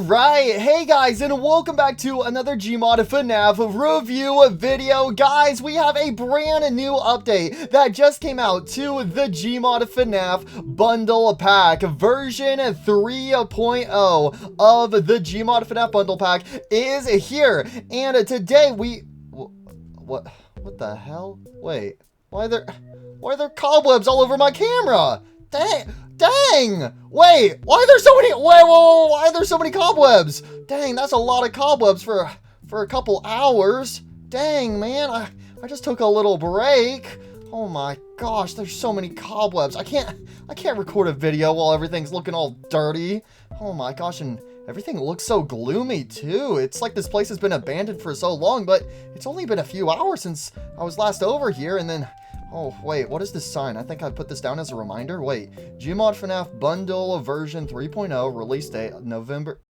Alright, hey guys, and welcome back to another Gmod FNAF review video. Guys, we have a brand new update that just came out to the Gmod FNAF Bundle Pack. Version 3.0 of the Gmod FNAF Bundle Pack is here. And today what the hell? Wait, why are there cobwebs all over my camera? Dang! Wait, why are there so many? Why are there so many cobwebs? Dang, that's a lot of cobwebs for a couple hours. Dang, man, I just took a little break. Oh my gosh, there's so many cobwebs. I can't record a video while everything's looking all dirty. Oh my gosh, and everything looks so gloomy too. It's like this place has been abandoned for so long, but it's only been a few hours since I was last over here, and then. Oh, wait, what is this sign? I think I put this down as a reminder. Wait, Gmod FNAF Bundle version 3.0, release date, November.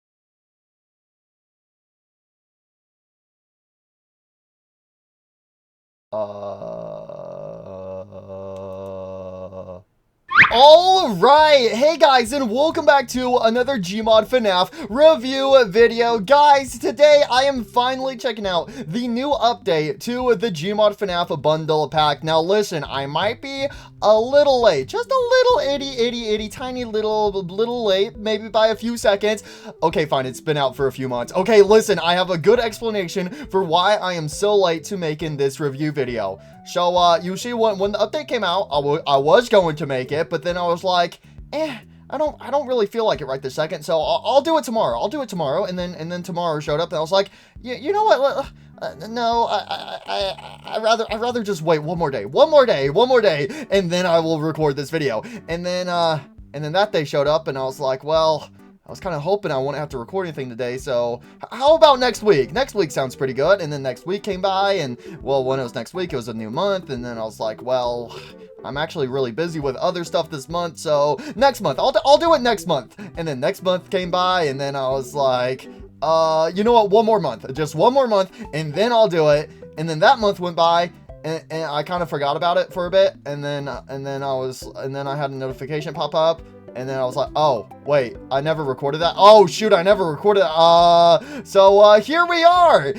Alright, hey guys, and welcome back to another Gmod FNAF review video. Guys, today I am finally checking out the new update to the Gmod FNAF Bundle Pack. Now listen, I might be a little late, just a little itty tiny little late, maybe by a few seconds. Okay, fine, it's been out for a few months. Okay, listen, I have a good explanation for why I am so late to making this review video. So, you see, when the update came out, I was going to make it, but then I was like, I don't really feel like it right this second, so I'll do it tomorrow. I'll do it tomorrow, and then tomorrow showed up, and I was like, you know what? No, I'd rather just wait one more day, and then I will record this video. And then that day showed up, and I was like, well, I was kind of hoping I wouldn't have to record anything today, so how about next week? Next week sounds pretty good. And then next week came by, and well, when it was next week, it was a new month, and then I was like, well, I'm actually really busy with other stuff this month, so next month, I'll do it next month. And then next month came by, and then I was like, you know what, one more month, just one more month, and then I'll do it. And then that month went by, and I kind of forgot about it for a bit, and then I had a notification pop up. And then I was like, oh, wait, I never recorded that. Oh, shoot, I never recorded that. So here we are.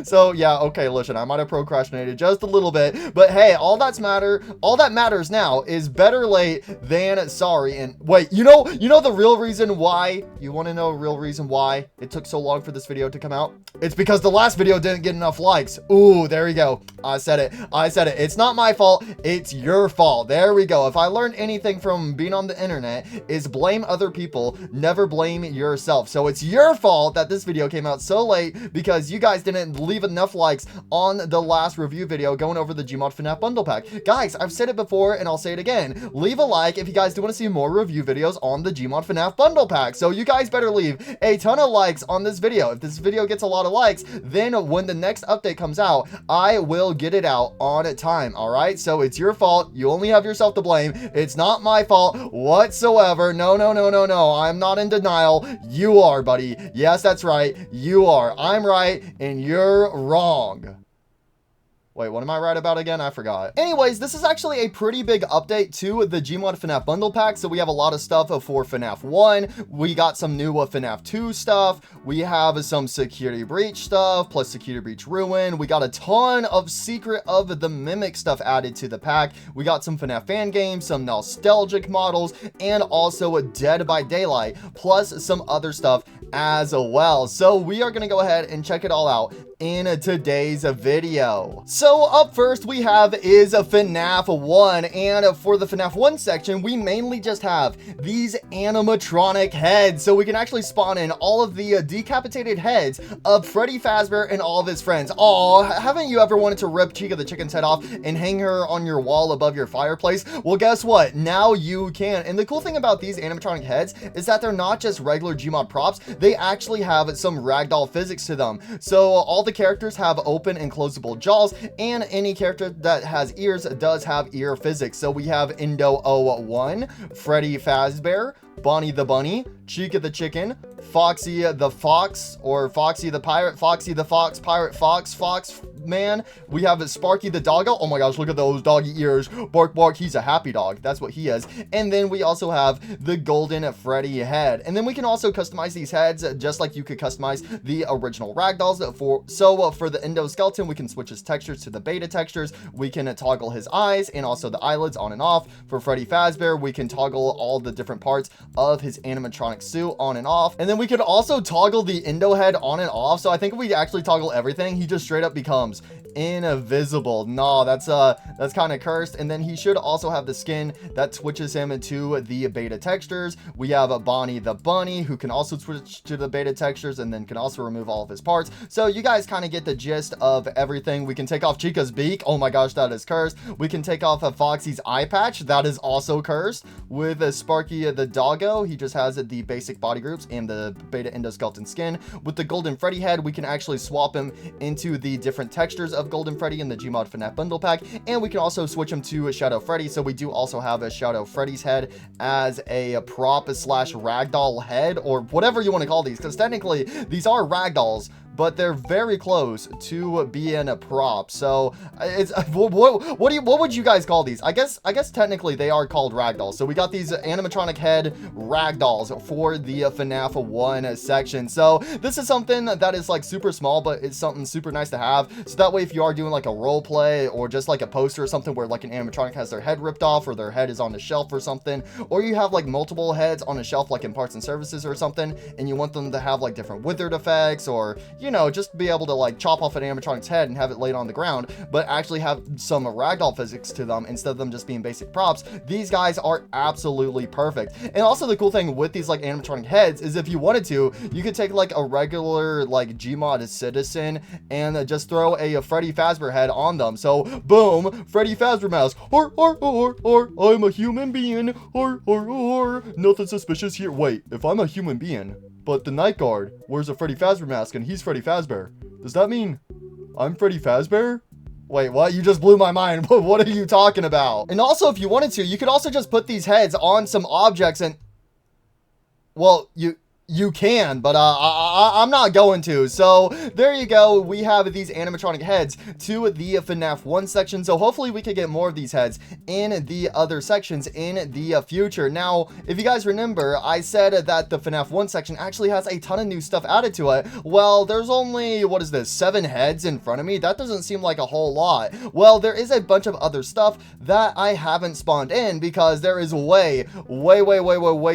So, yeah, okay, listen, I might have procrastinated just a little bit. But, hey, all that matters now is better late than sorry. And, wait, you know the real reason why? You want to know a real reason why it took so long for this video to come out? It's because the last video didn't get enough likes. Ooh, there you go. I said it. It's not my fault. It's your fault. There we go. If I learned anything from being on the internet is blame other people, never blame yourself. So it's your fault that this video came out so late because you guys didn't leave enough likes on the last review video going over the Gmod FNAF Bundle Pack. Guys, I've said it before and I'll say it again. Leave a like if you guys do want to see more review videos on the Gmod FNAF Bundle Pack. So you guys better leave a ton of likes on this video. If this video gets a lot of likes, then when the next update comes out, I will get it out on time. All right, so it's your fault. You only have yourself to blame. It's not my fault whatsoever. No, I'm not in denial. You are, buddy. Yes, that's right, you are. I'm right and you're wrong. Wait, what am I right about again? I forgot. Anyways, this is actually a pretty big update to the Gmod FNAF Bundle Pack. So we have a lot of stuff for FNAF 1. We got some new FNAF 2 stuff. We have some Security Breach stuff, plus Security Breach Ruin. We got a ton of Secret of the Mimic stuff added to the pack. We got some FNAF fan games, some nostalgic models, and also Dead by Daylight, plus some other stuff as well. So we are going to go ahead and check it all out in today's video. So up first we have is a FNAF 1, and for the FNAF 1 section we mainly just have these animatronic heads, so we can actually spawn in all of the decapitated heads of Freddy Fazbear and all of his friends. Oh, haven't you ever wanted to rip Chica the Chicken's head off and hang her on your wall above your fireplace? Well, guess what? Now you can. And the cool thing about these animatronic heads is that they're not just regular Gmod props, they actually have some ragdoll physics to them. So all the characters have open and closable jaws, and any character that has ears does have ear physics. So we have Indo 01, Freddy Fazbear, Bonnie the Bunny, Chica the Chicken, Foxy the Fox, or Foxy the Pirate, Foxy the Fox, Pirate Fox, Man. We have Sparky the doggo. Oh my gosh, look at those doggy ears. Bark, bark. He's a happy dog. That's what he is. And then we also have the golden Freddy head. And then we can also customize these heads just like you could customize the original ragdolls. For the endoskeleton, we can switch his textures to the beta textures. We can toggle his eyes and also the eyelids on and off. For Freddy Fazbear, we can toggle all the different parts of his animatronic suit on and off. And then we could also toggle the endo head on and off. So I think if we actually toggle everything, he just straight up becomes invisible. No, that's kind of cursed. And then he should also have the skin that switches him into the beta textures. We have a Bonnie the bunny who can also switch to the beta textures and then can also remove all of his parts. So you guys kind of get the gist of everything. We can take off Chica's beak. Oh my gosh, that is cursed. We can take off Foxy's eye patch. That is also cursed. With Sparky the doggo, he just has the basic body groups and the beta endoskeleton skin. With the golden Freddy head, we can actually swap him into the different textures of Golden Freddy in the Gmod FNAF bundle pack, and we can also switch him to a Shadow Freddy. So we do also have a Shadow Freddy's head as a prop slash ragdoll head, or whatever you want to call these, because technically these are ragdolls, but they're very close to being a prop. So it's what would you guys call these? I guess technically they are called ragdolls. So we got these animatronic head ragdolls for the FNAF 1 section. So this is something that is like super small, but it's something super nice to have. So that way, if you are doing like a role play or just like a poster or something where like an animatronic has their head ripped off or their head is on the shelf or something, or you have like multiple heads on a shelf like in parts and services or something, and you want them to have like different withered effects, or you know, just be able to like chop off an animatronic's head and have it laid on the ground, but actually have some ragdoll physics to them instead of them just being basic props. These guys are absolutely perfect. And also the cool thing with these like animatronic heads is if you wanted to, you could take like a regular like Gmod citizen and just throw a Freddy Fazbear head on them. So boom, Freddy Fazbear mask. Or I'm a human being. Or nothing suspicious here. Wait, if I'm a human being, but the night guard wears a Freddy Fazbear mask and he's Freddy Fazbear, does that mean I'm Freddy Fazbear? Wait, what? You just blew my mind. What are you talking about? And also, if you wanted to, you could also just put these heads on some objects and, well, you can, but I'm not going to. So there you go. We have these animatronic heads to the FNAF 1 section. So hopefully we could get more of these heads in the other sections in the future. Now, if you guys remember, I said that the FNAF 1 section actually has a ton of new stuff added to it. Well, there's only, what is this, 7 heads in front of me? That doesn't seem like a whole lot. Well, there is a bunch of other stuff that I haven't spawned in because there is way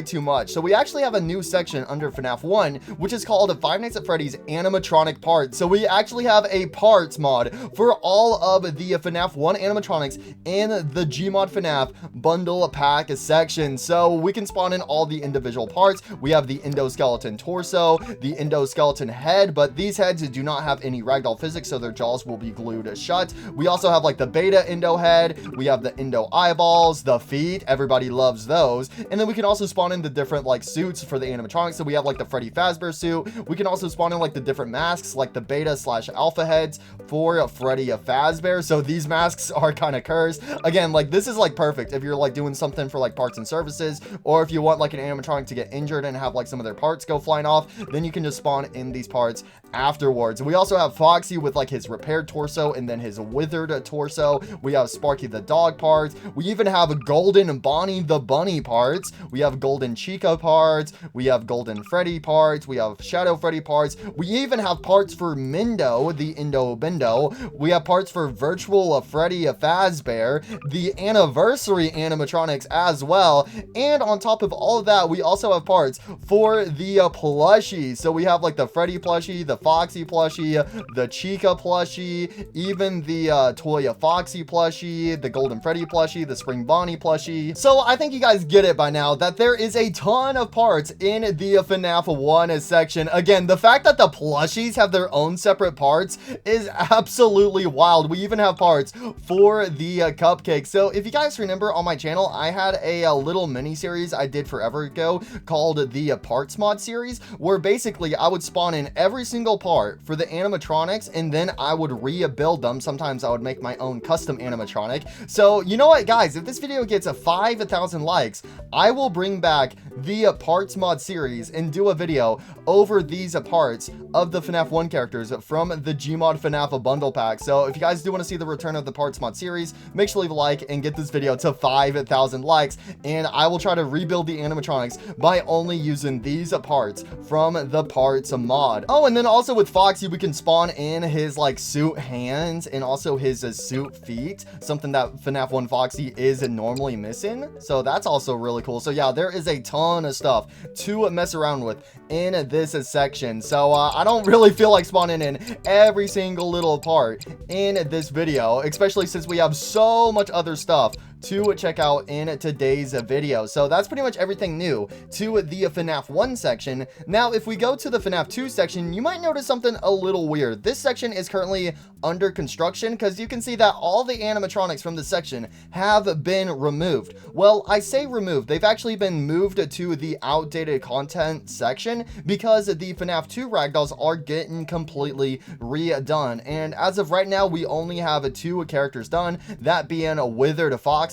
too much. So we actually have a new section under FNAF 1, which is called Five Nights at Freddy's Animatronic Parts. So we actually have a parts mod for all of the FNAF 1 animatronics in the Gmod FNAF bundle pack section. So we can spawn in all the individual parts. We have the endoskeleton torso, the endoskeleton head, but these heads do not have any ragdoll physics, so their jaws will be glued shut. We also have like the beta endo head. We have the endo eyeballs, the feet. Everybody loves those. And then we can also spawn in the different like suits for the animatronics. So we have like the Freddy Fazbear suit. We can also spawn in like the different masks, like the beta slash alpha heads for Freddy Fazbear. So these masks are kind of cursed. Again, like this is like perfect if you're like doing something for like parts and services, or if you want like an animatronic to get injured and have like some of their parts go flying off, then you can just spawn in these parts afterwards. We also have Foxy with like his repaired torso and then his withered torso. We have Sparky the dog parts. We even have Golden Bonnie the bunny parts. We have Golden Chica parts. We have Golden Freddy parts. We have Shadow Freddy parts. We even have parts for Mindo, the Indo Bindo. We have parts for Virtual Freddy Fazbear, the Anniversary animatronics as well. And on top of all of that, we also have parts for the plushies. So we have like the Freddy plushie, the Foxy plushie, the Chica plushie, even the Toya Foxy plushie, the Golden Freddy plushie, the Spring Bonnie plushie. So I think you guys get it by now that there is a ton of parts in the FNAF 1 section. Again, the fact that the plushies have their own separate parts is absolutely wild. We even have parts for the cupcake. So if you guys remember on my channel, I had a little mini series I did forever ago called the Parts Mod series, where basically I would spawn in every single single part for the animatronics, and then I would rebuild them. Sometimes I would make my own custom animatronic. So you know what, guys, if this video gets a 5,000 likes, I will bring back the parts mod series and do a video over these parts of the FNAF 1 characters from the Gmod FNAF bundle pack. So if you guys do want to see the return of the parts mod series, make sure to leave a like and get this video to 5,000 likes, and I will try to rebuild the animatronics by only using these parts from the parts mod. Oh, and then also with Foxy, we can spawn in his like suit hands and also his suit feet, something that FNAF 1 Foxy is normally missing. So that's also really cool. So yeah, there is a ton of stuff to mess around with in this section. So I don't really feel like spawning in every single little part in this video, especially since we have so much other stuff to check out in today's video. So that's pretty much everything new to the FNAF 1 section. Now, if we go to the FNAF 2 section, you might notice something a little weird. This section is currently under construction because you can see that all the animatronics from the section have been removed. Well, I say removed. They've actually been moved to the outdated content section because the FNAF 2 ragdolls are getting completely redone. And as of right now, we only have 2 characters done, that being Withered Fox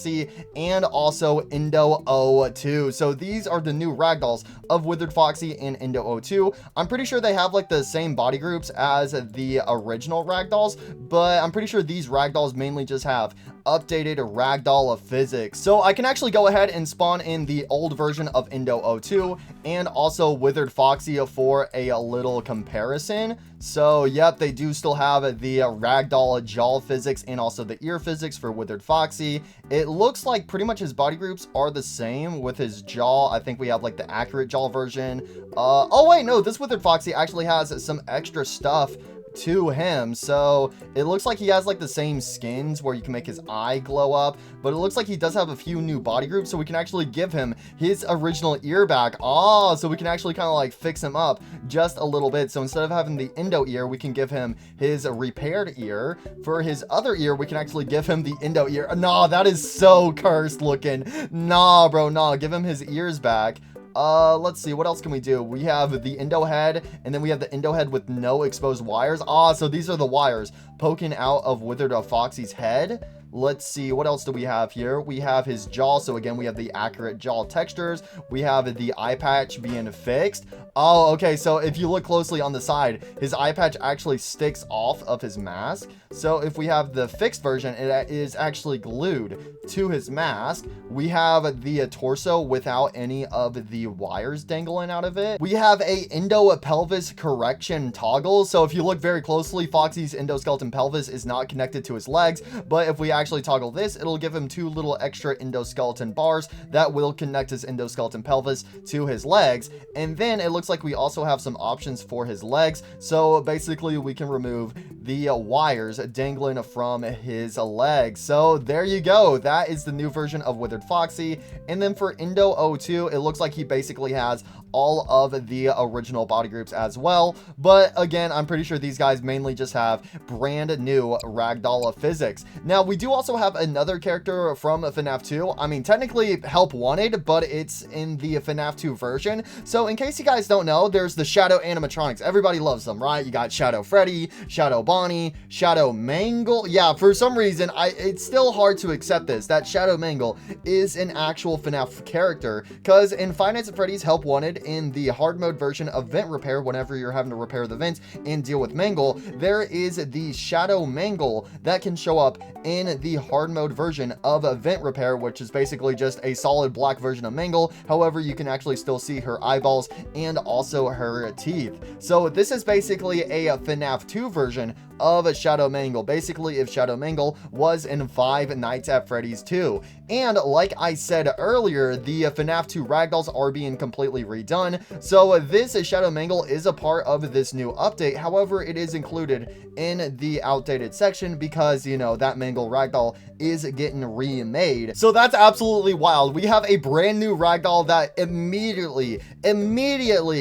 and also Indo02. So these are the new ragdolls of Withered Foxy and Indo02. I'm pretty sure they have like the same body groups as the original ragdolls, but I'm pretty sure these ragdolls mainly just have updated ragdoll physics. So I can actually go ahead and spawn in the old version of Indo02 and also Withered Foxy for a little comparison. So yep, they do still have the ragdoll jaw physics and also the ear physics for Withered Foxy. It looks like pretty much his body groups are the same with his jaw. I think we have like the accurate jaw version. Oh wait, no, this Withered Foxy actually has some extra stuff to him. So it looks like he has like the same skins where you can make his eye glow up, but it looks like he does have a few new body groups, so we can actually give him his original ear back. So we can actually kind of like fix him up just a little bit. So instead of having the Indo ear, we can give him his repaired ear. For his other ear, we can actually give him the Indo ear. Nah, that is so cursed looking. Nah, bro, nah, give him his ears back. Let's see, what else can we do? We have the Indo head, and then we have the Indo head with no exposed wires. So these are the wires poking out of Withered Foxy's head. Let's see, what else do we have here? We have his jaw. So again, we have the accurate jaw textures. We have the eye patch being fixed. Oh, okay. So if you look closely on the side, his eye patch actually sticks off of his mask. So if we have the fixed version, it is actually glued to his mask. We have the torso without any of the wires dangling out of it. We have a Indo pelvis correction toggle. So if you look very closely, Foxy's endoskeleton pelvis is not connected to his legs, but if we actually toggle this, it'll give him 2 little extra endoskeleton bars that will connect his endoskeleton pelvis to his legs. And then it looks like we also have some options for his legs. So basically we can remove the wires dangling from his legs. So there you go. That is the new version of Withered Foxy. And then for Indo02, it looks like he basically has all of the original body groups as well. But again, I'm pretty sure these guys mainly just have brand new ragdoll physics. Now, we do also have another character from FNAF 2. I mean, technically help wanted, but it's in the FNAF 2 version. So in case you guys don't know, there's the Shadow animatronics. Everybody loves them, right? You got Shadow Freddy, Shadow Bonnie, Shadow Mangle. Yeah, for some reason, it's still hard to accept this, that Shadow Mangle is an actual FNAF character, because in Five Nights at Freddy's Help Wanted, in the hard mode version of vent repair, whenever you're having to repair the vents and deal with Mangle, there is the Shadow Mangle that can show up in the hard mode version of vent repair, which is basically just a solid black version of Mangle. However, you can actually still see her eyeballs and also her teeth. So this is basically a FNAF 2 version of Shadow Mangle. Basically, if Shadow Mangle was in Five Nights at Freddy's 2. And like I said earlier, the FNAF 2 ragdolls are being completely redone. So this Shadow Mangle is a part of this new update. However, it is included in the outdated section because, you know, that Mangle ragdoll is getting remade. So that's absolutely wild. We have a brand new ragdoll that immediately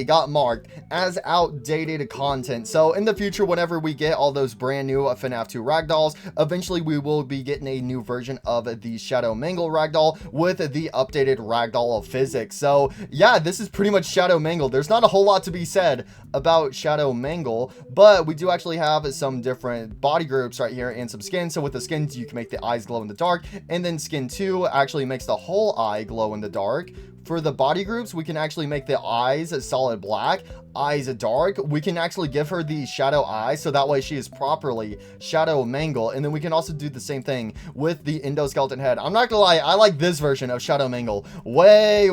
got marked as outdated content. So in the future, whenever we get all those those brand new FNAF 2 ragdolls. Eventually, we will be getting a new version of the Shadow Mangle ragdoll with the updated ragdoll physics. So yeah, this is pretty much Shadow Mangle. There's not a whole lot to be said about Shadow Mangle, but we do actually have some different body groups right here and some skins. So with the skins, you can make the eyes glow in the dark, and then skin 2 actually makes the whole eye glow in the dark. For the body groups, we can actually make the eyes a solid black, eyes dark. We can actually give her the shadow eyes, so that way she is properly Shadow Mangle. And then we can also do the same thing with the endoskeleton head. I'm not gonna lie, I like this version of Shadow Mangle way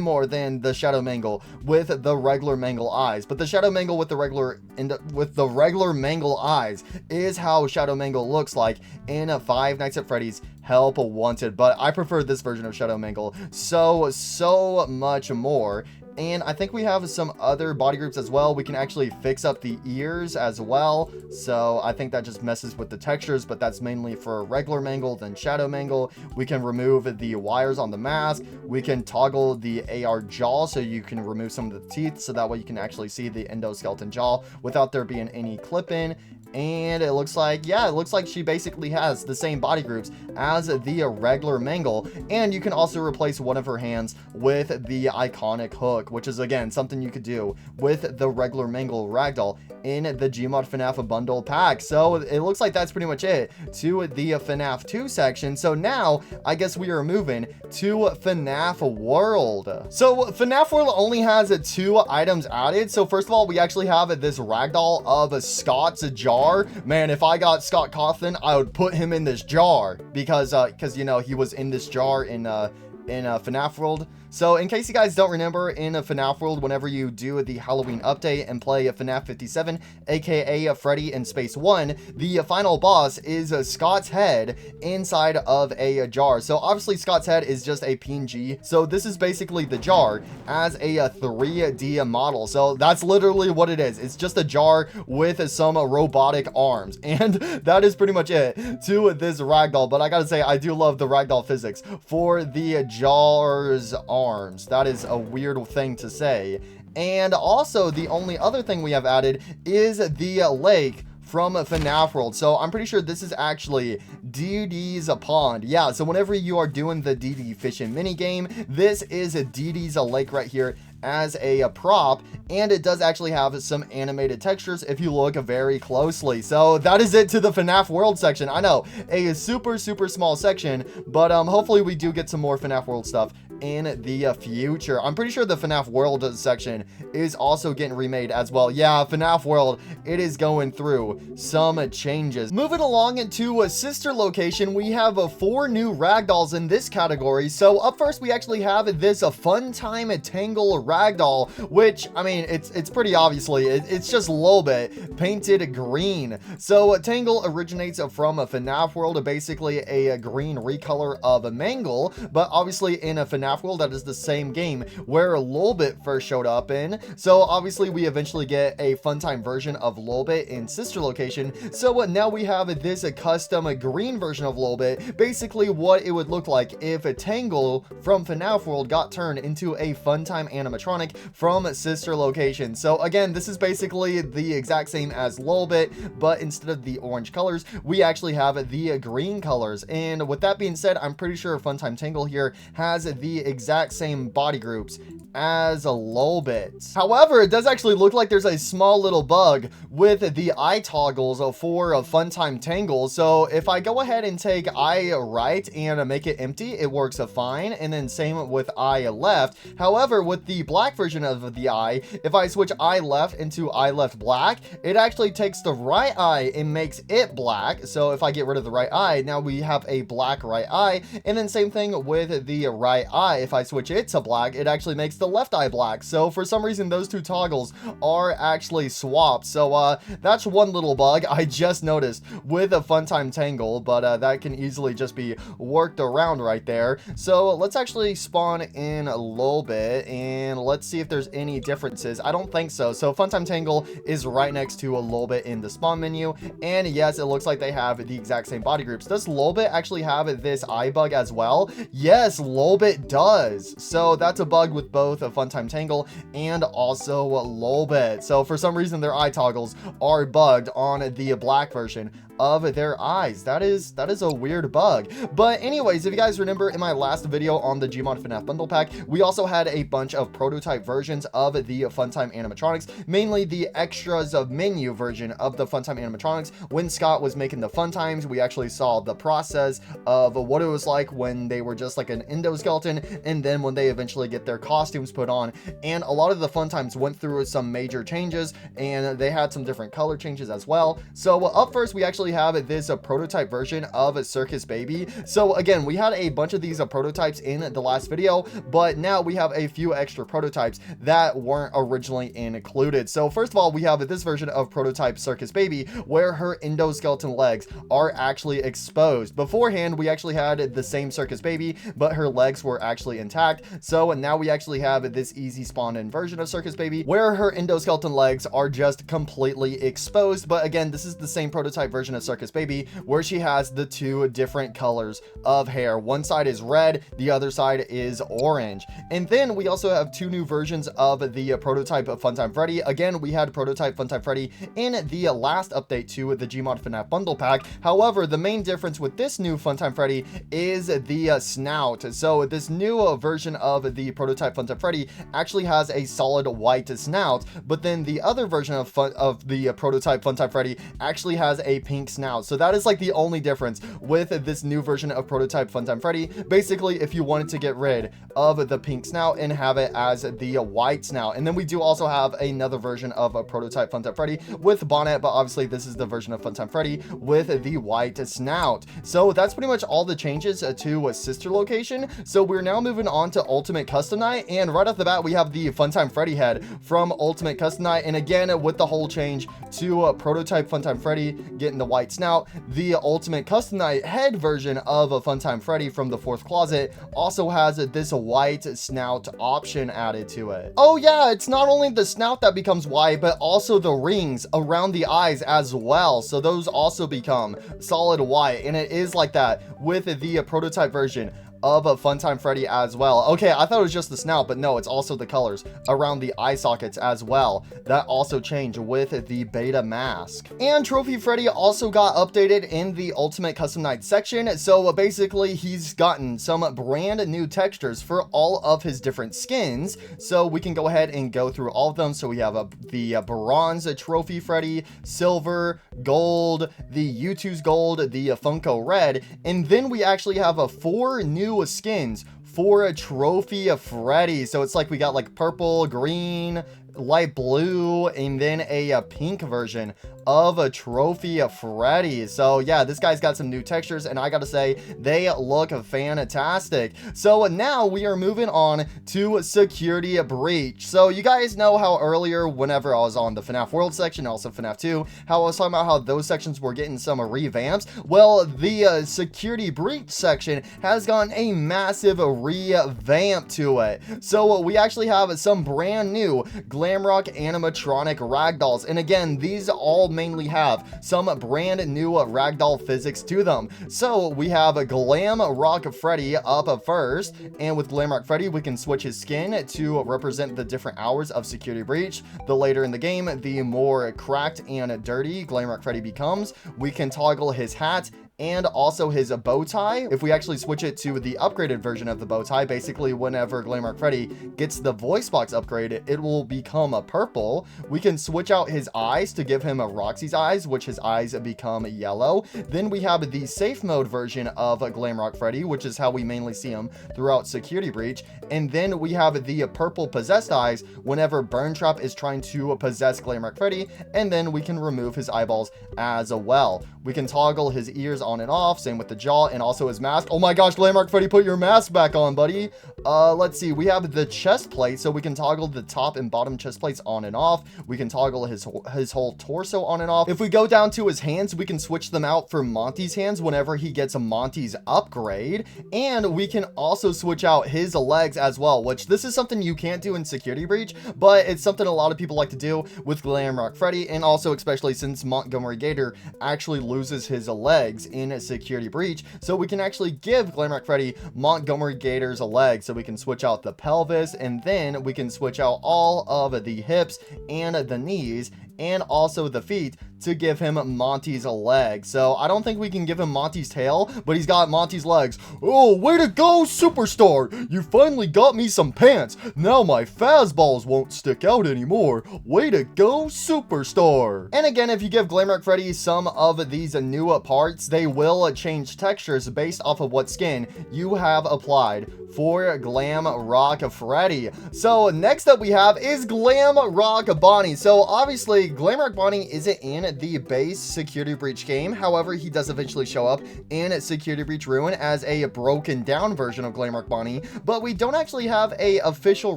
more than the Shadow Mangle with the regular Mangle eyes. But the Shadow Mangle with the regular Mangle eyes is how Shadow Mangle looks like in Five Nights at Freddy's Help Wanted. But I prefer this version of Shadow Mangle so much more. And I think we have some other body groups as well. We can actually fix up the ears as well. So I think that just messes with the textures, but that's mainly for regular Mangle than Shadow Mangle. We can remove the wires on the mask. We can toggle the AR jaw so you can remove some of the teeth, so that way you can actually see the endoskeleton jaw without there being any clip in. And it looks like, yeah, it looks like she basically has the same body groups as the regular Mangle. And you can also replace one of her hands with the iconic hook, which is, again, something you could do with the regular Mangle ragdoll in the Gmod FNAF bundle pack. So it looks like that's pretty much it to the FNAF 2 section. So now I guess we are moving to FNAF World. So FNAF World only has 2 items added. So first of all, we actually have this ragdoll of Scott's jar. Man, if I got Scott Cawthon, I would put him in this jar because you know, he was in this jar in FNAF World. So in case you guys don't remember, in FNAF World, whenever you do the Halloween update and play FNAF 57, aka Freddy in Space 1, the final boss is Scott's head inside of a jar. So obviously Scott's head is just a PNG. So this is basically the jar as a 3D model. So that's literally what it is. It's just a jar with some robotic arms. And that is pretty much it to this ragdoll. But I gotta say, I do love the ragdoll physics for the jar's arms. That is a weird thing to say. And also, the only other thing we have added is the lake from FNAF World. So I'm pretty sure this is actually Dee Dee's pond. Yeah, so whenever you are doing the Dee Dee fishing mini game, this is Dee Dee's lake right here as a prop, and it does actually have some animated textures if you look very closely. So that is it to the FNAF World section. I know, a super small section, but hopefully we do get some more FNAF World stuff in the future. I'm pretty sure the FNAF World section is also getting remade as well. Yeah, FNAF World, it is going through some changes. Moving along into a sister location, we have 4 new ragdolls in this category. So up first, we actually have this Fun Time Tangle ragdoll, which, I mean, it's pretty obviously, it's just Lolbit painted green. So Tangle originates from a FNAF World, basically a green recolor of a Mangle, but obviously in a FNAF World, that is the same game where Lolbit first showed up in. So obviously we eventually get a Funtime version of Lolbit in sister location. So now we have this custom green version of Lolbit, basically what it would look like if a Tangle from FNAF World got turned into a Funtime animatronic from sister location. So again, this is basically the exact same as Lolbit, but instead of the orange colors, we actually have the green colors. And with that being said, I'm pretty sure Funtime Tangle here has the exact same body groups as a Lolbit. However, it does actually look like there's a small little bug with the eye toggles for a Funtime Tangle. So if I go ahead and take eye right and make it empty, it works fine. And then same with eye left. However, with the black version of the eye, if I switch eye left into eye left black, it actually takes the right eye and makes it black. So if I get rid of the right eye, now we have a black right eye. And then same thing with the right eye. If I switch it to black, it actually makes the left eye black. So for some reason, those two toggles are actually swapped. So that's one little bug I just noticed with a Funtime Tangle, but that can easily just be worked around right there. So let's actually spawn in a little bit and let's see if there's any differences. I don't think so. So Funtime Tangle is right next to a Lolbit in the spawn menu, and yes, it looks like they have the exact same body groups. Does Lolbit actually have this eye bug as well? Yes, Lolbit does. So that's a bug with both a Funtime Tangle and also Lolbit. So for some reason their eye toggles are bugged on the black version of their eyes. That is a weird bug. But anyways, if you guys remember in my last video on the Gmod FNAF bundle pack, we also had a bunch of prototype versions of the Funtime animatronics, mainly the extras of menu version of the Funtime animatronics. When Scott was making the Funtimes, we actually saw the process of what it was like when they were just like an endoskeleton, and then when they eventually get their costumes put on. And a lot of the Funtimes went through some major changes, and they had some different color changes as well. So up first, we actually have this prototype version of Circus Baby. So again, we had a bunch of these prototypes in the last video, but now we have a few extra prototypes that weren't originally included. So first of all, we have this version of prototype Circus Baby where her endoskeleton legs are actually exposed. Beforehand, we actually had the same Circus Baby, but her legs were actually intact. So now we actually have this easy spawn in version of Circus Baby where her endoskeleton legs are just completely exposed. But again, this is the same prototype version of Circus Baby where she has the two different colors of hair. One side is red, the other side is orange. And then we also have two new versions of the prototype of Funtime Freddy. Again, we had prototype Funtime Freddy in the last update to the Gmod FNAF bundle pack. However, the main difference with this new Funtime Freddy is the snout. So this new version of the prototype Funtime Freddy actually has a solid white snout, but then the other version of the prototype Funtime Freddy actually has a pink snout. So that is like the only difference with this new version of prototype Funtime Freddy. Basically, if you wanted to get rid of the pink snout and have it as the white snout. And then we do also have another version of a prototype Funtime Freddy with bonnet, but obviously this is the version of Funtime Freddy with the white snout. So that's pretty much all the changes to sister location. So we're now moving on to Ultimate Custom Night, and right off the bat we have the Funtime Freddy head from Ultimate Custom Night. And again, with the whole change to prototype Funtime Freddy getting the white snout, the Ultimate Custom Night head version of a Funtime Freddy from the fourth closet also has this white snout option added to it. Oh yeah, it's not only the snout that becomes white, but also the rings around the eyes as well. So those also become solid white, and it is like that with the prototype version of a Funtime Freddy as well. Okay, I thought it was just the snout, but no, it's also the colors around the eye sockets as well that also change with the beta mask. And Trophy Freddy also got updated in the Ultimate Custom Night section. So basically he's gotten some brand new textures for all of his different skins. So we can go ahead and go through all of them. So we have the bronze Trophy Freddy, silver, gold, the U2's gold, the Funko red, and then we actually have 4 new skins for a Trophy Freddy. So it's like we got like purple, green, light blue, and then a pink version of a Trophy Freddy. So yeah, this guy's got some new textures, and I gotta say they look fantastic. So now we are moving on to Security Breach. So you guys know how earlier, whenever I was on the FNAF World section, also FNAF 2, how I was talking about how those sections were getting some revamps. Well, the Security Breach section has gotten a massive revamp to it. So we actually have some brand new Glamrock animatronic ragdolls, and again, these all mainly have some brand new ragdoll physics to them. So we have a Glamrock Freddy up first, and with Glamrock Freddy we can switch his skin to represent the different hours of Security Breach. The later in the game, the more cracked and dirty Glamrock Freddy becomes. We can toggle his hat and also his bow tie. If we actually switch it to the upgraded version of the bow tie, basically whenever Glamrock Freddy gets the voice box upgrade, it will become a purple. We can switch out his eyes to give him a Roxy's eyes, which his eyes become yellow. Then we have the safe mode version of Glamrock Freddy, which is how we mainly see him throughout Security Breach. And then we have the purple possessed eyes whenever Burn Trap is trying to possess Glamrock Freddy, and then we can remove his eyeballs as well. We can toggle his ears on and off, same with the jaw, and also his mask. Oh my gosh, Glamrock Freddy, put your mask back on, buddy. Let's see, we have the chest plate, so we can toggle the top and bottom chest plates on and off. We can toggle his whole torso on and off. If we go down to his hands, we can switch them out for Monty's hands whenever he gets a Monty's upgrade, and we can also switch out his legs as well, which this is something you can't do in Security Breach, but it's something a lot of people like to do with Glamrock Freddy, and also especially since Montgomery Gator actually loses his legs in Security Breach. So we can actually give Glamrock Freddy Montgomery Gator's leg. So we can switch out the pelvis, and then we can switch out all of the hips and the knees and also the feet to give him Monty's leg. So I don't think we can give him Monty's tail, but he's got Monty's legs. Oh, way to go, Superstar! You finally got me some pants. Now my fazballs won't stick out anymore. Way to go, Superstar! And again, if you give Glamrock Freddy some of these new parts, they will change textures based off of what skin you have applied for Glamrock Freddy. So next up we have is Glamrock Bonnie. So obviously Glamrock Bonnie isn't in the base Security Breach game. However, he does eventually show up in Security Breach Ruin as a broken down version of Glamrock Bonnie, but we don't actually have a official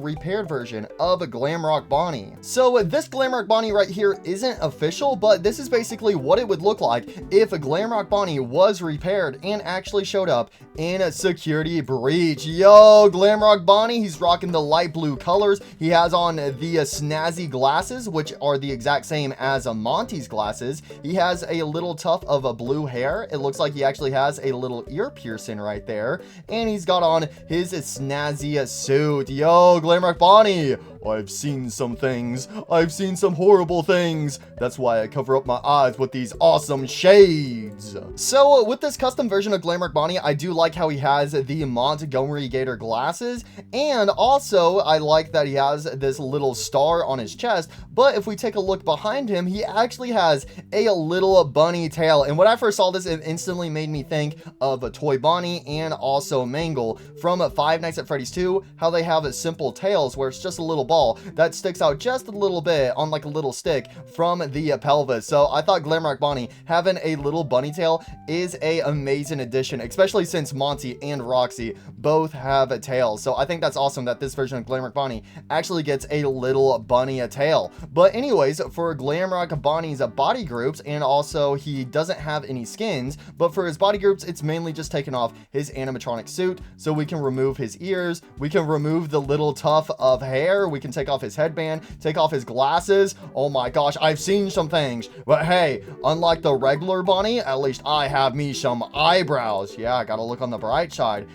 repaired version of Glamrock Bonnie. So this Glamrock Bonnie right here isn't official, but this is basically what it would look like if Glamrock Bonnie was repaired and actually showed up in Security Breach. Yo, Glamrock Bonnie, he's rocking the light blue colors. He has on the snazzy glasses, which are the exact same as Monty's glasses. He has a little tuft of blue hair. It looks like he actually has a little ear piercing right there. And he's got on his snazzy suit. Yo, Glamrock Bonnie, I've seen some things. I've seen some horrible things. That's why I cover up my eyes with these awesome shades. So with this custom version of Glamrock Bonnie, I do like how he has the Montgomery Gator glasses. And also I like that he has this little star on his chest. But if we take a look behind him, he actually has a little bunny tail. And when I first saw this, it instantly made me think of Toy Bonnie and also Mangle from Five Nights at Freddy's 2, how they have simple tails where it's just a little ball that sticks out just a little bit on like a little stick from the pelvis. So I thought Glamrock Bonnie having a little bunny tail is a amazing addition, especially since Monty and Roxy both have tails. So I think that's awesome that this version of Glamrock Bonnie actually gets a little bunny tail. But anyways, for Glamrock Bonnie's body groups, and also he doesn't have any skins, but for his body groups, it's mainly just taking off his animatronic suit. So we can remove his ears, we can remove the little tuft of hair, we can take off his headband, take off his glasses. Oh my gosh, I've seen some things, but hey, unlike the regular Bonnie, at least I have me some eyebrows. Yeah, I gotta look on the bright side.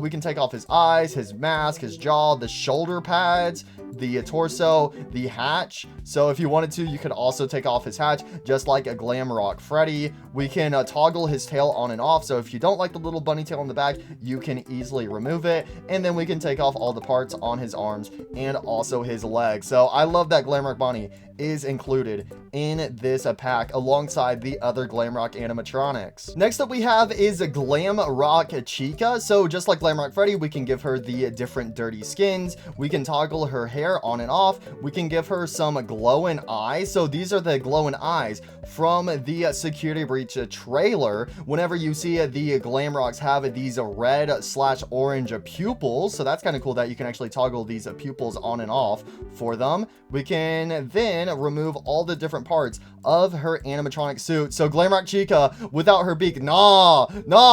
We can take off his eyes, his mask, his jaw, the shoulder pads, the torso, the hatch. So if you wanted to, you could also take off his hatch, just like a Glamrock Freddy. We can toggle his tail on and off. So if you don't like the little bunny tail on the back, you can easily remove it. And then we can take off all the parts on his arms and also his legs. So I love that Glamrock Bonnie is included in this pack alongside the other Glamrock animatronics. Next up we have is Glamrock Chica. So just like Glamrock Freddy, we can give her the different dirty skins. We can toggle her hair on and off. We can give her some glowing eyes. So these are the glowing eyes from the Security Breach trailer. Whenever you see the Glamrocks have these red/orange pupils, so that's kind of cool that you can actually toggle these pupils on and off for them. We can then remove all the different parts of her animatronic suit. So Glamrock Chica without her beak, nah,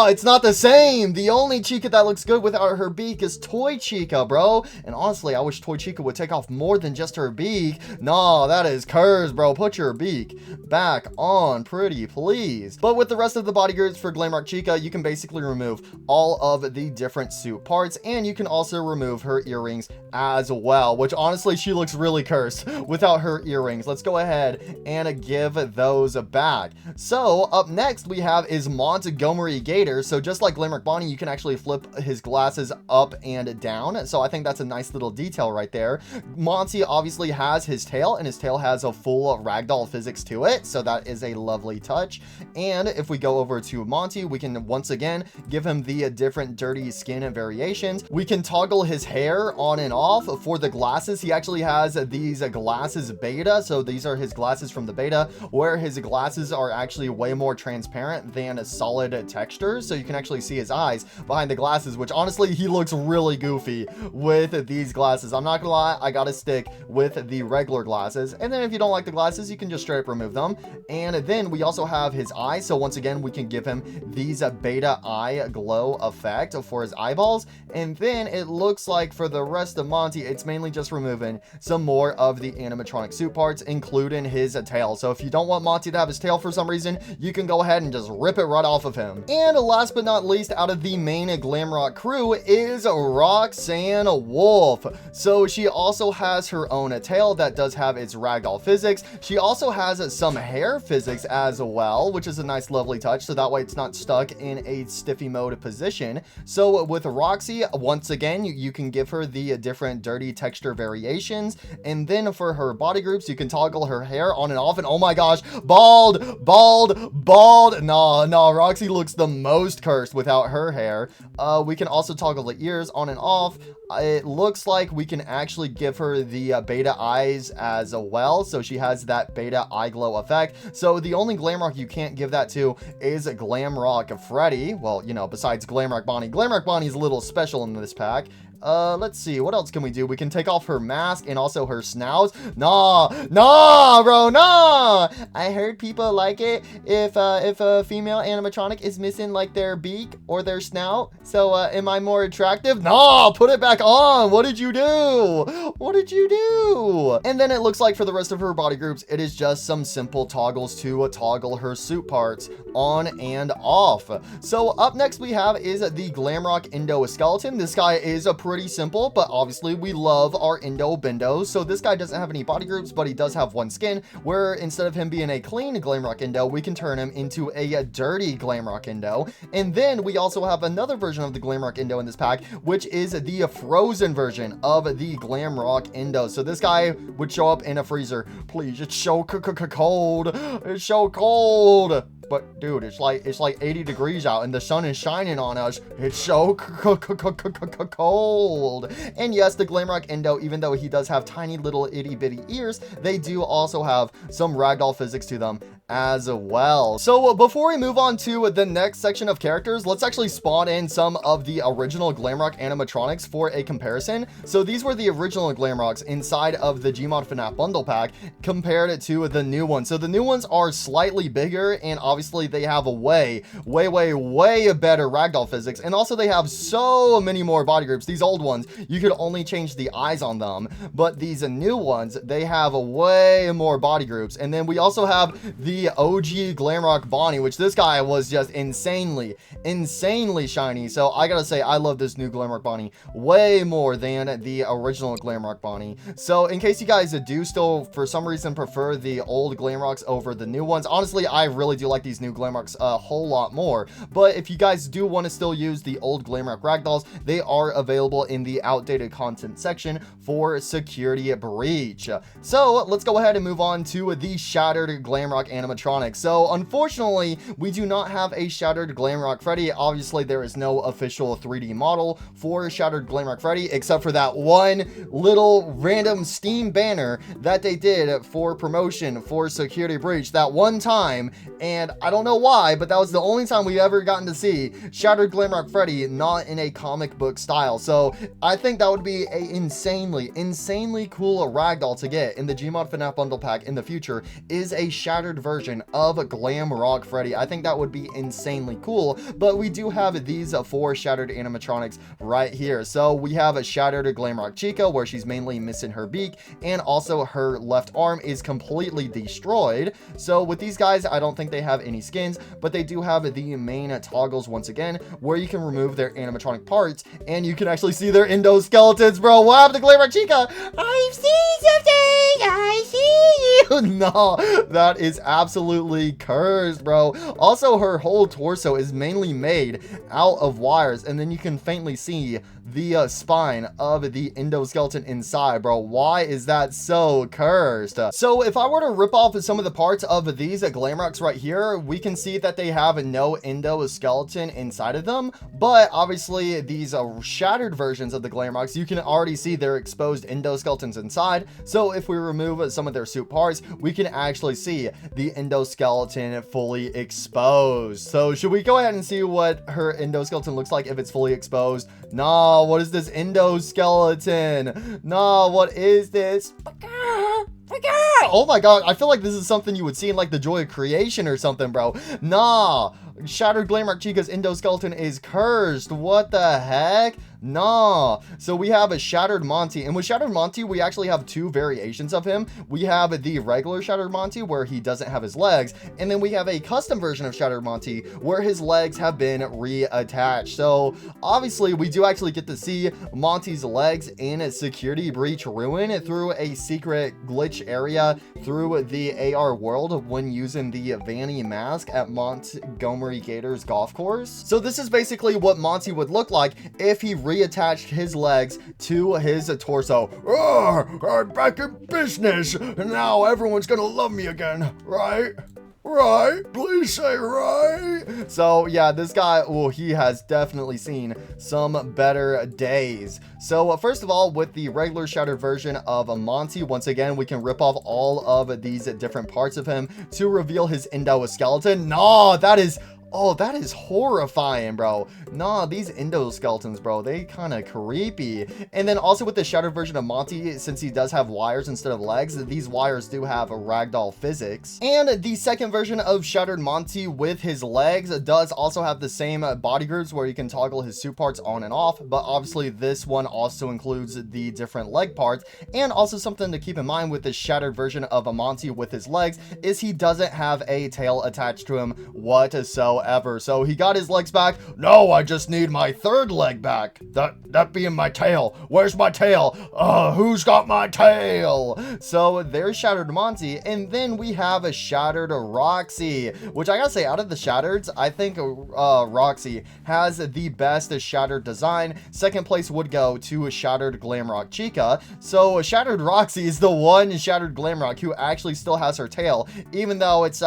it's not the same. The only Chica that looks good without her beak is Toy Chica, bro. And honestly, I wish Toy Chica would take off more than just her beak. Nah, that is curves, bro. Put your beak back on, pretty please. But with the rest of the body groups for Glamrock Chica, you can basically remove all of the different suit parts, and you can also remove her earrings as well, which honestly, she looks really cursed without her earrings. Let's go ahead and give those back. So up next we have is Montgomery Gator. So just like Glamrock Bonnie, you can actually flip his glasses up and down. So I think that's a nice little detail right there. Monty obviously has his tail, and his tail has a full ragdoll physics to it. So that is a lovely touch. And if we go over to Monty, we can once again give him the different dirty skin variations. We can toggle his hair on and off. For the glasses, he actually has these glasses beta. So these are his glasses from the beta, where his glasses are actually way more transparent than solid textures. So you can actually see his eyes behind the glasses, which honestly, he looks really goofy with these glasses. I'm not gonna lie, that, I gotta stick with the regular glasses. And then if you don't like the glasses, you can just straight up remove them. And then we also have his eyes. So once again, we can give him these beta eye glow effect for his eyeballs. And then it looks like for the rest of Monty, it's mainly just removing some more of the animatronic suit parts, including his tail. So if you don't want Monty to have his tail for some reason, you can go ahead and just rip it right off of him. And last but not least, out of the main Glamrock crew is Roxanne Wolf. So she also has her own tail that does have its ragdoll physics. She also has some hair physics as well, which is a nice lovely touch, so that way it's not stuck in a stiffy mode position. So with Roxy, once again, you can give her the different dirty texture variations, and then for her body groups, you can toggle her hair on and off. And oh my gosh, bald, bald, bald. Nah, Roxy looks the most cursed without her hair. We can also toggle the ears on and off. It looks like we can actually give her the beta eyes as well, so she has that beta eye glow effect. So the only Glamrock you can't give that to is Glamrock Freddy. Well, you know, besides Glamrock Bonnie. Glamrock Bonnie's a little special in this pack. Let's see, what else can we do? We can take off her mask and also her snout. Nah, bro, nah. I heard people like it if a female animatronic is missing like their beak or their snout. So, am I more attractive? Nah, put it back on. What did you do? What did you do? And then it looks like for the rest of her body groups, it is just some simple toggles to toggle her suit parts on and off. So up next we have is the Glamrock Endoskeleton. This guy is a pretty simple, but obviously we love our Endo Bindos. So this guy doesn't have any body groups, but he does have one skin, where instead of him being a clean Glamrock Endo, we can turn him into a dirty Glamrock Endo. And then we also have another version of the Glamrock Endo in this pack, which is the frozen version of the Glamrock Endo. So this guy would show up in a freezer. Please, it's so cold. It's so cold. But dude, it's like 80 degrees out and the sun is shining on us. It's so cold. And yes, the Glamrock Endo, even though he does have tiny little itty bitty ears, they do also have some ragdoll physics to them as well. So before we move on to the next section of characters, let's actually spawn in some of the original Glamrock animatronics for a comparison. So these were the original Glamrocks inside of the Gmod FNAF bundle pack compared to the new ones. So the new ones are slightly bigger, and obviously they have a way better ragdoll physics, and also they have so many more body groups. These old ones, you could only change the eyes on them, but these new ones, they have way more body groups. And then we also have the OG Glamrock Bonnie, which this guy was just insanely shiny. So I gotta say, I love this new Glamrock Bonnie way more than the original Glamrock Bonnie. So in case you guys do still for some reason prefer the old Glamrocks over the new ones, honestly, I really do like these new Glamrocks a whole lot more. But if you guys do want to still use the old Glamrock ragdolls, they are available in the outdated content section for security breach. So let's go ahead and move on to the shattered Glamrock animatronic. So unfortunately, we do not have a shattered Glamrock Freddy. Obviously, there is no official 3D model for shattered Glamrock Freddy, except for that one little random Steam banner that they did for promotion for security breach that one time. And I don't know why, but that was the only time we've ever gotten to see shattered Glamrock Freddy not in a comic book style. So I think that would be a insanely cool ragdoll to get in the Gmod FNAF bundle pack in the future, is a shattered version of Glamrock Freddy. I think that would be insanely cool. But we do have these 4 shattered animatronics right here. So we have a shattered Glamrock Chica, where she's mainly missing her beak, and also her left arm is completely destroyed. So with these guys, I don't think they have any skins, but they do have the main toggles once again, where you can remove their animatronic parts, and you can actually see their endoskeletons. Bro, what happened to Glamrock Chica? I see something! I see you! No, that is absolutely cursed, bro. Also, her whole torso is mainly made out of wires, and then you can faintly see the spine of the endoskeleton inside, bro. Why is that so cursed? So if I were to rip off some of the parts of these Glamrocks right here, we can see that they have no endoskeleton inside of them. But obviously these shattered versions of the Glamrocks, you can already see their exposed endoskeletons inside. So if we remove some of their suit parts, we can actually see the endoskeleton fully exposed. So should we go ahead and see what her endoskeleton looks like if it's fully exposed? Nah, what is this endoskeleton? Nah, what is this? Oh my god, I feel like this is something you would see in like the Joy of Creation or something, bro. Nah, Shattered Glamrock Chica's endoskeleton is cursed. What the heck? Nah. So we have a Shattered Monty, and with Shattered Monty, we actually have two variations of him. We have the regular Shattered Monty where he doesn't have his legs, and then we have a custom version of Shattered Monty where his legs have been reattached. So obviously we do actually get to see Monty's legs in Security Breach Ruin through a secret glitch area through the AR world when using the Vanny mask at Montgomery Gators golf course. So this is basically what Monty would look like if he reattached his legs to his torso. I'm back in business, and now everyone's gonna love me again, right? Right? Please say right. So yeah, this guy, well, he has definitely seen some better days. So first of all, with the regular Shattered version of Monty, once again, we can rip off all of these different parts of him to reveal his endoskeleton. Nah, that is... Oh, that is horrifying, bro. Nah, these endoskeletons, bro, they kind of creepy. And then also with the Shattered version of Monty, since he does have wires instead of legs, these wires do have a ragdoll physics. And the second version of Shattered Monty with his legs does also have the same body groups where you can toggle his suit parts on and off, but obviously this one also includes the different leg parts. And also something to keep in mind with the Shattered version of Monty with his legs is he doesn't have a tail attached to him whatsoever. So he got his legs back. No, I just need my third leg back. That being my tail. Where's my tail? Who's got my tail? So there's Shattered Monty, and then we have a Shattered Roxy, which I gotta say, out of the Shattereds, I think Roxy has the best Shattered design. Second place would go to Shattered Glamrock Chica. So Shattered Roxy is the one Shattered Glamrock who actually still has her tail, even though it's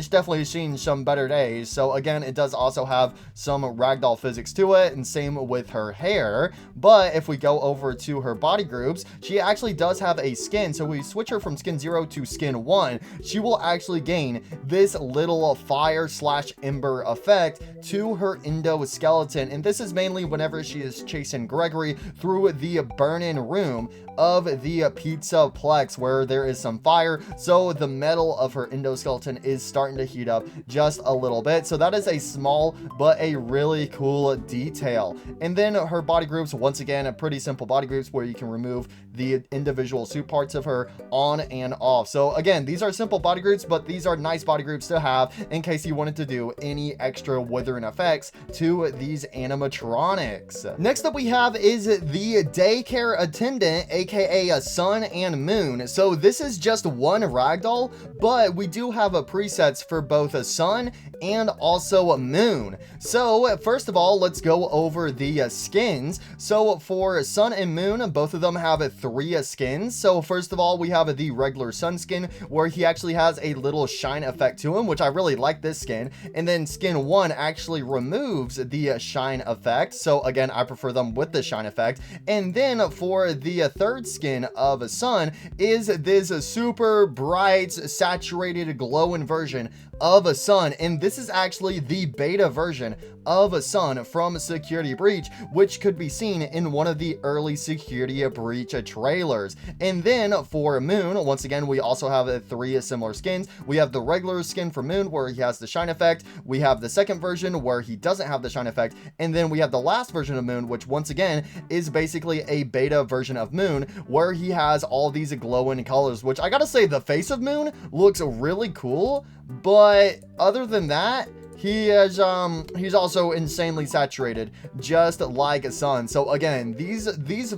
definitely seen some better days. So again, it does also have some ragdoll physics to it, and same with her hair. But if we go over to her body groups, she actually does have a skin. So we switch her from skin 0 to skin 1, she will actually gain this little fire / ember effect to her endoskeleton. And this is mainly whenever she is chasing Gregory through the burn-in room of the Pizzaplex where there is some fire. So the metal of her endoskeleton is starting to heat up just a little bit. So that is a small but a really cool detail. And then her body groups, once again, a pretty simple body groups where you can remove the individual suit parts of her on and off. So again, these are simple body groups, but these are nice body groups to have in case you wanted to do any extra withering effects to these animatronics. Next up we have is the daycare attendant, aka a Sun and Moon. So this is just one ragdoll, but we do have a presets for both a Sun and also a Moon. So first of all, let's go over the skins. So for Sun and Moon, both of them have 3 skins. So first of all, we have the regular Sun skin where he actually has a little shine effect to him, which I really like this skin. And then skin 1 actually removes the shine effect. So again, I prefer them with the shine effect. And then for the third skin of a Sun is this super bright, saturated, glowing version of a Sun, and this is actually the beta version of a Sun from Security Breach, which could be seen in one of the early Security Breach trailers. And then for Moon, once again, we also have 3 similar skins. We have the regular skin for Moon where he has the shine effect, we have the second version where he doesn't have the shine effect, and then we have the last version of Moon, which once again is basically a beta version of Moon where he has all these glowing colors, which I gotta say, the face of Moon looks really cool. But other than that, he's also insanely saturated, just like a Sun. So again, these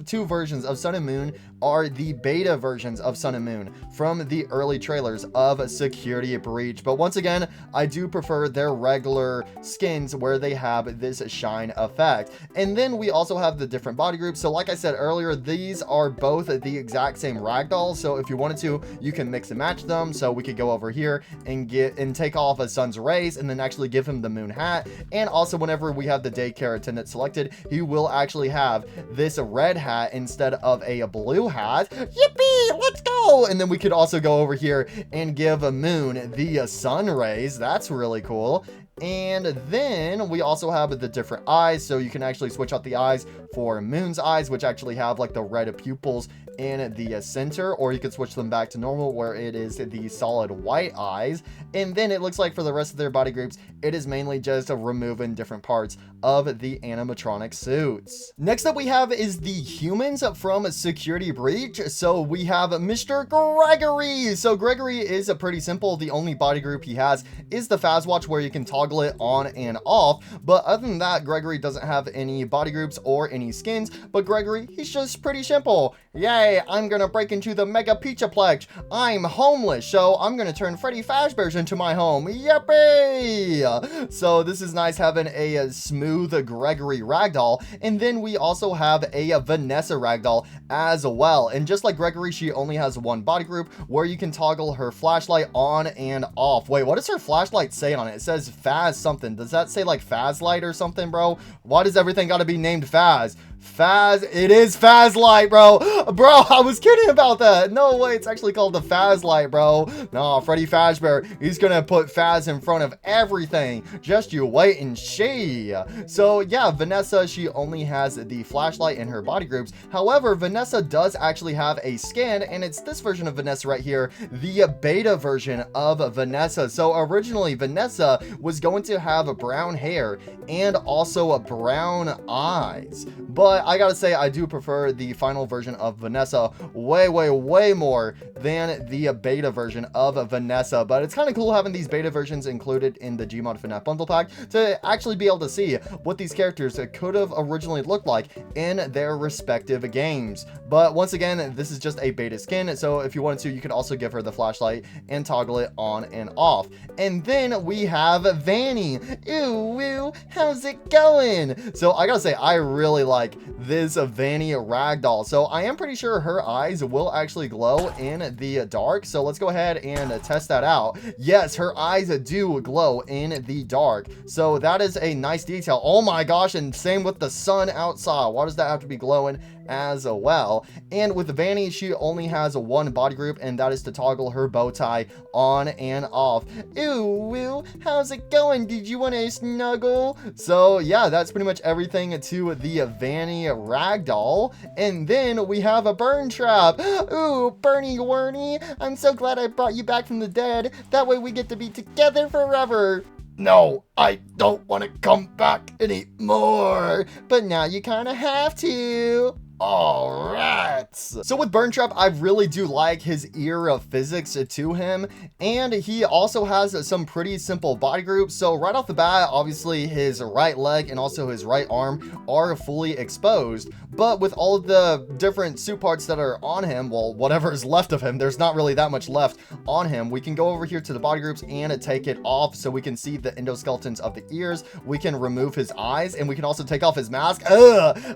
2 versions of Sun and Moon are the beta versions of Sun and Moon from the early trailers of Security Breach. But once again, I do prefer their regular skins where they have this shine effect. And then we also have the different body groups. So like I said earlier, these are both the exact same ragdoll. So if you wanted to, you can mix and match them. So we could go over here and take off a Sun's rays and then actually give him the Moon hat. And also whenever we have the daycare attendant selected, he will actually have this red hat instead of a blue hat. Yippee, let's go. And then we could also go over here and give a Moon the sun rays. That's really cool. And then we also have the different eyes, so you can actually switch out the eyes for Moon's eyes, which actually have like the red pupils in the center, or you could switch them back to normal where it is the solid white eyes. And then it looks like for the rest of their body groups, it is mainly just removing different parts of the animatronic suits. Next up we have is the humans from Security Breach. So we have Mr. Gregory. So Gregory is pretty simple. The only body group he has is the Fazwatch, where you can toggle it on and off. But other than that, Gregory doesn't have any body groups or any skins. But Gregory, he's just pretty simple. Yay, I'm gonna break into the Mega Pizzaplex. I'm homeless, so I'm gonna turn Freddy Fazbear's into my home. Yippee! So this is nice having a smooth Gregory ragdoll. And then we also have a Vanessa ragdoll as well. And just like Gregory, she only has one body group where you can toggle her flashlight on and off. Wait, what does her flashlight say on it? It says Faz something. Does that say like Faz light or something, bro? Why does everything gotta be named Faz? Faz, it is Faz light, bro. Bro, I was kidding about that. No way, it's actually called the Faz light, bro. No, Freddy Fazbear, he's gonna put Faz in front of everything. Just you wait and see. So yeah, Vanessa, she only has the flashlight in her body groups. However, Vanessa does actually have a skin, and it's this version of Vanessa right here, the beta version of Vanessa. So originally, Vanessa was going to have brown hair and also brown eyes. But I gotta say, I do prefer the final version of Vanessa way more than the beta version of Vanessa. But it's kind of cool having these beta versions included in the Gmod FNAF bundle pack to actually be able to see what these characters could have originally looked like in their respective games. But once again, this is just a beta skin, so if you wanted to, you could also give her the flashlight and toggle it on and off. And then we have Vanny. Ooh, woo, how's it going? So I gotta say, I really like this Vanny ragdoll. So I am pretty sure her eyes will actually glow in the dark. So let's go ahead and test that out. Yes, her eyes do glow in the dark. So that is a nice detail. Oh my gosh, and same with the sun outside. Why does that have to be glowing as well? And with Vanny, she only has one body group, and that is to toggle her bow tie on and off. Ooh, woo, how's it going? Did you want to snuggle? So yeah, that's pretty much everything to the Vanny ragdoll. And then we have a Burn Trap. Ooh, Bernie Warney, I'm so glad I brought you back from the dead. That way we get to be together forever. No, I don't want to come back anymore. But now you kind of have to. All right. So with Burn Trap, I really do like his ear of physics to him, and he also has some pretty simple body groups. So right off the bat, obviously his right leg and also his right arm are fully exposed, but with all of the different suit parts that are on him, well, whatever is left of him, there's not really that much left on him. We can go over here to the body groups and take it off so we can see the endoskeletons of the ears. We can remove his eyes, and we can also take off his mask.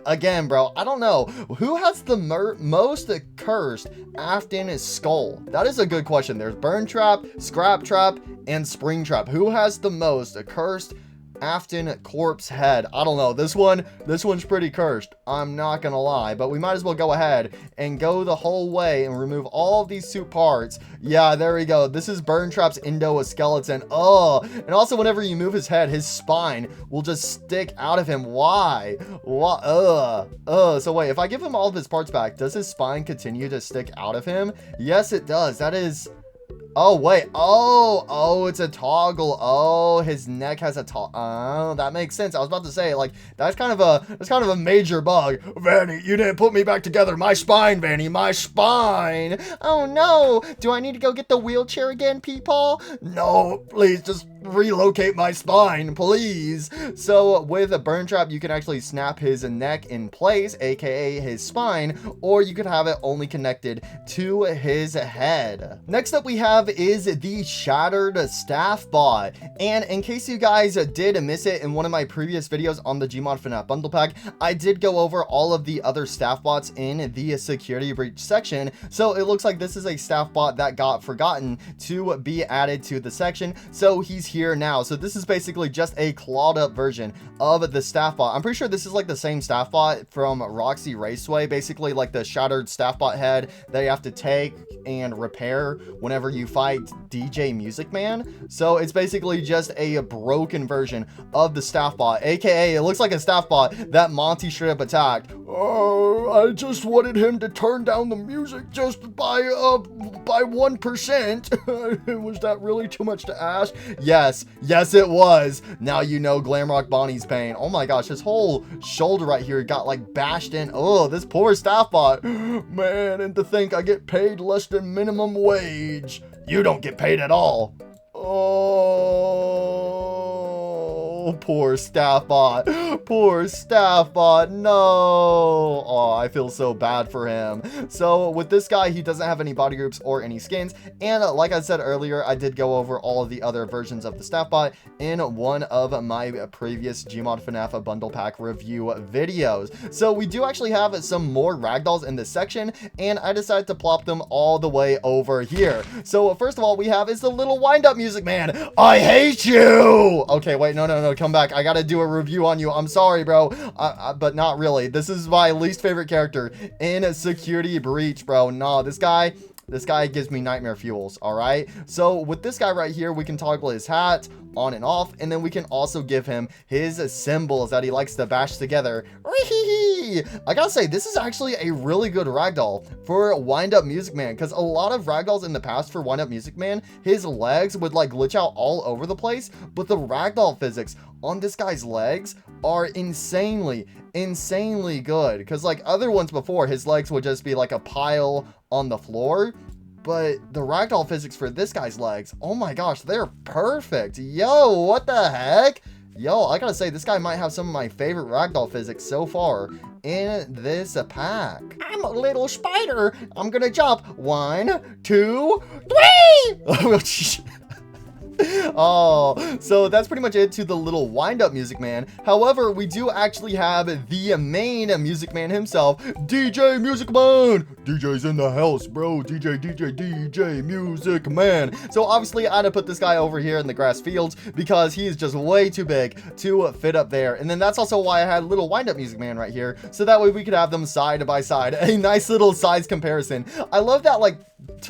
Again, bro, I don't know. Who has the most cursed Afton skull? That is a good question. There's Burn Trap, Scrap Trap, and Spring Trap. Who has the most cursed Afton corpse head? I don't know. This one's pretty cursed. I'm not gonna lie, but we might as well go ahead and go the whole way and remove all of these suit parts. Yeah, there we go. This is Burn Trap's endoskeleton. Oh, and also whenever you move his head, his spine will just stick out of him. Why? What? So wait, if I give him all of his parts back, does his spine continue to stick out of him? Yes, it does. That is... Oh, wait. Oh, it's a toggle. Oh, his neck has a toggle. Oh, that makes sense. I was about to say, like, that's kind of a major bug. Vanny, you didn't put me back together. My spine, Vanny, my spine. Oh, no. Do I need to go get the wheelchair again, Peepaw? No, please, just relocate my spine, please. So with a Burn Trap, you can actually snap his neck in place, aka his spine, or you could have it only connected to his head. Next up we have is the Shattered Staff Bot. And in case you guys did miss it in one of my previous videos on the Gmod FNAF bundle pack, I did go over all of the other staff bots in the security breach section. So it looks like this is a staff bot that got forgotten to be added to the section. So he's here now. So this is basically just a clawed up version of the staff bot. I'm pretty sure this is like the same staff bot from Roxy Raceway, basically like the shattered staff bot head that you have to take and repair whenever you fight DJ Music Man. So it's basically just a broken version of the staff bot, aka it looks like a staff bot that Monty should have attacked. Oh, I just wanted him to turn down the music just by 1%. Was that really too much to ask? Yes, it was. Now you know Glamrock Bonnie's pain. Oh my gosh, his whole shoulder right here got like bashed in. Oh, this poor staff bot. Man, and to think I get paid less than minimum wage. You don't get paid at all. Oh, poor staff bot. Poor staff bot. No. Oh, I feel so bad for him. So with this guy, he doesn't have any body groups or any skins. And like I said earlier, I did go over all of the other versions of the staff bot in one of my previous Gmod FNAF bundle pack review videos. So we do actually have some more ragdolls in this section, and I decided to plop them all the way over here. So first of all, we have is the little wind-up music man. I hate you. Okay, wait, no, come back. I gotta do a review on you. I'm sorry, bro, but not really. This is my least favorite character in Security Breach, bro. No, this guy gives me nightmare fuels. All right, so with this guy right here, we can toggle his hat on and off, and then we can also give him his symbols that he likes to bash together. I gotta say, this is actually a really good ragdoll for Wind Up Music Man, because a lot of ragdolls in the past for Wind Up Music Man, his legs would like glitch out all over the place, but the ragdoll physics on this guy's legs are insanely good, because like other ones before, his legs would just be like a pile on the floor. But the ragdoll physics for this guy's legs, oh my gosh, they're perfect. Yo, what the heck? Yo, I gotta say, this guy might have some of my favorite ragdoll physics so far in this pack. I'm a little spider. I'm gonna jump. 1, 2, 3! Oh, so that's pretty much it to the little wind-up music man. However, we do actually have the main music man himself, DJ Music Man. DJ's in the house, bro. DJ Music Man. So obviously I had to put this guy over here in the grass fields because he is just way too big to fit up there. And then that's also why I had little wind-up music man right here, so that way we could have them side by side. A nice little size comparison. I love that, like,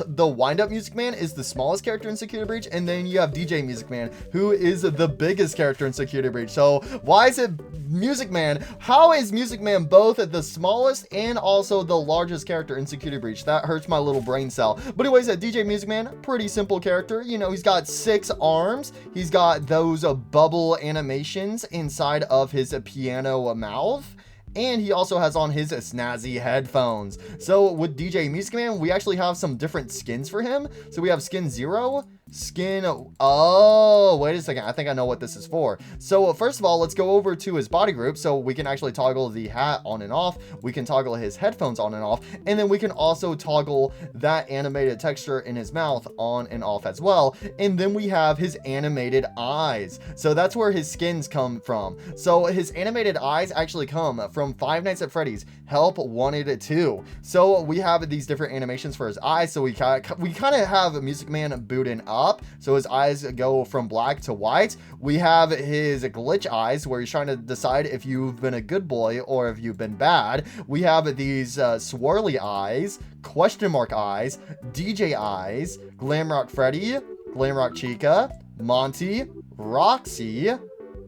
the wind-up music man is the smallest character in Security Breach, and then you have DJ Music Man, who is the biggest character in Security Breach. So why is it Music Man? How is Music Man both the smallest and also the largest character in Security Breach? That hurts my little brain cell. But anyways, DJ Music Man, pretty simple character. You know, he's got 6 arms. He's got those bubble animations inside of his piano mouth. And he also has on his snazzy headphones. So with DJ Music Man, we actually have some different skins for him. So we have skin 0, skin, oh, wait a second, I think I know what this is for. So first of all, let's go over to his body group, so we can actually toggle the hat on and off, we can toggle his headphones on and off, and then we can also toggle that animated texture in his mouth on and off as well. And then we have his animated eyes, so that's where his skins come from. So his animated eyes actually come from Five Nights at Freddy's Help Wanted 2. So we have these different animations for his eyes, so we kind of have Music Man booting up, so his eyes go from black to white. We have his glitch eyes, where he's trying to decide if you've been a good boy or if you've been bad. We have these swirly eyes, question mark eyes, DJ eyes, Glamrock Freddy, Glamrock Chica, Monty, Roxy,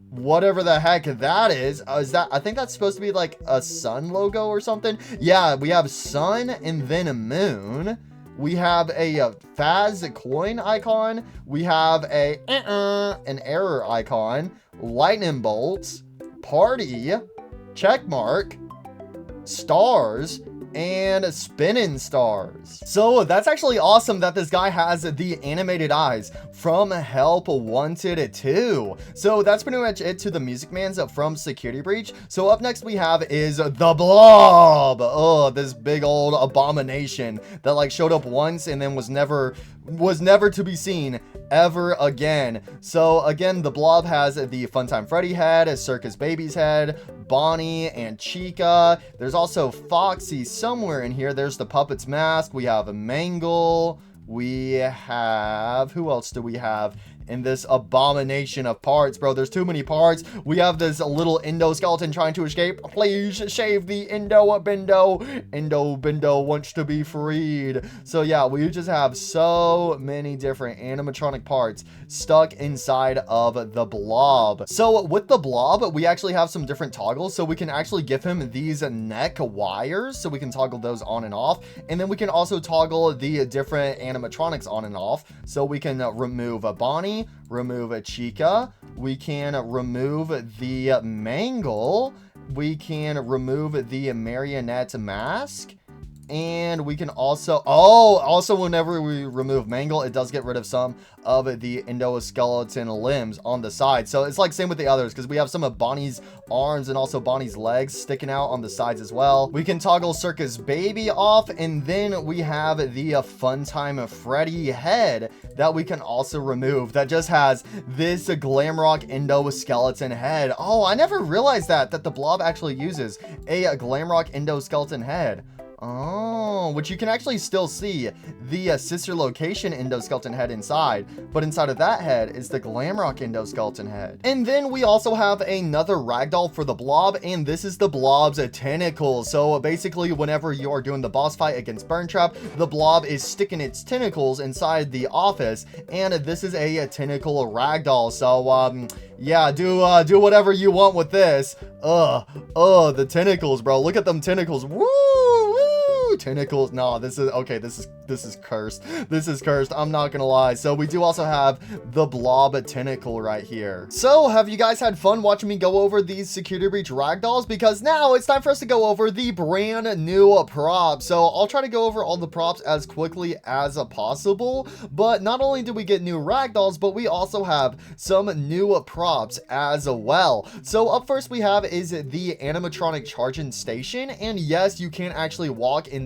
whatever the heck that is that, I think that's supposed to be like a sun logo or something. Yeah, we have sun and then a moon. We have a Faz coin icon. We have an error icon, lightning bolts, party, check mark, stars, and spinning stars. So that's actually awesome that this guy has the animated eyes from Help Wanted 2. So that's pretty much it to the Music Mans from Security Breach. So up next we have is the Blob. Oh, this big old abomination that like showed up once and then was never to be seen ever again. So again, the Blob has the Funtime Freddy head, Circus Baby's head, Bonnie and Chica. There's also Foxy somewhere in here. There's the Puppet's mask. We have a Mangle. We have, who else do we have in this abomination of parts, bro. There's too many parts. We have this little endoskeleton trying to escape. Please save the Endo-Bindo. Endo-Bindo wants to be freed. So yeah, we just have so many different animatronic parts stuck inside of the blob. So with the blob, we actually have some different toggles. So we can actually give him these neck wires, so we can toggle those on and off. And then we can also toggle the different animatronics on and off. So we can remove a Bonnie, remove a Chica, we can remove the Mangle, we can remove the marionette mask, and we can also whenever we remove Mangle, it does get rid of some of the endoskeleton limbs on the side. So it's like same with the others, because we have some of Bonnie's arms and also Bonnie's legs sticking out on the sides as well. We can toggle Circus Baby off, and then we have the Funtime Freddy head that we can also remove, that just has this Glamrock endoskeleton head. Oh, I never realized that the blob actually uses a Glamrock endoskeleton head. Oh, which you can actually still see the sister location endoskeleton head inside, but inside of that head is the Glamrock endoskeleton head. And then we also have another ragdoll for the blob, and this is the blob's tentacles. So basically, whenever you are doing the boss fight against Burntrap, the blob is sticking its tentacles inside the office, and this is a tentacle ragdoll. So yeah, do whatever you want with this. The tentacles, bro. Look at them tentacles. Woo! Tentacles. No, this is cursed. This is cursed. I'm not gonna lie. So we do also have the blob tentacle right here. So have you guys had fun watching me go over these security breach ragdolls? Because now it's time for us to go over the brand new props. So I'll try to go over all the props as quickly as possible. But not only do we get new ragdolls, but we also have some new props as well. So up first we have is the animatronic charging station, and yes, you can actually walk inside.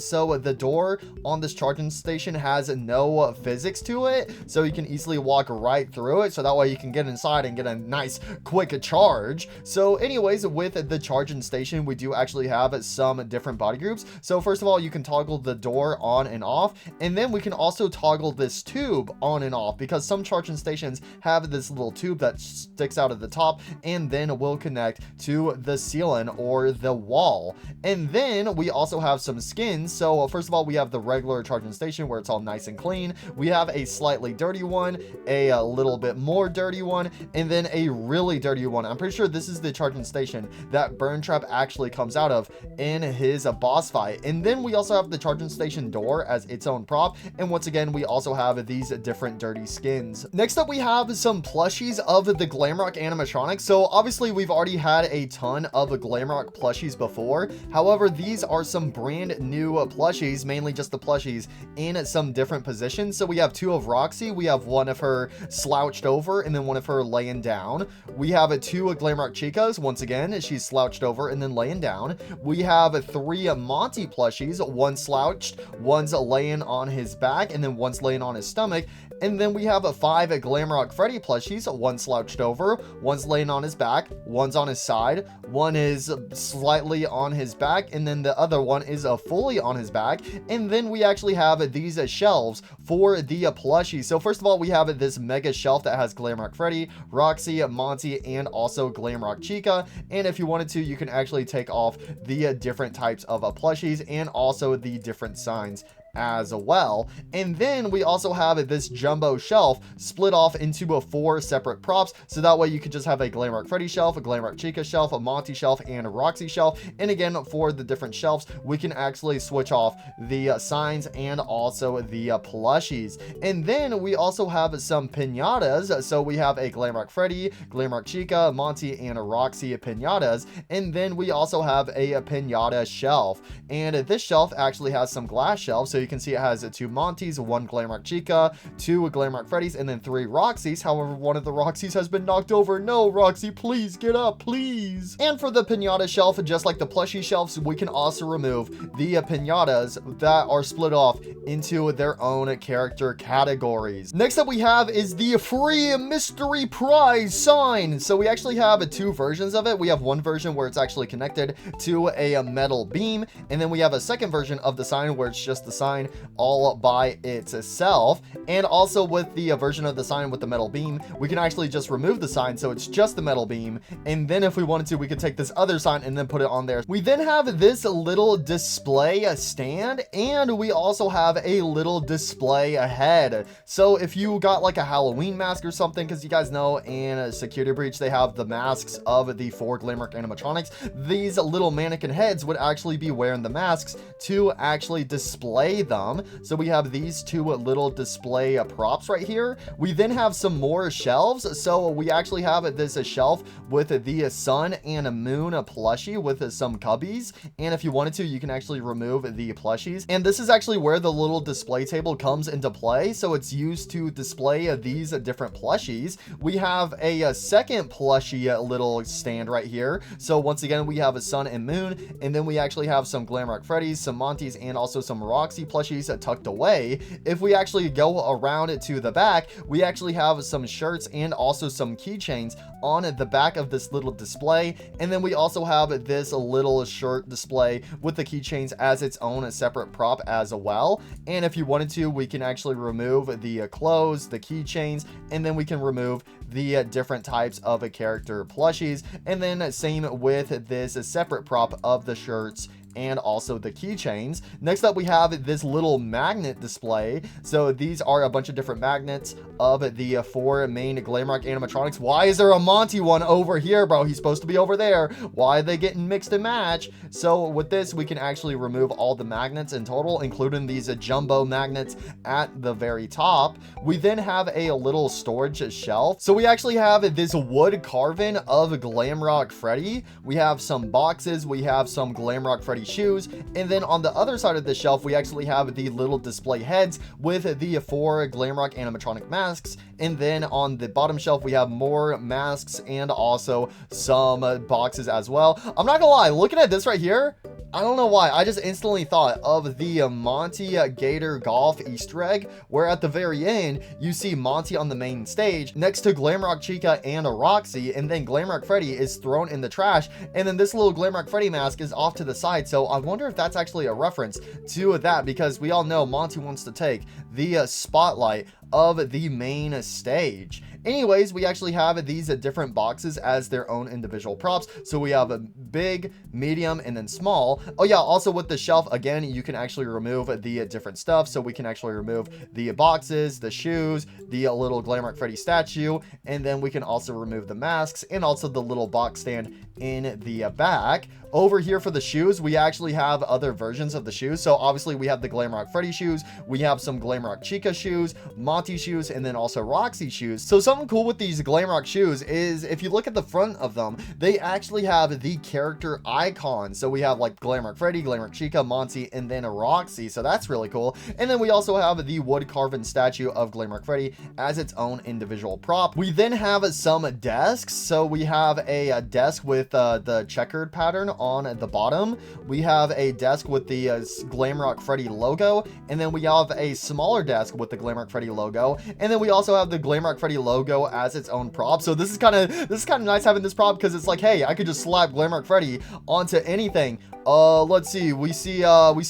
So the door on this charging station has no physics to it, so you can easily walk right through it, so that way you can get inside and get a nice quick charge. So anyways, with the charging station, we do actually have some different body groups. So first of all, you can toggle the door on and off, and then we can also toggle this tube on and off, because some charging stations have this little tube that sticks out of the top and then will connect to the ceiling or the wall. And then we also have some skins. So first of all, we have the regular charging station where it's all nice and clean. We have a slightly dirty one, a little bit more dirty one, and then a really dirty one. I'm pretty sure this is the charging station that Burntrap actually comes out of in his boss fight. And then we also have the charging station door as its own prop, and once again we also have these different dirty skins. Next up, we have some plushies of the Glamrock animatronics. So obviously we've already had a ton of Glamrock plushies before. However, these are some brand new plushies, mainly just the plushies in some different positions. So we have two of Roxy, we have one of her slouched over, and then one of her laying down. We have two Glamrock Chicas. Once again, she's slouched over and then laying down. We have three Monty plushies, one slouched, one's laying on his back, and then one's laying on his stomach. And then we have 5 Glamrock Freddy plushies, one slouched over, one's laying on his back, one's on his side, one is slightly on his back, and then the other one is fully on his back. And then we actually have these shelves for the plushies. So first of all, we have this mega shelf that has Glamrock Freddy, Roxy, Monty, and also Glamrock Chica. And if you wanted to, you can actually take off the different types of plushies and also the different signs as well. And then we also have this jumbo shelf split off into 4 separate props, so that way you could just have a Glamrock Freddy shelf, a Glamrock Chica shelf, a Monty shelf, and a Roxy shelf. And again, for the different shelves, we can actually switch off the signs and also the plushies. And then we also have some pinatas. So we have a Glamrock Freddy, Glamrock Chica, Monty, and a Roxy pinatas. And then we also have a pinata shelf, and this shelf actually has some glass shelves, so you can see it has 2 Montys, 1 Glamrock Chica, 2 Glamrock Freddys, and then 3 Roxys. However, one of the Roxys has been knocked over. No, Roxy, please get up, please. And for the pinata shelf, just like the plushie shelves, we can also remove the pinatas that are split off into their own character categories. Next up we have is the free mystery prize sign. So we actually have 2 versions of it. We have one version where it's actually connected to a metal beam, and then we have a second version of the sign where it's just the sign sign all by itself. And also with the version of the sign with the metal beam, we can actually just remove the sign so it's just the metal beam. And then if we wanted to, we could take this other sign and then put it on there. We then have this little display stand, and we also have a little display head. So if you got like a Halloween mask or something, because you guys know in a Security Breach they have the masks of the 4 Glamrock animatronics, these little mannequin heads would actually be wearing the masks to actually display them. So we have these 2 little display props right here. We then have some more shelves. So we actually have this shelf with the sun and moon plushie with some cubbies, and if you wanted to, you can actually remove the plushies. And this is actually where the little display table comes into play, so it's used to display these different plushies. We have a second plushie little stand right here. So once again, we have a sun and moon, and then we actually have some Glamrock Freddys, some Monties, and also some Roxy plushies tucked away. If we actually go around to the back, we actually have some shirts and also some keychains on the back of this little display. And then we also have this little shirt display with the keychains as its own separate prop as well. And if you wanted to, we can actually remove the clothes, the keychains, and then we can remove the different types of character plushies. And then same with this separate prop of the shirts and also the keychains. Next up, we have this little magnet display. So these are a bunch of different magnets of the 4 main Glamrock animatronics. Why is there a Monty one over here, bro? He's supposed to be over there. Why are they getting mixed and matched? So with this, we can actually remove all the magnets in total, including these jumbo magnets at the very top. We then have a little storage shelf. So we actually have this wood carving of Glamrock Freddy. We have some boxes. We have some Glamrock Freddy shoes, and then on the other side of the shelf we actually have the little display heads with the 4 Glamrock animatronic masks. And then on the bottom shelf we have more masks and also some boxes as well. I'm not gonna lie, looking at this right here, I don't know why, I just instantly thought of the Monty Gator Golf Easter egg, where at the very end you see Monty on the main stage next to Glamrock Chica and Roxy, and then Glamrock Freddy is thrown in the trash, and then this little Glamrock Freddy mask is off to the side. So I wonder if that's actually a reference to that, because we all know Monty wants to take the spotlight of the main stage. Anyways, we actually have these different boxes as their own individual props. So we have a big, medium, and then small. Oh yeah, also with the shelf, again, you can actually remove the different stuff. So we can actually remove the boxes, the shoes, the little Glamrock Freddy statue, and then we can also remove the masks and also the little box stand in the back. Over here for the shoes, we actually have other versions of the shoes. So obviously we have the Glamrock Freddy shoes, we have some Glamrock Chica shoes, Monty shoes, and then also Roxy shoes. So something cool with these Glamrock shoes is if you look at the front of them, they actually have the character icons. So we have like Glamrock Freddy, Glamrock Chica, Monty, and then a Roxy. So that's really cool. And then we also have the wood carving statue of Glamrock Freddy as its own individual prop. We then have some desks. So we have a desk with the checkered pattern on the bottom. We have a desk with the Glamrock Freddy logo, and then we have a smaller desk with the Glamrock Freddy logo, and then we also have the Glamrock Freddy logo as its own prop. So this is kind of nice having this prop, because it's like, hey, I could just slap Glamrock Freddy onto anything. Let's see, we see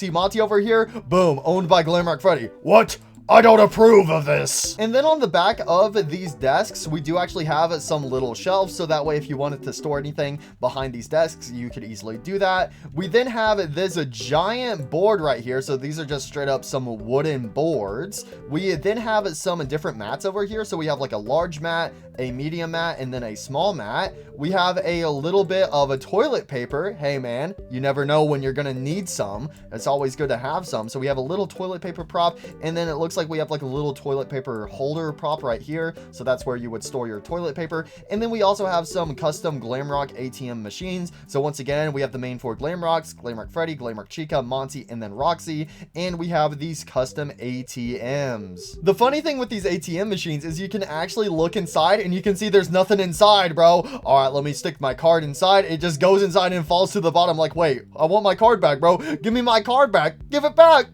Monty over here, boom, owned by Glamrock Freddy. What? I don't approve of this. And then on the back of these desks, we do actually have some little shelves, so that way if you wanted to store anything behind these desks, you could easily do that. We then have this giant board right here. So these are just straight up some wooden boards. We then have some different mats over here. So we have like a large mat, a medium mat, and then a small mat. We have a little bit of a toilet paper. Hey man, you never know when you're gonna need some. It's always good to have some. So we have a little toilet paper prop, and then it looks like we have like a little toilet paper holder prop right here. So that's where you would store your toilet paper. And then we also have some custom Glamrock ATM machines. So once again, we have the main 4 Glamrocks, Glamrock Freddy, Glamrock Chica, Monty, and then Roxy. And we have these custom ATMs. The funny thing with these ATM machines is you can actually look inside and you can see there's nothing inside, bro. All right, let me stick my card inside. It just goes inside and falls to the bottom. Like, wait, I want my card back, bro. Give me my card back. Give it back.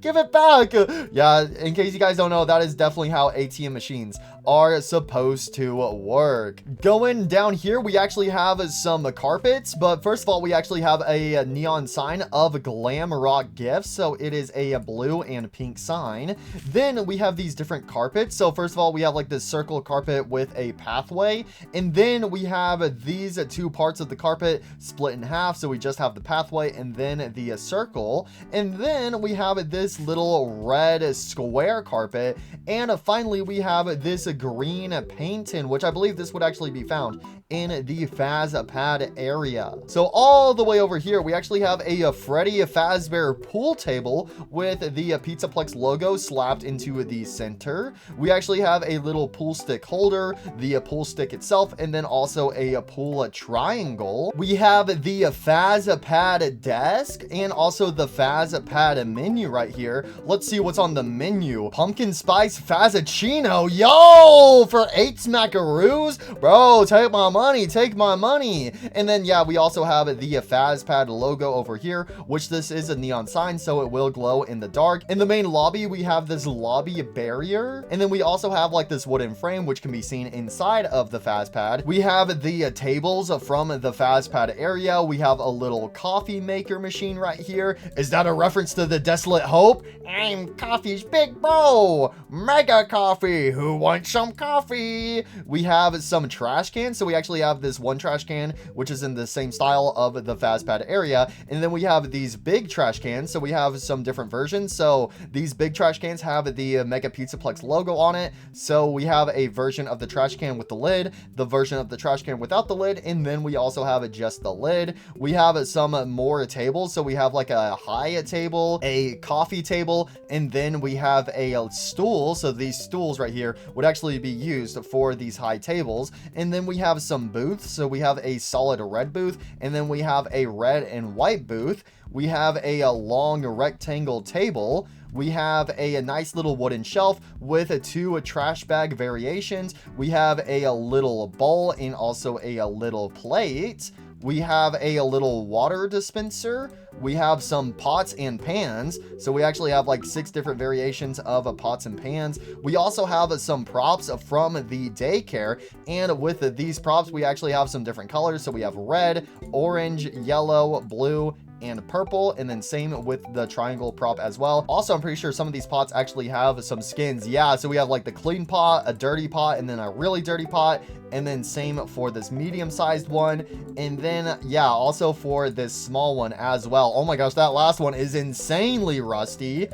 Give it back. Yeah, in case you guys don't know, that is definitely how ATM machines are supposed to work. Going down here, we actually have some carpets, but first of all, we actually have a neon sign of Glam Rock Gifts. So it is a blue and pink sign. Then we have these different carpets. So first of all, we have like this circle carpet with a pathway, and then we have these two parts of the carpet split in half. So we just have the pathway and then the circle, and then we have this little red square carpet, and finally we have this green painting, which I believe this would actually be found in the Faz pad area. So all the way over here, we actually have a Freddy Fazbear pool table with the Pizzaplex logo slapped into the center. We actually have a little pool stick holder, the pool stick itself, and then also a pool triangle. We have the Faz pad desk and also the Faz pad menu right here. Let's see what's on the menu. Pumpkin spice Fazzacino, yo, for 8 smackaroos, bro. Take my money, take my money. And then yeah, we also have the Faz pad logo over here, which this is a neon sign, so it will glow in the dark. In the main lobby, we have this lobby barrier, and then we also have like this wooden frame which can be seen inside of the Faz pad. We have the tables from the Faz pad area. We have a little coffee maker machine right here. Is that a reference to the Desolate Hope? I'm Coffee's big bro, Mega Coffee. Who wants some coffee? We have some trash cans. So we actually have this one trash can, which is in the same style of the Faz pad area. And then we have these big trash cans. So we have some different versions. So these big trash cans have the Mega Pizzaplex logo on it. So we have a version of the trash can with the lid, the version of the trash can without the lid, and then we also have just the lid. We have some more tables. So we have like a high table, a coffee table, and then we have a stool. So these stools right here would actually be used for these high tables. And then we have some booths. So we have a solid red booth, and then we have a red and white booth. We have a long rectangle table. We have a nice little wooden shelf with 2 trash bag variations. We have a little bowl and also a little plate. We have a little water dispenser. We have some pots and pans. So we actually have like 6 different variations of pots and pans. We also have some props from the daycare. And with these props, we actually have some different colors. So we have red, orange, yellow, blue, and purple, and then same with the triangle prop as well. Also, I'm pretty sure some of these pots actually have some skins. Yeah, so we have like the clean pot, a dirty pot, and then a really dirty pot, and then same for this medium-sized one, and then yeah, also for this small one as well. Oh my gosh, that last one is insanely rusty.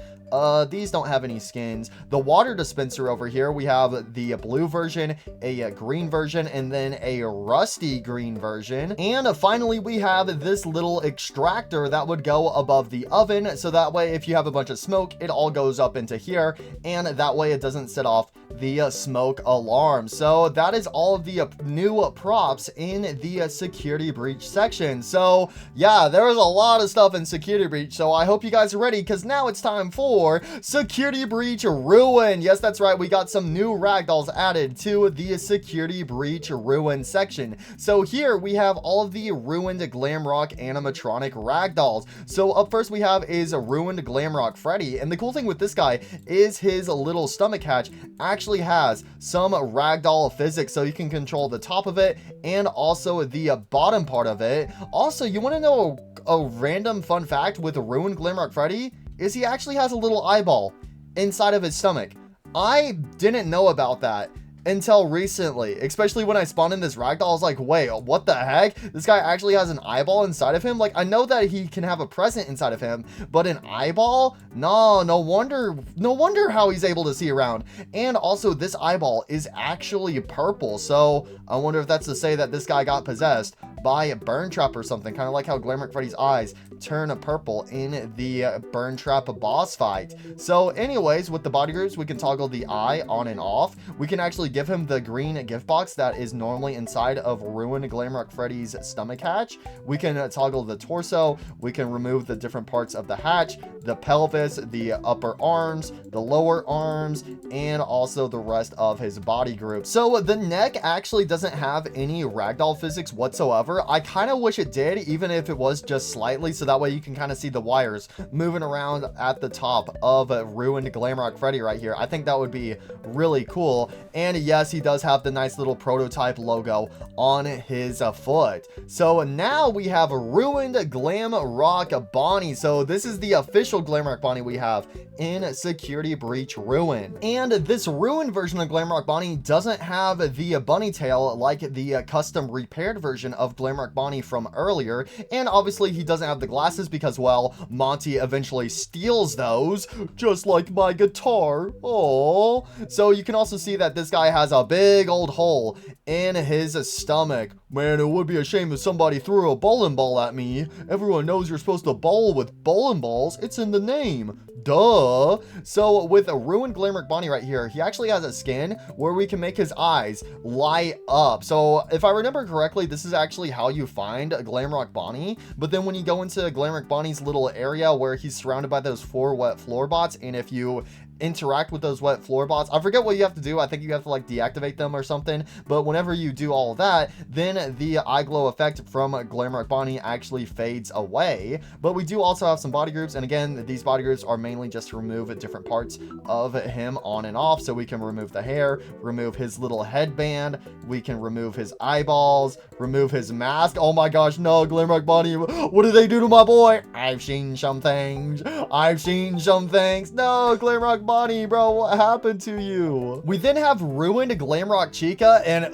These don't have any skins. The water dispenser over here, we have the blue version, a green version, and then a rusty green version. And finally, we have this little extractor that would go above the oven. So that way, if you have a bunch of smoke, it all goes up into here. And that way it doesn't set off the smoke alarm. So that is all of the new props in the security breach section. So yeah, there is a lot of stuff in security breach. So I hope you guys are ready, because now it's time for security breach ruin. Yes, that's right. We got some new ragdolls added to the security breach ruin section. So here we have all of the ruined Glamrock animatronic ragdolls. So up first we have is a ruined Glamrock Freddy, and the cool thing with this guy is his little stomach hatch actually has some ragdoll physics, so you can control the top of it and also the bottom part of it. Also, you want to know a random fun fact with ruined Glamrock Freddy? Is he actually has a little eyeball inside of his stomach. I didn't know about that until recently, especially when I spawned in this ragdoll. I was like, wait, what the heck? This guy actually has an eyeball inside of him? Like, I know that he can have a present inside of him, but an eyeball? No wonder how he's able to see around. And also, this eyeball is actually purple, so I wonder if that's to say that this guy got possessed by a burn trap or something, kind of like how Glamrock Freddy's eyes turn purple in the burn trap boss fight. So anyways, with the body groups, we can toggle the eye on and off. We can actually give him the green gift box that is normally inside of ruined Glamrock Freddy's stomach hatch. We can toggle the torso. We can remove the different parts of the hatch, the pelvis, the upper arms, the lower arms, and also the rest of his body group. So the neck actually doesn't have any ragdoll physics whatsoever. I kind of wish it did, even if it was just slightly, so that way you can kind of see the wires moving around at the top of ruined Glamrock Freddy right here. I think that would be really cool. And yes, he does have the nice little prototype logo on his foot. So now we have a ruined Glamrock Bonnie. So this is the official Glamrock Bonnie we have in Security Breach Ruin. And this ruined version of Glamrock Bonnie doesn't have the bunny tail like the custom repaired version of Glamrock Bonnie from earlier. And obviously he doesn't have the glasses because, well, Monty eventually steals those, just like my guitar. Oh, so you can also see that this guy has a big old hole in his stomach. Man, it would be a shame if somebody threw a bowling ball at me. Everyone knows you're supposed to bowl with bowling balls. It's in the name. Duh. So with a ruined Glamrock Bonnie right here, he actually has a skin where we can make his eyes light up. So if I remember correctly, this is actually how you find a Glamrock Bonnie. But then when you go into Glamrock Bonnie's little area where he's surrounded by those 4 wet floor bots, and if you interact with those wet floor bots, I forget what you have to do. I think you have to like deactivate them or something, but whenever you do all of that, then the eye glow effect from Glamrock Bonnie actually fades away. But we do also have some body groups, and again, these body groups are mainly just to remove different parts of him on and off. So we can remove the hair, remove his little headband, we can remove his eyeballs, remove his mask. Oh my gosh, no, Glamrock Bonnie, what did they do to my boy? I've seen some things. I've seen some things. No, Glamrock Bonnie, bro, what happened to you? We then have ruined Glamrock Chica, and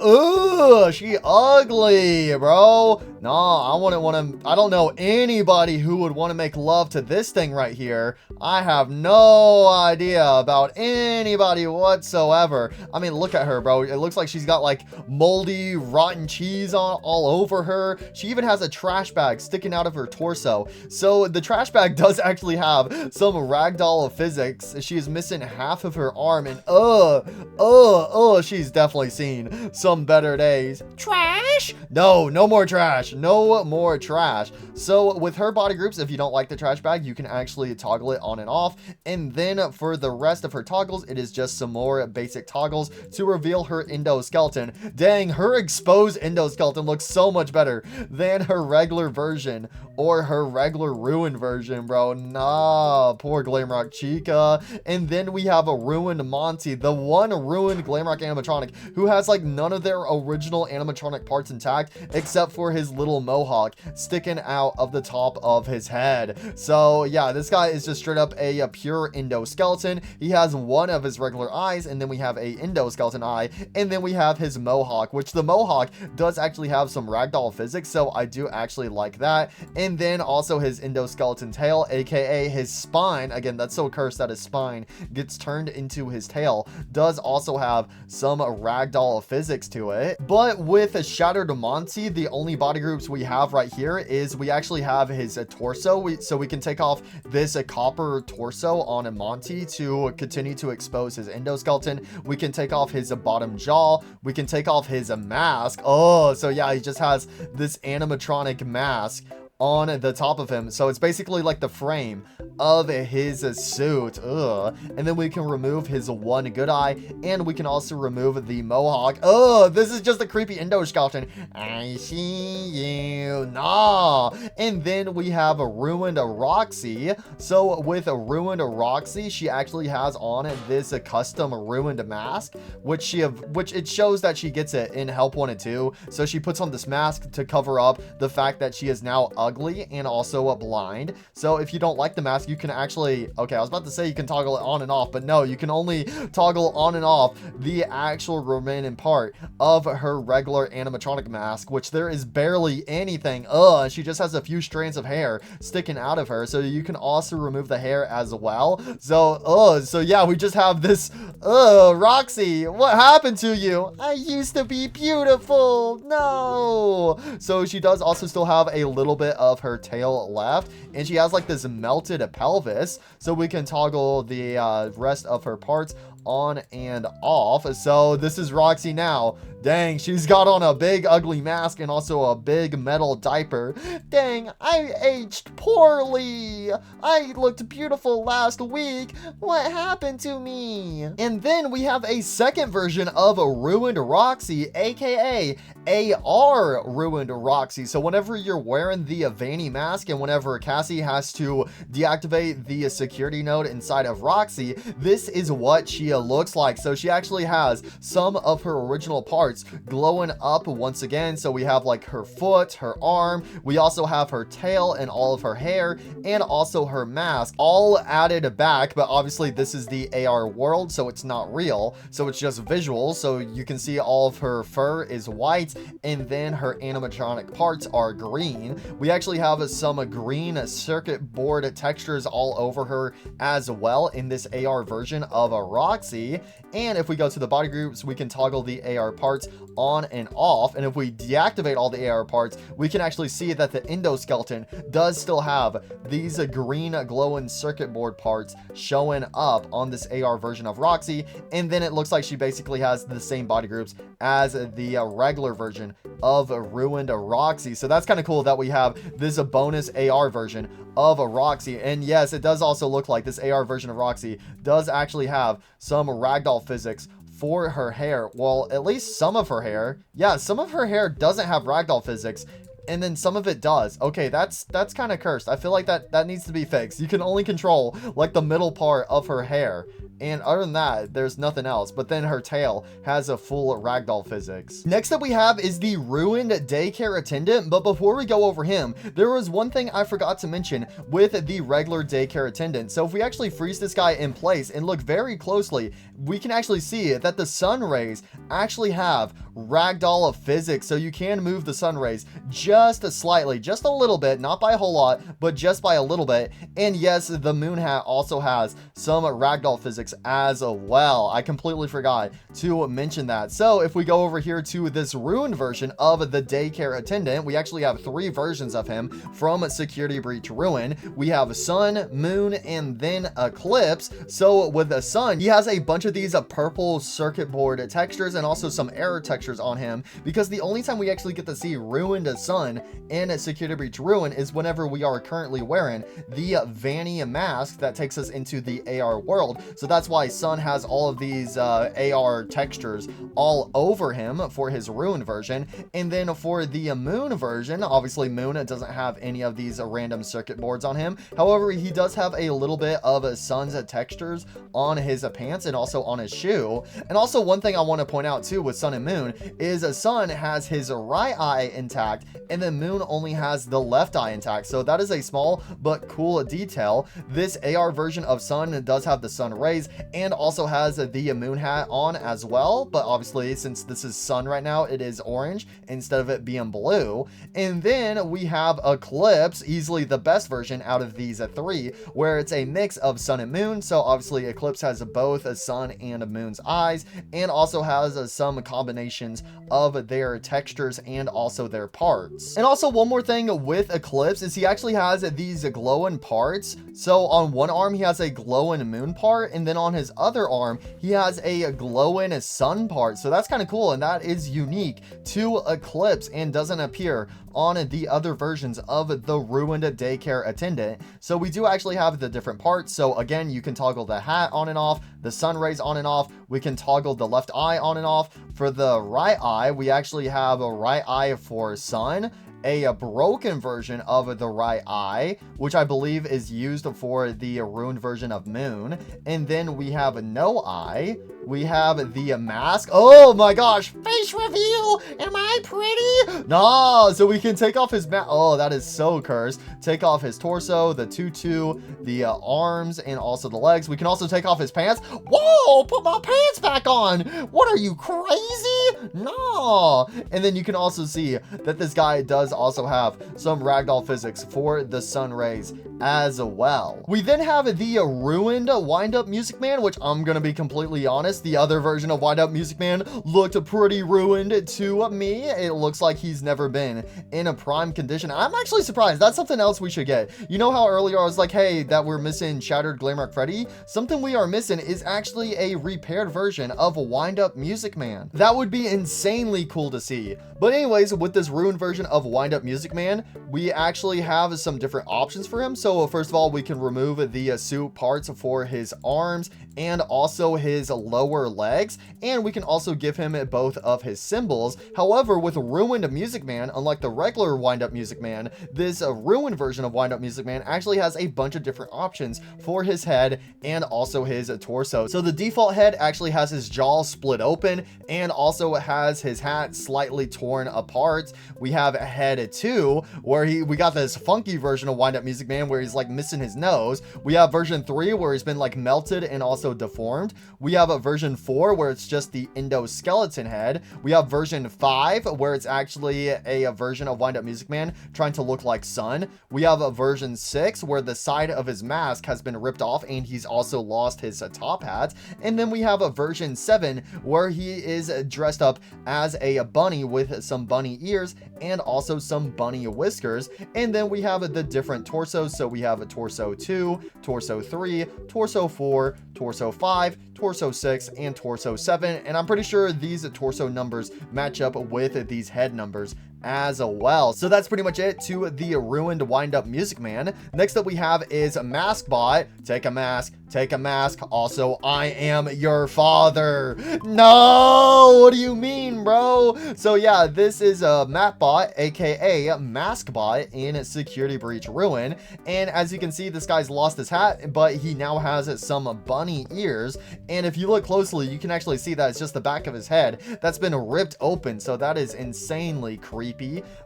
she ugly, bro. No, I don't know anybody who would want to make love to this thing right here. I have no idea about anybody whatsoever. I mean, look at her, bro. It looks like she's got like moldy, rotten cheese on all over her. She even has a trash bag sticking out of her torso. So the trash bag does actually have some ragdoll physics. She is missing half of her arm, and she's definitely seen some better days. Trash? No more trash. No more trash. So with her body groups, if you don't like the trash bag, you can actually toggle it on and off. And then for the rest of her toggles, it is just some more basic toggles to reveal her endoskeleton. Dang, her exposed endoskeleton looks so much better than her regular version or her regular ruined version, bro. Nah, poor Glamrock Chica. And then we have a ruined Monty, the one ruined Glamrock animatronic who has like none of their original animatronic parts intact except for his little mohawk sticking out of the top of his head. So yeah, this guy is just straight up a pure endoskeleton. He has one of his regular eyes, and then we have a endoskeleton eye, and then we have his mohawk, which the mohawk does actually have some ragdoll physics, so I do actually like that. And then also his endoskeleton tail, aka his spine, again, that's so cursed that his spine gets turned into his tail, does also have some ragdoll physics to it. But with a Shattered Monty, the only body groups we have right here is we actually have his torso. So we can take off this copper torso on a Monty to continue to expose his endoskeleton. We can take off his bottom jaw. We can take off his mask. Oh, so yeah, he just has this animatronic mask on the top of him, so it's basically like the frame of his suit. And then we can remove his one good eye, and we can also remove the mohawk. This is just a creepy endoskeleton. I see you. Nah. And then we have a ruined Roxy. So with a ruined Roxy, she actually has on this custom ruined mask, which it shows that she gets it in Help 1 and 2. So she puts on this mask to cover up the fact that she is now ugly and also blind. So if you don't like the mask, you can actually, okay, I was about to say you can toggle it on and off, but no, you can only toggle on and off the actual remaining part of her regular animatronic mask, which there is barely anything. She just has a few strands of hair sticking out of her, so you can also remove the hair as well. So yeah, we just have this Roxy, what happened to you? I used to be beautiful. No. So she does also still have a little bit of her tail left, and she has like this melted pelvis, so we can toggle the rest of her parts on and off. So this is Roxy now. Dang, she's got on a big ugly mask and also a big metal diaper. Dang, I aged poorly. I looked beautiful last week. What happened to me? And then we have a second version of Ruined Roxy, aka AR Ruined Roxy. So whenever you're wearing the Vanny mask and whenever Cassie has to deactivate the security node inside of Roxy, this is what she looks like. So she actually has some of her original parts glowing up once again. So we have like her foot, her arm, we also have her tail and all of her hair, and also her mask all added back. But obviously this is the AR world, so it's not real, so it's just visual. So you can see all of her fur is white, and then her animatronic parts are green. We actually have some green circuit board textures all over her as well in this AR version of a Roxy. And if we go to the body groups, we can toggle the AR parts on and off. And if we deactivate all the AR parts, we can actually see that the endoskeleton does still have these green glowing circuit board parts showing up on this AR version of Roxy. And then it looks like she basically has the same body groups as the regular version of Ruined Roxy. So that's kind of cool that we have this bonus AR version of a Roxy. And yes, it does also look like this AR version of Roxy does actually have some ragdoll physics for her hair. Well, at least some of her hair. Yeah, some of her hair doesn't have ragdoll physics, and then some of it does. Okay, that's kind of cursed. I feel like that needs to be fixed. You can only control like the middle part of her hair, and other than that, there's nothing else. But then her tail has a full ragdoll physics. Next up we have is the Ruined Daycare Attendant. But before we go over him, there was one thing I forgot to mention with the regular Daycare Attendant. So if we actually freeze this guy in place and look very closely, we can actually see that the sun rays actually have ragdoll physics. So you can move the sun rays just slightly, just a little bit, not by a whole lot, but just by a little bit. And yes, the moon hat also has some ragdoll physics as well. I completely forgot to mention that. So if we go over here to this ruined version of the Daycare Attendant, we actually have 3 versions of him from Security Breach Ruin. We have Sun, Moon, and then Eclipse. So with the Sun, he has a bunch of these purple circuit board textures and also some error textures on him, because the only time we actually get to see Ruined Sun in Security Breach Ruin is whenever we are currently wearing the Vanny mask that takes us into the AR world. So that's why Sun has all of these AR textures all over him for his Ruined version. And then for the Moon version, obviously Moon doesn't have any of these random circuit boards on him. However, he does have a little bit of Sun's textures on his pants and also on his shoe. And also one thing I want to point out too with Sun and Moon is Sun has his right eye intact, and then Moon only has the left eye intact. So that is a small but cool detail. This AR version of Sun does have the sun rays and also has the moon hat on as well, but obviously since this is Sun right now, it is orange instead of it being blue. And then we have Eclipse, easily the best version out of these 3, where it's a mix of Sun and Moon. So obviously Eclipse has both a Sun and a Moon's eyes, and also has some combinations of their textures and also their parts. And also one more thing with Eclipse is he actually has these glowing parts. So on one arm he has a glowing moon part, and then on his other arm he has a glowing sun part. So that's kind of cool, and that is unique to Eclipse and doesn't appear on the other versions of the Ruined Daycare Attendant. So we do actually have the different parts. So again, you can toggle the hat on and off, the sun rays on and off. We can toggle the left eye on and off. For the right eye, we actually have a right eye for Sun, a broken version of the right eye, which I believe is used for the ruined version of Moon. And then we have no eye. We have the mask. Oh my gosh, face reveal. Am I pretty? No, so we can take off his mask. Oh, that is so cursed. Take off his torso, the tutu, the arms, and also the legs. We can also take off his pants. Whoa, put my pants back on. What are you, crazy? No. And then you can also see that this guy does also have some ragdoll physics for the sun rays as well. We then have the ruined wind-up Music Man, which I'm gonna be completely honest, the other version of wind-up Music Man looked pretty ruined to me. It looks like he's never been in a prime condition. I'm actually surprised. That's something else we should get. You know how earlier I was like, hey, that we're missing Shattered Glamrock Freddy? Something we are missing is actually a repaired version of wind-up Music Man. That would be insanely cool to see. But anyways, with this ruined version of wind-up Music Man, we actually have some different options for him. So first of all, we can remove the suit parts for his arms and also his lower legs, and we can also give him both of his symbols. However, with ruined Music Man, unlike the regular wind-up Music Man, this ruined version of wind-up Music Man actually has a bunch of different options for his head and also his torso. So the default head actually has his jaw split open and also has his hat slightly torn apart. We have head 2 where we got this funky version of wind-up Music Man where he's like missing his nose. We have version 3 where he's been like melted and also deformed. We have a version 4 where it's just the endoskeleton head. We have version 5 where it's actually a version of wind-up Music Man trying to look like Sun. We have a version 6 where the side of his mask has been ripped off and he's also lost his top hat. And then we have a version 7 where he is dressed up as a bunny with some bunny ears and also some bunny whiskers. And then we have the different torsos. So we have a torso 2, torso 3, torso 4, torso 5, torso 6, and torso 7. And I'm pretty sure these torso numbers match up with these head numbers as well. So that's pretty much it to the ruined wind-up Music Man. Next up we have is Maskbot. Take a mask, take a mask. Also, I am your father. No, what do you mean, bro? So yeah, this is a Mapbot, aka Maskbot in Security Breach Ruin. And as you can see, this guy's lost his hat, but he now has some bunny ears. And if you look closely, you can actually see that it's just the back of his head that's been ripped open. So that is insanely creepy.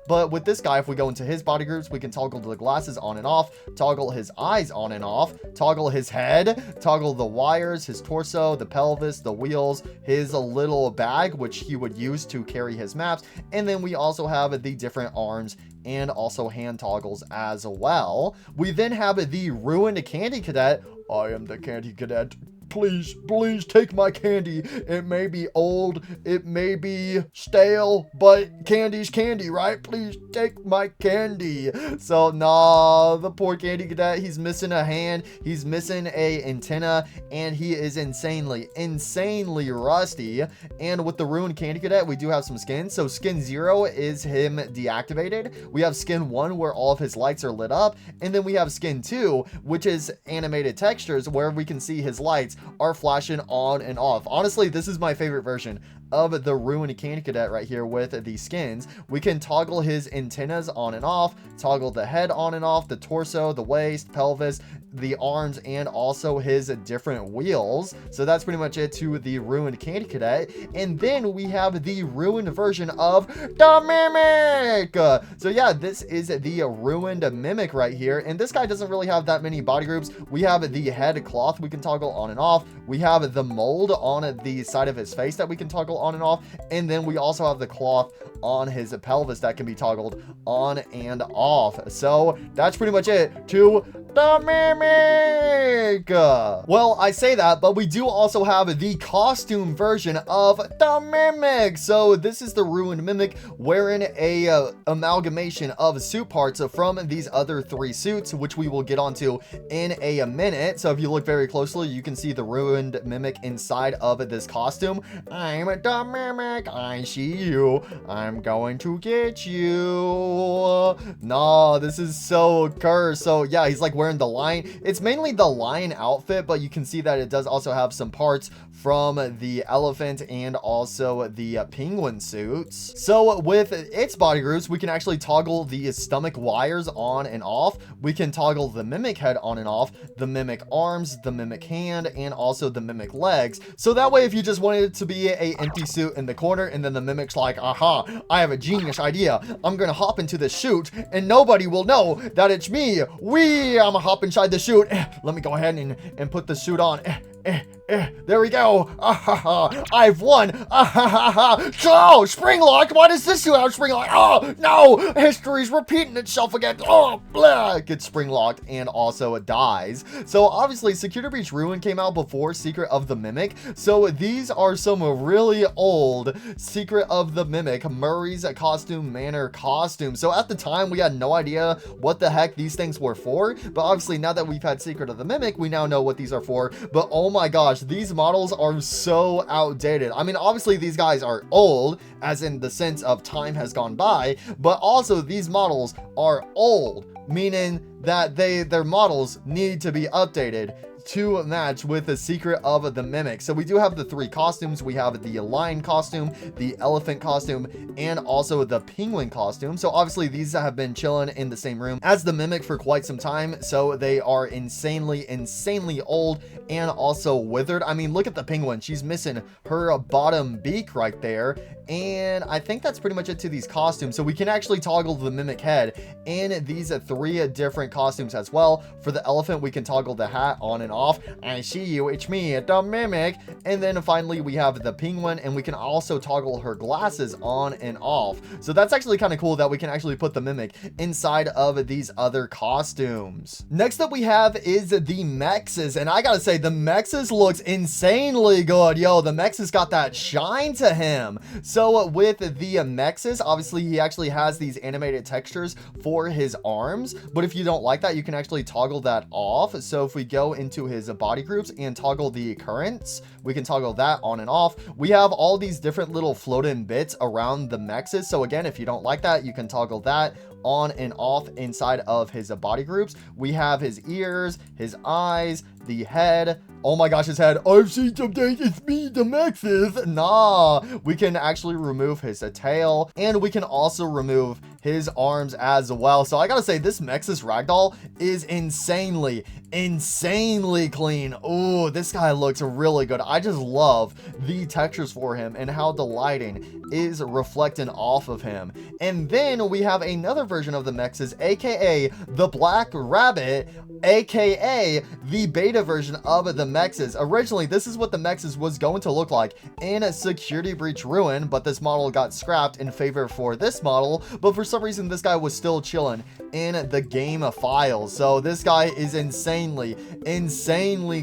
But with this guy, if we go into his body groups, we can toggle the glasses on and off, toggle his eyes on and off, toggle his head, toggle the wires, his torso, the pelvis, the wheels, his little bag, which he would use to carry his maps. And then we also have the different arms and also hand toggles as well. We then have the ruined Candy Cadet. I am the Candy Cadet. Please, please take my candy. It may be old, it may be stale, but candy's candy, right? Please take my candy. So, nah, the poor Candy Cadet, he's missing a hand, he's missing a antenna, and he is insanely rusty. And with the ruined Candy Cadet, we do have some skins. So skin 0 is him deactivated. We have skin 1 where all of his lights are lit up. And then we have skin 2, which is animated textures where we can see his lights are flashing on and off. Honestly, this is my favorite version of the ruined Candy Cadet right here with the skins. We can toggle his antennas on and off, toggle the head on and off, the torso, the waist, pelvis, the arms, and also his different wheels. So that's pretty much it to the ruined Candy Cadet. And then we have the ruined version of the Mimic. So yeah, this is the ruined Mimic right here. And this guy doesn't really have that many body groups. We have the head cloth we can toggle on and off. We have the mold on the side of his face that we can toggle on and off. And then we also have the cloth on his pelvis that can be toggled on and off. So that's pretty much it to the Mimic. Well, I say that, but we do also have the costume version of the Mimic. So this is the ruined Mimic wearing a amalgamation of suit parts from these other 3 suits, which we will get onto in a minute. So if you look very closely, you can see the ruined Mimic inside of this costume. I'm the Mimic, I see you, I'm going to get you. No, this is so cursed. So yeah, he's like wearing the lion. It's mainly the lion outfit, but you can see that it does also have some parts from the elephant and also the penguin suits. So with its body groups, we can actually toggle the stomach wires on and off. We can toggle the Mimic head on and off, the Mimic arms, the Mimic hand, and also the Mimic legs. So that way, if you just wanted it to be a empty suit in the corner and then the Mimic's like, aha, I have a genius idea. I'm gonna hop into the chute and nobody will know that it's me. I'm gonna hop inside the chute. Let me go ahead and put the suit on. There we go. I've won. Oh, spring locked. Why does this do have spring locked? Oh, no. History's repeating itself again. Oh, blah. Gets spring locked and also dies. So obviously Security Breach Ruin came out before Secret of the Mimic. So these are some really old Secret of the Mimic Murray's costume manor costumes. So at the time we had no idea what the heck these things were for. But obviously now that we've had Secret of the Mimic, we now know what these are for. But oh my gosh, these models are so outdated. I mean, obviously these guys are old, as in the sense of time has gone by, but also these models are old, meaning that their models need to be updated to match with the Secret of the Mimic. So we do have the 3 costumes. We have the lion costume, the elephant costume, and also the penguin costume. So obviously these have been chilling in the same room as the Mimic for quite some time. So they are insanely old and also withered. I mean, look at the penguin. She's missing her bottom beak right there. And I think that's pretty much it to these costumes. So we can actually toggle the Mimic head in these 3 different costumes as well. For the elephant, we can toggle the hat on and off. I see you, it's me, the Mimic. And then finally we have the penguin, and we can also toggle her glasses on and off. So that's actually kind of cool that we can actually put the Mimic inside of these other costumes. Next up we have is the Mexes, and I gotta say the Mexes looks insanely good. Yo, the Mexes got that shine to him. So with the Mexes, obviously he actually has these animated textures for his arms, but if you don't like that, you can actually toggle that off. So if we go into his body groups and toggle the currents, we can toggle that on and off. We have all these different little floating bits around the Mexes. So again, if you don't like that, you can toggle that on and off inside of his body groups. We have his ears, his eyes, the head. Oh my gosh, his head. I've seen some days, it's me, the Mexes. Nah, we can actually remove his tail, and we can also remove his arms as well. So I gotta say, this Mexes ragdoll is insanely clean. Oh, this guy looks really good. I just love the textures for him and how the lighting is reflecting off of him. And then we have another version of the Mexes, aka the Black Rabbit, aka the beta version of the Mexes. Originally, this is what the Mexes was going to look like in Security Breach Ruin, but this model got scrapped in favor for this model. But for some reason, this guy was still chilling in the game files. So this guy is insanely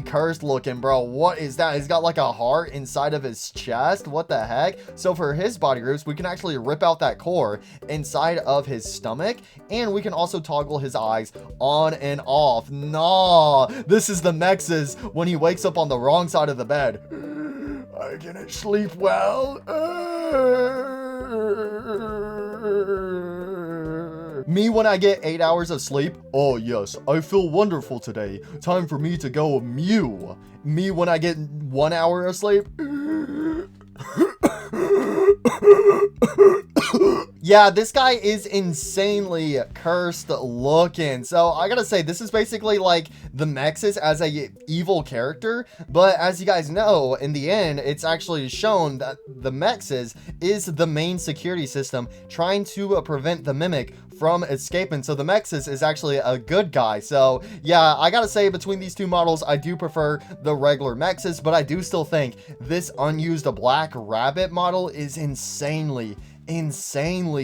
cursed looking, bro. What is that? He's got like a heart inside of his chest. What the heck? So for his body groups, we can actually rip out that core inside of his stomach, and we can also toggle his eyes on and off. Nah, this is the Mexes when he wakes up on the wrong side of the bed. I cannot sleep well. Me when I get 8 hours of sleep. Oh yes, I feel wonderful today. Time for me to go mew. Me when I get 1 hour of sleep. Yeah, this guy is insanely cursed looking. So I gotta say, this is basically like the Mexes as a evil character. But as you guys know, in the end, it's actually shown that the Mexes is the main security system trying to prevent the Mimic from escaping. So the Mexes is actually a good guy. So yeah, I gotta say, between these 2 models, I do prefer the regular Mexes, but I do still think this unused Black Rabbit model is insanely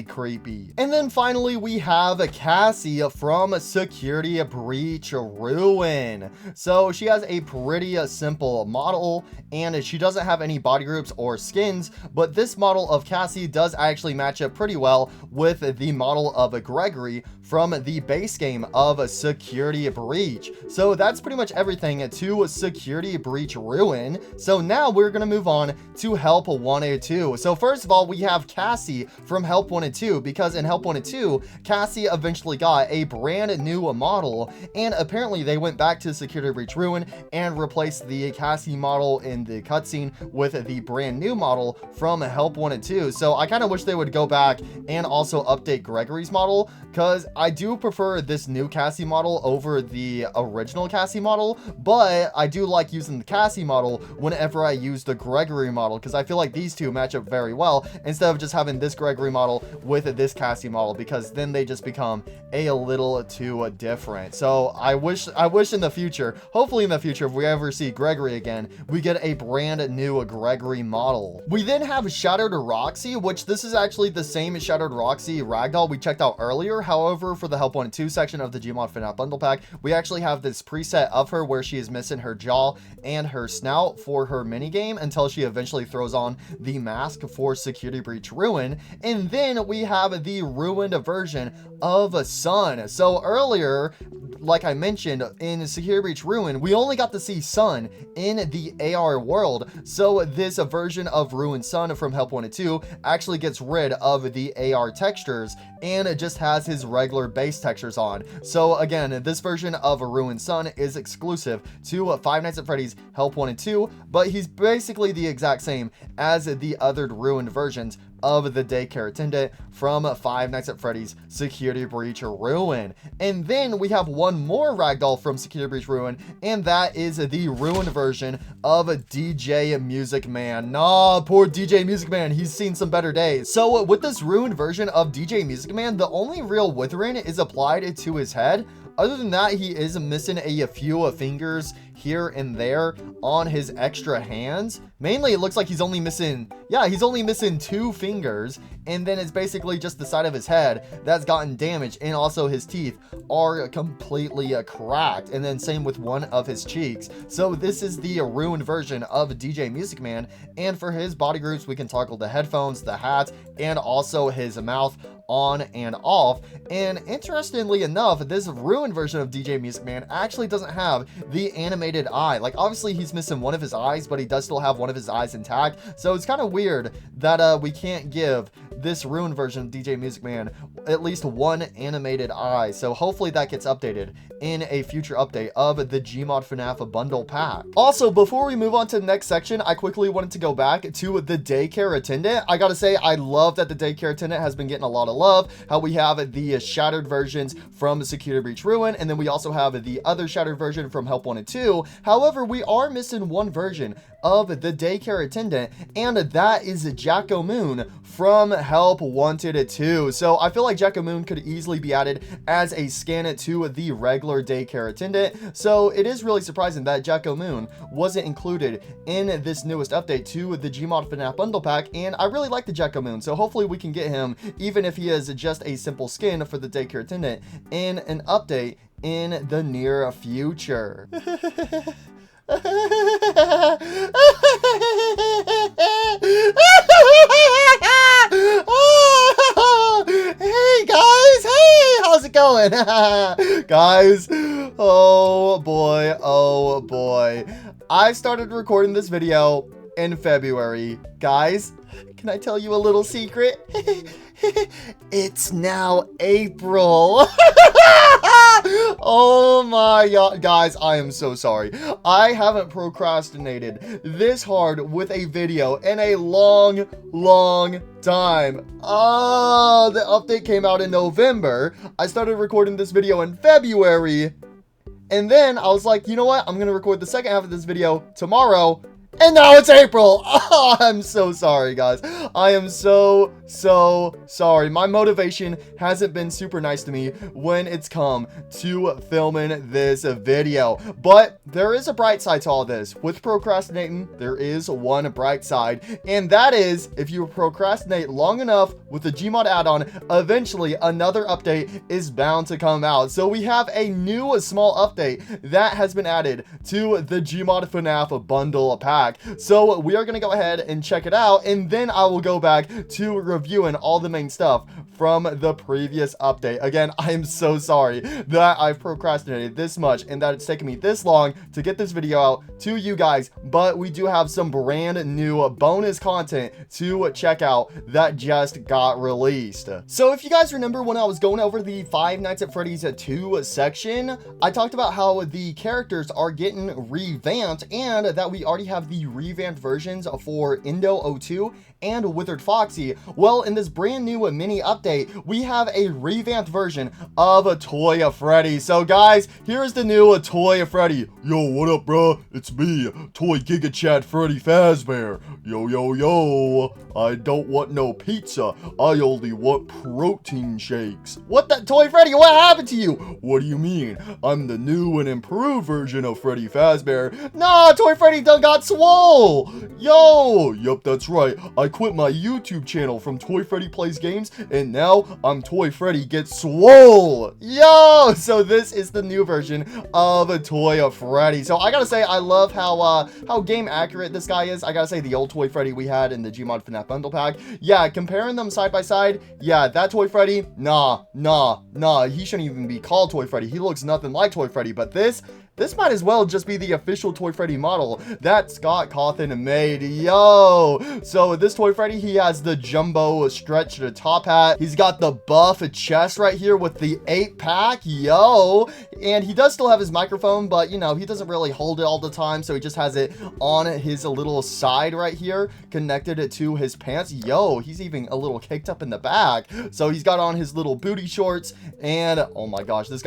creepy. And then finally we have Cassie from Security Breach Ruin. So she has a pretty simple model, and she doesn't have any body groups or skins, but this model of Cassie does actually match up pretty well with the model of Gregory from the base game of Security Breach. So that's pretty much everything to Security Breach Ruin. So now we're gonna move on to Help 102. So first of all, we have Cassie from Help 102, because in Help 102, Cassie eventually got a brand new model, and apparently they went back to Security Breach Ruin and replaced the Cassie model in the cutscene with the brand new model from Help 102. So I kind of wish they would go back and also update Gregory's model, because I do prefer this new Cassie model over the original Cassie model, but I do like using the Cassie model whenever I use the Gregory model, because I feel like these two match up very well instead of just having this Gregory model with this Cassie model, because then they just become a little too different. So I wish in the future, hopefully in the future, if we ever see Gregory again, we get a brand new Gregory model. We then have Shattered Roxy, which this is actually the same Shattered Roxy ragdoll we checked out earlier. However, for the Help 1 and 2 section of the Gmod FNAF bundle pack, we actually have this preset of her where she is missing her jaw and her snout for her minigame until she eventually throws on the mask for Security Breach Ruin. And then we have the ruined version of Sun. So earlier, like I mentioned, in Security Breach Ruin, we only got to see Sun in the AR world. So this version of Ruined Sun from Help 1 and 2 actually gets rid of the AR textures and it just has his regular base textures on. So again, this version of a Ruined Sun is exclusive to Five Nights at Freddy's Help 1 and 2, but he's basically the exact same as the other ruined versions of the daycare attendant from Five Nights at Freddy's Security Breach Ruin. And then we have one more ragdoll from Security Breach Ruin, and that is the ruined version of DJ Music Man. Nah, poor DJ Music Man, he's seen some better days. So with this ruined version of DJ Music Man, the only real withering is applied to his head. Other than that, he is missing a few fingers here and there on his extra hands. Mainly, it looks like he's only missing 2 fingers, and then it's basically just the side of his head that's gotten damaged, and also his teeth are completely cracked, and then same with one of his cheeks. So this is the ruined version of DJ Music Man, and for his body groups, we can toggle the headphones, the hat, and also his mouth on and off. And interestingly enough, this ruined version of DJ Music Man actually doesn't have the animated eye. Like, obviously he's missing one of his eyes, but he does still have one of his eyes intact. So it's kind of weird that we can't give this ruined version of DJ Music Man at least one animated eye. So hopefully that gets updated in a future update of the Gmod FNAF bundle pack. Also, before we move on to the next section, I quickly wanted to go back to the daycare attendant. I gotta say, I love that the daycare attendant has been getting a lot of love. How we have the shattered versions from Security Breach Ruin, and then we also have the other shattered version from Help 1 and 2. However, we are missing one version of the daycare attendant, and that is Jacko Moon from Help Wanted 2. So I feel like Jacko Moon could easily be added as a scan to the regular daycare attendant. So it is really surprising that Jacko Moon wasn't included in this newest update to the Gmod FNAF bundle pack, and I really like the Jacko Moon, so hopefully we can get him, even if he is just a simple skin for the daycare attendant, in an update in the near future. Hey guys, hey, how's it going? Guys, oh boy, I started recording this video in February. Guys, can I tell you a little secret? It's now April. Oh my god, guys, I am so sorry. I haven't procrastinated this hard with a video in a long time. Oh, the update came out in November. I started recording this video in February, and then I was like, you know what? I'm gonna record the second half of this video tomorrow. And now it's April. Oh, I'm so sorry, guys. I am so sorry. My motivation hasn't been super nice to me when it's come to filming this video. But there is a bright side to all this. With procrastinating, there is one bright side. And that is, if you procrastinate long enough with the Gmod add-on, eventually another update is bound to come out. So we have a new small update that has been added to the Gmod FNAF bundle pack. So we are going to go ahead and check it out, and then I will go back to reviewing all the main stuff from the previous update. Again, I am so sorry that I've procrastinated this much and that it's taken me this long to get this video out to you guys, but we do have some brand new bonus content to check out that just got released. So if you guys remember when I was going over the Five Nights at Freddy's 2 section, I talked about how the characters are getting revamped and that we already have the revamped versions for Indo 02 and Withered Foxy. Well, in this brand new mini update, we have a revamped version of a Toy Freddy. So guys, here's the new Toy Freddy. Yo, what up, bro? It's me, Toy Giga Chat Freddy Fazbear. Yo, yo, yo. I don't want no pizza. I only want protein shakes. What the? Toy Freddy, what happened to you? What do you mean? I'm the new and improved version of Freddy Fazbear. Nah, Toy Freddy done got swole. Yo, yup, that's right. I quit my YouTube channel from Toy Freddy Plays Games, and now I'm Toy Freddy Gets Swole. Yo, so this is the new version of Toy Freddy. So I gotta say, I love how game accurate this guy is. I gotta say, the old Toy Freddy we had in the Gmod FNAF bundle pack, yeah, comparing them side by side, yeah, that Toy Freddy, nah, he shouldn't even be called Toy Freddy. He looks nothing like Toy Freddy, but this might as well just be the official Toy Freddy model that Scott Cawthon made. Yo, so this Toy Freddy, he has the jumbo stretched top hat. He's got the buff chest right here with the 8-pack. Yo, and he does still have his microphone, but you know, he doesn't really hold it all the time, so he just has it on his little side right here, connected it to his pants. Yo, he's even a little kicked up in the back. So he's got on his little booty shorts, and oh my gosh, this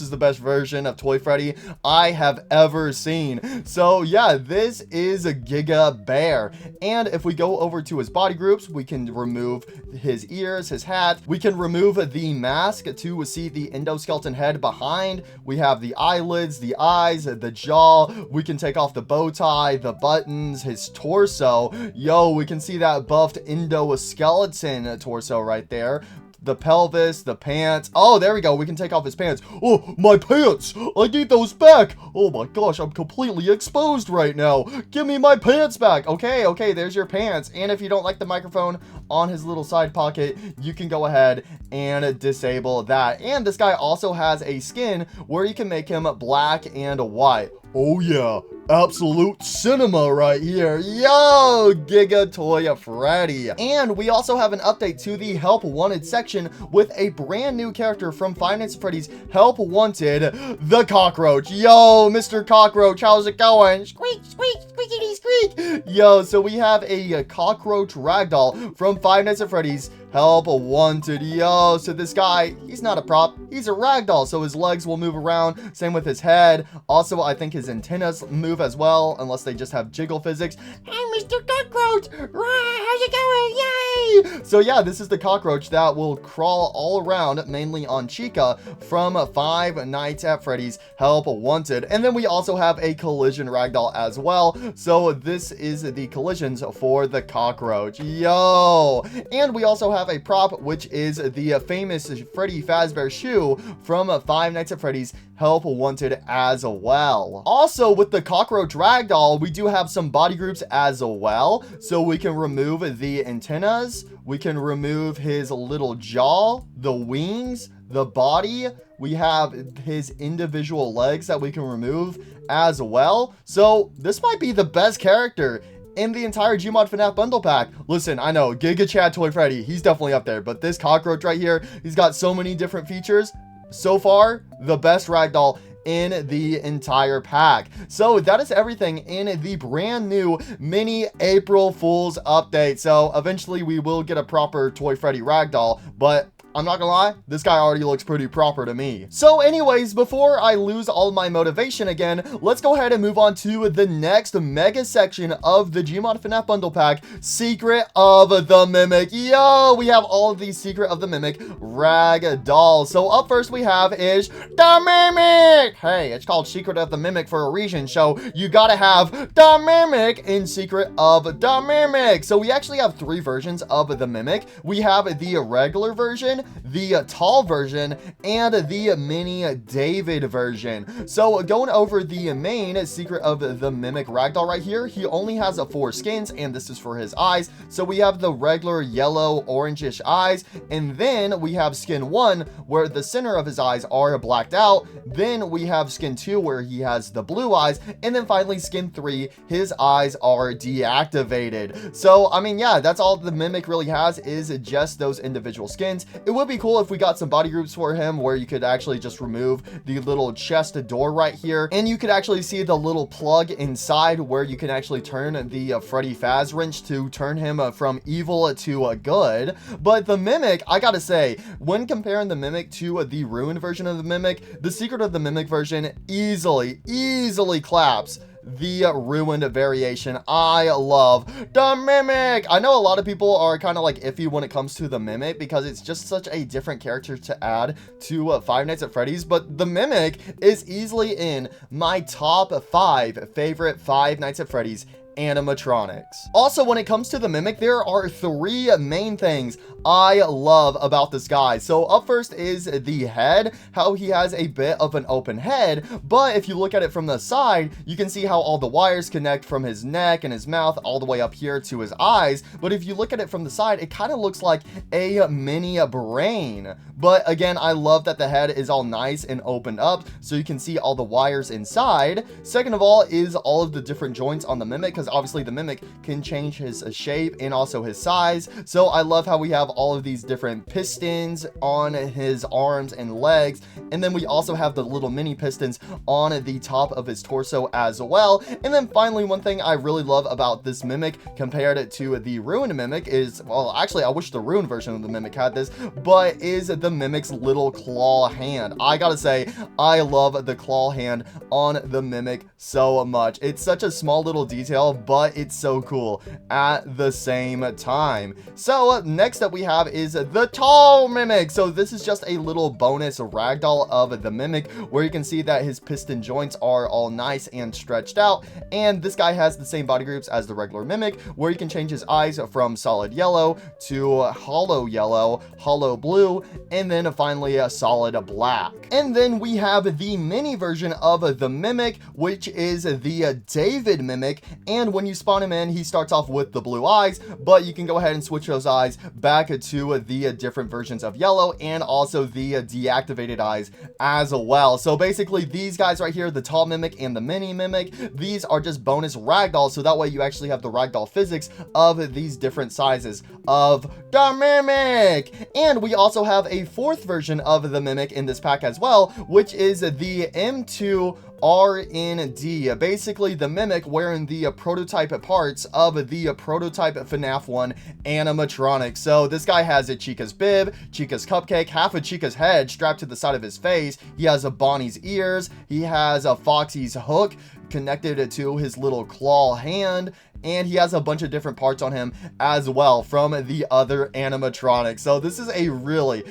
is the best version of Toy Freddy I have ever seen. So yeah, this is a Giga Bear. And if we go over to his body groups, we can remove his ears, his hat. We can remove the mask to see the endoskeleton head behind. We have the eyelids, the eyes, the jaw. We can take off the bow tie, the buttons, his torso. Yo, we can see that buffed endoskeleton torso right there. The pelvis, the pants. Oh, there we go. We can take off his pants. Oh, my pants. I need those back. Oh my gosh, I'm completely exposed right now. Give me my pants back. Okay, there's your pants. And if you don't like the microphone on his little side pocket, you can go ahead and disable that. And this guy also has a skin where you can make him black and white. Oh yeah, absolute cinema right here. Yo, Giga Toy Freddy. And we also have an update to the Help Wanted section with a brand new character from Five Nights at Freddy's Help Wanted, the Cockroach. Yo, Mr. Cockroach, how's it going? Squeak, squeak, squeakity squeak. Yo, so we have a cockroach ragdoll from Five Nights at Freddy's Help Wanted. Yo, so this guy, he's not a prop, he's a ragdoll, so his legs will move around, same with his head. Also, I think his antennas move as well, unless they just have jiggle physics. Hey, Mr. Cockroach, how's it going? Yay! So yeah, this is the cockroach that will crawl all around, mainly on Chica, from Five Nights at Freddy's Help Wanted. And then we also have a collision ragdoll as well, so this is the collisions for the cockroach. Yo! And we also have a prop, which is the famous Freddy Fazbear shoe from Five Nights at Freddy's Help Wanted as well. Also, with the cockroach ragdoll, we do have some body groups as well. So we can remove the antennas, we can remove his little jaw, the wings, the body. We have his individual legs that we can remove as well. So this might be the best character in the entire Gmod FNAF bundle pack. Listen, I know, Giga Chad Toy Freddy, he's definitely up there, but this cockroach right here, he's got so many different features. So far, the best ragdoll in the entire pack. So that is everything in the brand new mini April Fool's update. So eventually we will get a proper Toy Freddy ragdoll, but I'm not gonna lie, this guy already looks pretty proper to me. So anyways, before I lose all my motivation again, let's go ahead and move on to the next mega section of the Gmod FNAF bundle pack, Secret of the Mimic. Yo, we have all of these Secret of the Mimic rag dolls. So up first we have is the Mimic. Hey, it's called Secret of the Mimic for a reason, so you gotta have the Mimic in Secret of the Mimic. So we actually have 3 versions of the Mimic. We have the regular version, the tall version, and the mini David version. So going over the main Secret of the Mimic ragdoll right here, he only has 4 skins, and this is for his eyes. So we have the regular yellow orangish eyes, and then we have skin 1 where the center of his eyes are blacked out. Then we have skin 2 where he has the blue eyes, and then finally skin 3, his eyes are deactivated. So I mean, yeah, that's all the Mimic really has, is just those individual skins. it would be cool if we got some body groups for him where you could actually just remove the little chest door right here, and you could actually see the little plug inside where you can actually turn the Freddy Faz wrench to turn him from evil to good. But the Mimic, I gotta say, when comparing the Mimic to the ruined version of the Mimic, the Secret of the Mimic version easily claps the ruined variation. I love the Mimic. I know a lot of people are kind of like iffy when it comes to the Mimic because it's just such a different character to add to Five Nights at Freddy's, but the Mimic is easily in my top 5 favorite Five Nights at Freddy's animatronics. Also, when it comes to the Mimic, there are 3 main things I love about this guy. So up first is the head, how he has a bit of an open head, but if you look at it from the side, you can see how all the wires connect from his neck and his mouth all the way up here to his eyes. But if you look at it from the side, it kind of looks like a mini brain. But again, I love that the head is all nice and opened up so you can see all the wires inside. Second of all is all of the different joints on the Mimic, because obviously the Mimic can change his shape and also his size. So I love how we have all of these different pistons on his arms and legs, and then we also have the little mini pistons on the top of his torso as well. And then finally, one thing I really love about this Mimic compared to the ruined Mimic is, well, actually I wish the ruined version of the Mimic had this, but is the Mimic's little claw hand. I gotta say, I love the claw hand on the Mimic so much. It's such a small little detail, but it's so cool at the same time. So next up we have is the tall Mimic. So this is just a little bonus ragdoll of the Mimic where you can see that his piston joints are all nice and stretched out, and this guy has the same body groups as the regular Mimic where you can change his eyes from solid yellow to hollow yellow, hollow blue, and then finally a solid black. And then we have the mini version of the Mimic, which is the David Mimic, and when you spawn him in, he starts off with the blue eyes, but you can go ahead and switch those eyes back to the different versions of yellow and also the deactivated eyes as well. So basically these guys right here, the tall Mimic and the mini Mimic, these are just bonus ragdolls, so that way you actually have the ragdoll physics of these different sizes of the Mimic. And we also have a 4th version of the Mimic in this pack as well, which is the M2 RND, basically the Mimic wearing the prototype parts of the prototype FNAF 1 animatronic. So this guy has a Chica's bib, Chica's cupcake, half of Chica's head strapped to the side of his face. He has a Bonnie's ears. He has a Foxy's hook connected to his little claw hand, and he has a bunch of different parts on him as well from the other animatronics. So this is a really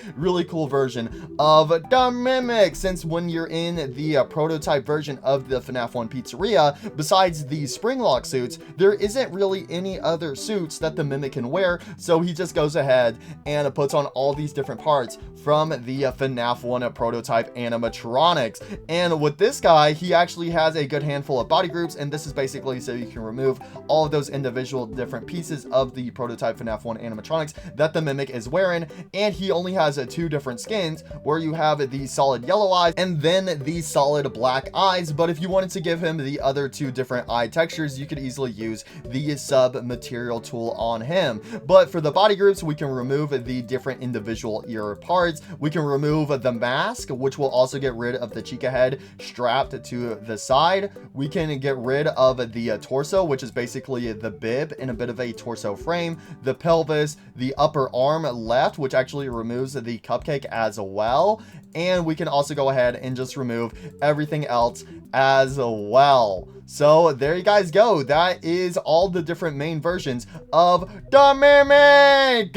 cool version of the Mimic, since when you're in the prototype version of the FNAF 1 pizzeria, besides the spring lock suits, there isn't really any other suits that the Mimic can wear, so he just goes ahead and puts on all these different parts from the FNAF 1 prototype animatronics. And with this guy, he actually has a good handful of body groups, and this is basically so you can remove all of those individual different pieces of the prototype FNAF 1 animatronics that the Mimic is wearing. And he only has 2 different skins, where you have the solid yellow eyes and then the solid black eyes. But if you wanted to give him the other 2 different eye textures, you could easily use the sub material tool on him. But for the body groups, we can remove the different individual ear parts. We can remove the mask, which will also get rid of the Chica head strapped to the side. We can get rid of the torso, which is basically the bib in a bit of a torso frame, the pelvis, the upper arm left, which actually removes the cupcake as well. And we can also go ahead and just remove everything else as well. So there you guys go. That is all the different main versions of the Mimic.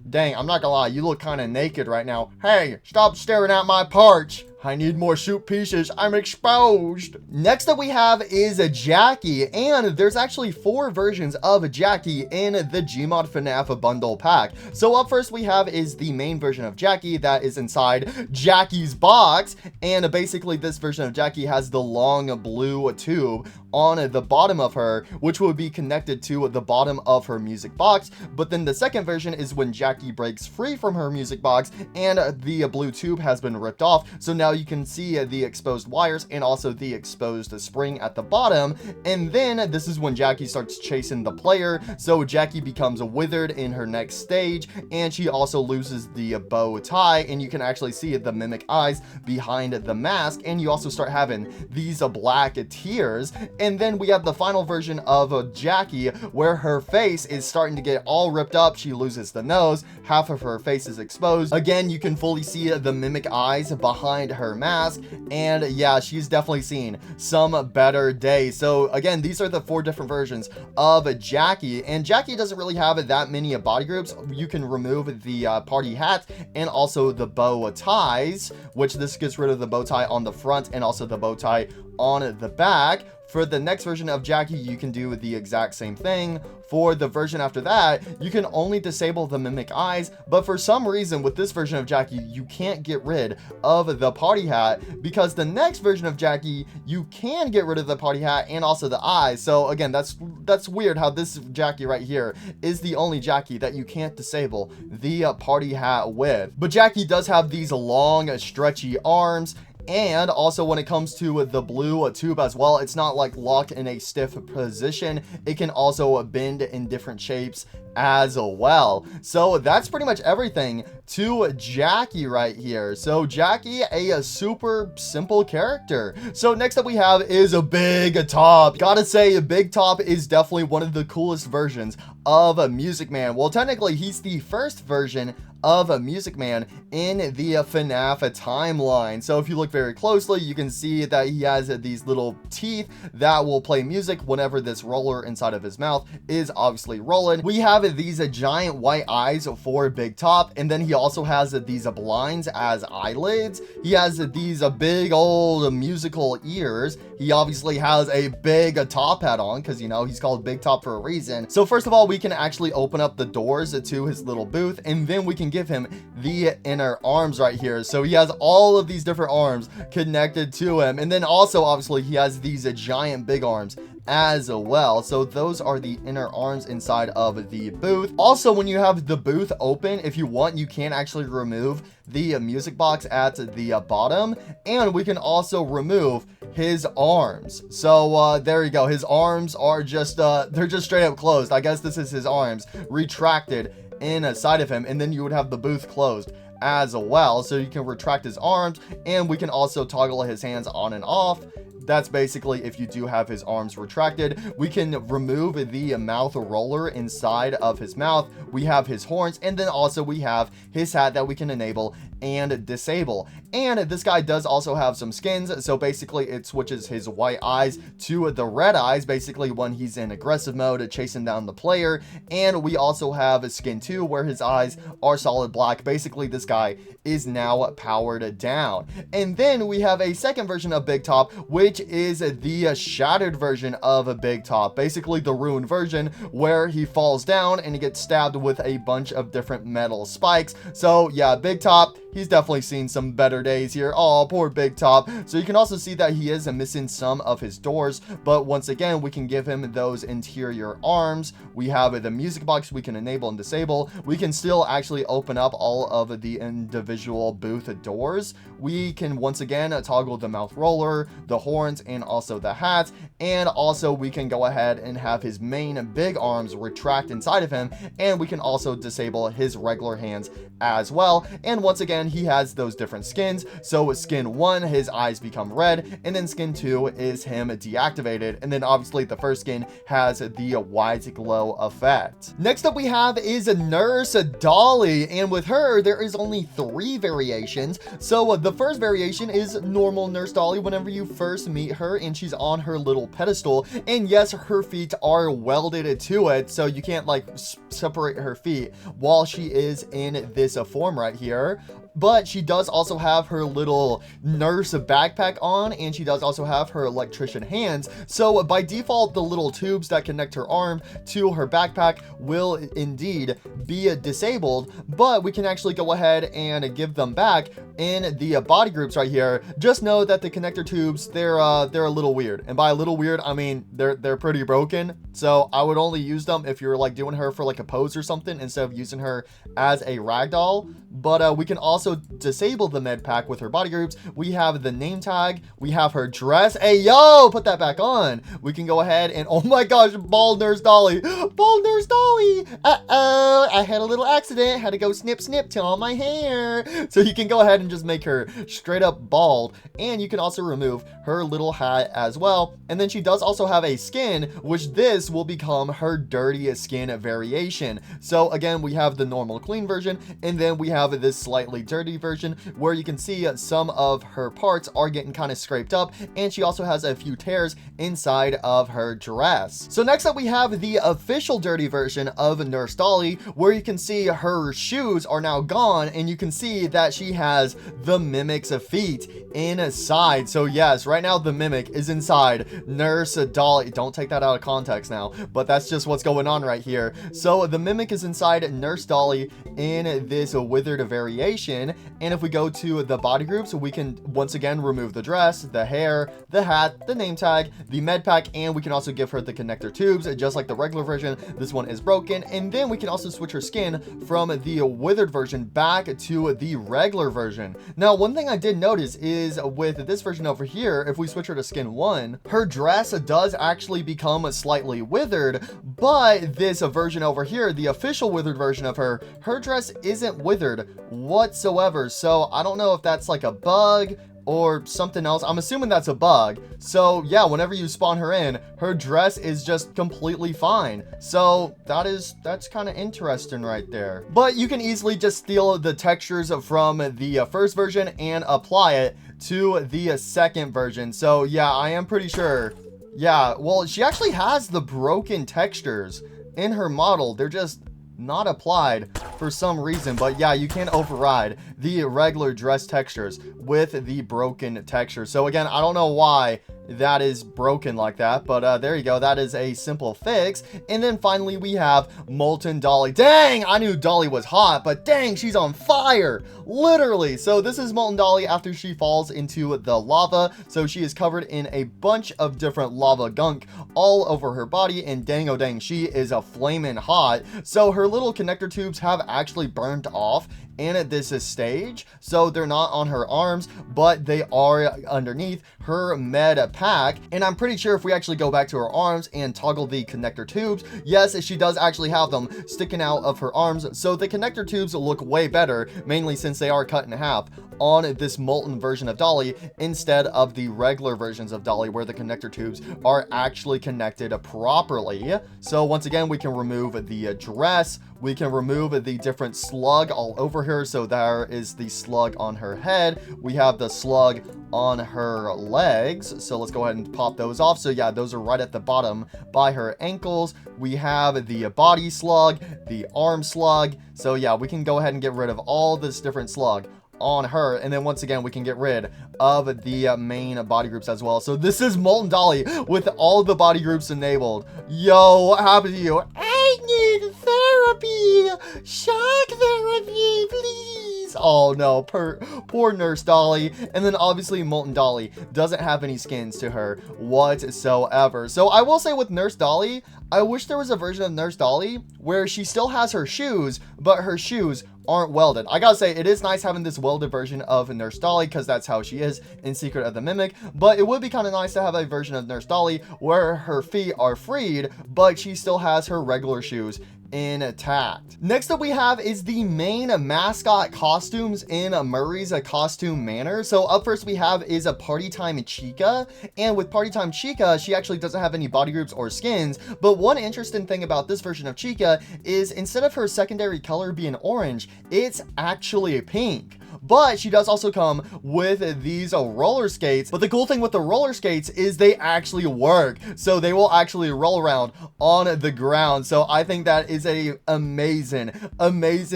Dang, I'm not gonna lie, you look kind of naked right now. Hey, stop staring at my parts. I need more soup pieces. I'm exposed. Next up we have is Jackie, and there's actually 4 versions of Jackie in the Gmod FNAF bundle pack. So up first we have is the main version of Jackie that is inside Jackie's box, and basically this version of Jackie has the long blue tube on the bottom of her, which will be connected to the bottom of her music box. But then the second version is when Jackie breaks free from her music box and the blue tube has been ripped off, so now now you can see the exposed wires and also the exposed spring at the bottom. And then this is when Jackie starts chasing the player. So Jackie becomes withered in her next stage, and she also loses the bow tie, and you can actually see the mimic eyes behind the mask, and you also start having these black tears. And then we have the final version of Jackie where her face is starting to get all ripped up. She loses the nose, half of her face is exposed. Again, you can fully see the mimic eyes behind her mask, and yeah, she's definitely seen some better days. So again, these are the 4 different versions of Jackie, and Jackie doesn't really have that many body groups. You can remove the party hat and also the bow ties, which this gets rid of the bow tie on the front and also the bow tie on the back. For the next version of Jackie, you can do the exact same thing. For the version after that, you can only disable the mimic eyes, but for some reason with this version of Jackie, you can't get rid of the party hat, because the next version of Jackie, you can get rid of the party hat and also the eyes. So again, that's weird how this Jackie right here is the only Jackie that you can't disable the party hat with. But Jackie does have these long, stretchy arms. And also when it comes to the blue tube as well, it's not like locked in a stiff position. It can also bend in different shapes as well. So that's pretty much everything to Jackie right here. So Jackie, a super simple character. So next up we have is a Big Top. Gotta say, Big Top is definitely one of the coolest versions of Music Man. Well, technically he's the first version of Music Man in the FNAF timeline. So if you look very closely, you can see that he has these little teeth that will play music whenever this roller inside of his mouth is obviously rolling. We have these giant white eyes for Big Top, and then he also has these blinds as eyelids. He has these big old musical ears. He obviously has a big top hat on because, you know, he's called Big Top for a reason. So first of all, we can actually open up the doors to his little booth, and then we can give him the inner arms right here. So he has all of these different arms connected to him, and then also obviously he has these giant big arms as well. So those are the inner arms inside of the booth. Also, when you have the booth open, if you want, you can actually remove the music box at the bottom, and we can also remove his arms. So there you go. His arms are just they're just straight up closed. I guess this is his arms retracted inside of him, and then you would have the booth closed as well. So you can retract his arms, and we can also toggle his hands on and off. That's basically if you do have his arms retracted. We can remove the mouth roller inside of his mouth. We have his horns, and then also we have his hat that we can enable and disable. And this guy does also have some skins. So basically it switches his white eyes to the red eyes, basically when he's in aggressive mode, chasing down the player. And we also have a skin 2 where his eyes are solid black. Basically this guy is now powered down. And then we have a second version of Big Top, which is the shattered version of a Big Top, basically the ruined version where he falls down and he gets stabbed with a bunch of different metal spikes. So yeah, Big Top, he's definitely seen some better days here. Oh, poor Big Top. So you can also see that he is missing some of his doors, but once again, we can give him those interior arms. We have the music box we can enable and disable. We can still actually open up all of the individual booth doors. We can once again toggle the mouth roller, the horns, and also the hat. And also we can go ahead and have his main big arms retract inside of him, and we can also disable his regular hands as well. And once again, he has those different skins. So with skin 1, his eyes become red, and then skin 2 is him deactivated, and then obviously the first skin has the white glow effect. Next up we have is Nurse Dolly, and with her there is only 3 variations. So the first variation is normal Nurse Dolly whenever you first meet her, and she's on her little pedestal, and yes, her feet are welded to it, so you can't like separate her feet while she is in this form right here. But she does also have her little nurse backpack on, and she does also have her electrician hands. So by default, the little tubes that connect her arm to her backpack will indeed be disabled, but we can actually go ahead and give them back in the body groups right here, just know that the connector tubes, they're a little weird. And by a little weird, I mean they're pretty broken. So I would only use them if you're like doing her for like a pose or something instead of using her as a ragdoll. But we can also disable the med pack with her body groups. We have the name tag, we have her dress. Hey yo, put that back on. We can go ahead and, oh my gosh, bald Nurse Dolly. Bald Nurse Dolly. Uh-oh, I had a little accident, had to go snip to all my hair. So you can go ahead and just make her straight up bald, and you can also remove her little hat as well. And then she does also have a skin, which this will become her dirty skin variation. So again, we have the normal clean version, and then we have this slightly dirty version where you can see some of her parts are getting kind of scraped up, and she also has a few tears inside of her dress. So next up we have the official dirty version of Nurse Dolly, where you can see her shoes are now gone, and you can see that she has the Mimic's feet inside. So yes, right now the Mimic is inside Nurse Dolly. Don't take that out of context now, but that's just what's going on right here. So the Mimic is inside Nurse Dolly in this withered variation, and if we go to the body groups, we can once again remove the dress, the hair, the hat, the name tag, the med pack, and we can also give her the connector tubes just like the regular version. This one is broken, and then we can also switch her skin from the withered version back to the regular version. Now, one thing I did notice is with this version over here, if we switch her to skin 1, her dress does actually become slightly withered, but this version over here, the official withered version of her dress isn't withered whatsoever. So I don't know if that's like a bug or something else. I'm assuming that's a bug. So yeah, whenever you spawn her in, her dress is just completely fine. So that's kind of interesting right there. But you can easily just steal the textures from the first version and apply it to the second version. So yeah, I am pretty sure. Yeah, well, she actually has the broken textures in her model. They're just not applied for some reason. But yeah, you can override the regular dress textures with the broken texture. So again, I don't know why that is broken like that, but there you go. That is a simple fix. And then finally we have Molten Dolly. Dang, I knew Dolly was hot, but dang, she's on fire, literally. So this is Molten Dolly after she falls into the lava. So she is covered in a bunch of different lava gunk all over her body, and dang, oh dang, she is a flaming hot. So her little connector tubes have actually burned off in this stage, so they're not on her arms, but they are underneath her med pack. And I'm pretty sure if we actually go back to her arms and toggle the connector tubes, yes, she does actually have them sticking out of her arms. So the connector tubes look way better, mainly since they are cut in half on this molten version of Dolly instead of the regular versions of Dolly where the connector tubes are actually connected properly. So once again, we can remove the dress, we can remove the different slug all over her. So there is the slug on her head, we have the slug on her legs, so let's go ahead and pop those off. So yeah, those are right at the bottom by her ankles. We have the body slug, the arm slug. So yeah, we can go ahead and get rid of all this different slug on her, and then once again we can get rid of the main body groups as well. So this is Molten Dolly with all the body groups enabled. Yo, what happened to you? I need therapy, shock therapy, please. Oh no, poor Nurse Dolly. And then obviously Molten Dolly doesn't have any skins to her whatsoever. So I will say with Nurse Dolly, I wish there was a version of Nurse Dolly where she still has her shoes, but her shoes aren't welded. I gotta say, it is nice having this welded version of Nurse Dolly because that's how she is in Secret of the Mimic, but it would be kind of nice to have a version of Nurse Dolly where her feet are freed, but she still has her regular shoes intact. Next up we have is the main mascot costumes in Murray's costume manor. So up first we have is a Party Time Chica, and with Party Time Chica, she actually doesn't have any body groups or skins, but one interesting thing about this version of Chica is instead of her secondary color being orange, it's actually pink. But she does also come with these roller skates. But the cool thing with the roller skates is they actually work. So they will actually roll around on the ground. So I think that is a amazing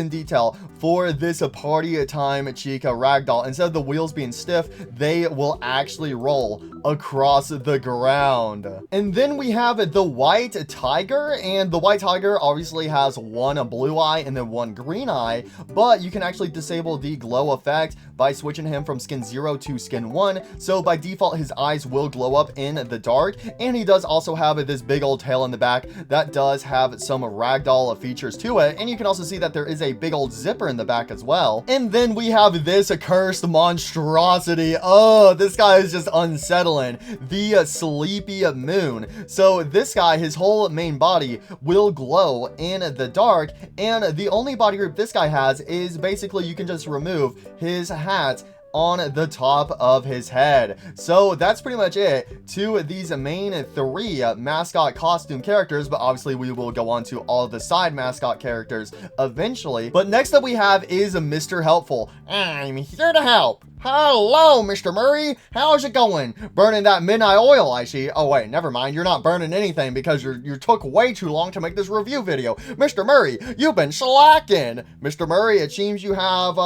detail for this Party Time Chica ragdoll. Instead of the wheels being stiff, they will actually roll across the ground. And then we have the white tiger, and the white tiger obviously has one blue eye and then one green eye, but you can actually disable the glow effect by switching him from skin 0 to skin 1. So by default, his eyes will glow up in the dark, and he does also have this big old tail in the back that does have some ragdoll features to it, and you can also see that there is a big old zipper in the back as well. And then we have this cursed monstrosity. Oh, this guy is just unsettling. The sleepy moon. So this guy, his whole main body will glow in the dark, and the only body group this guy has is basically you can just remove his hat on the top of his head. So that's pretty much it to these main three mascot costume characters, but obviously we will go on to all the side mascot characters eventually. But next up we have is Mr. Helpful. I'm here to help. Hello, Mr. Murray. How's it going? Burning that midnight oil, I see. Oh, wait, never mind. You're not burning anything because you took way too long to make this review video. Mr. Murray, you've been slacking. Mr. Murray, it seems you have,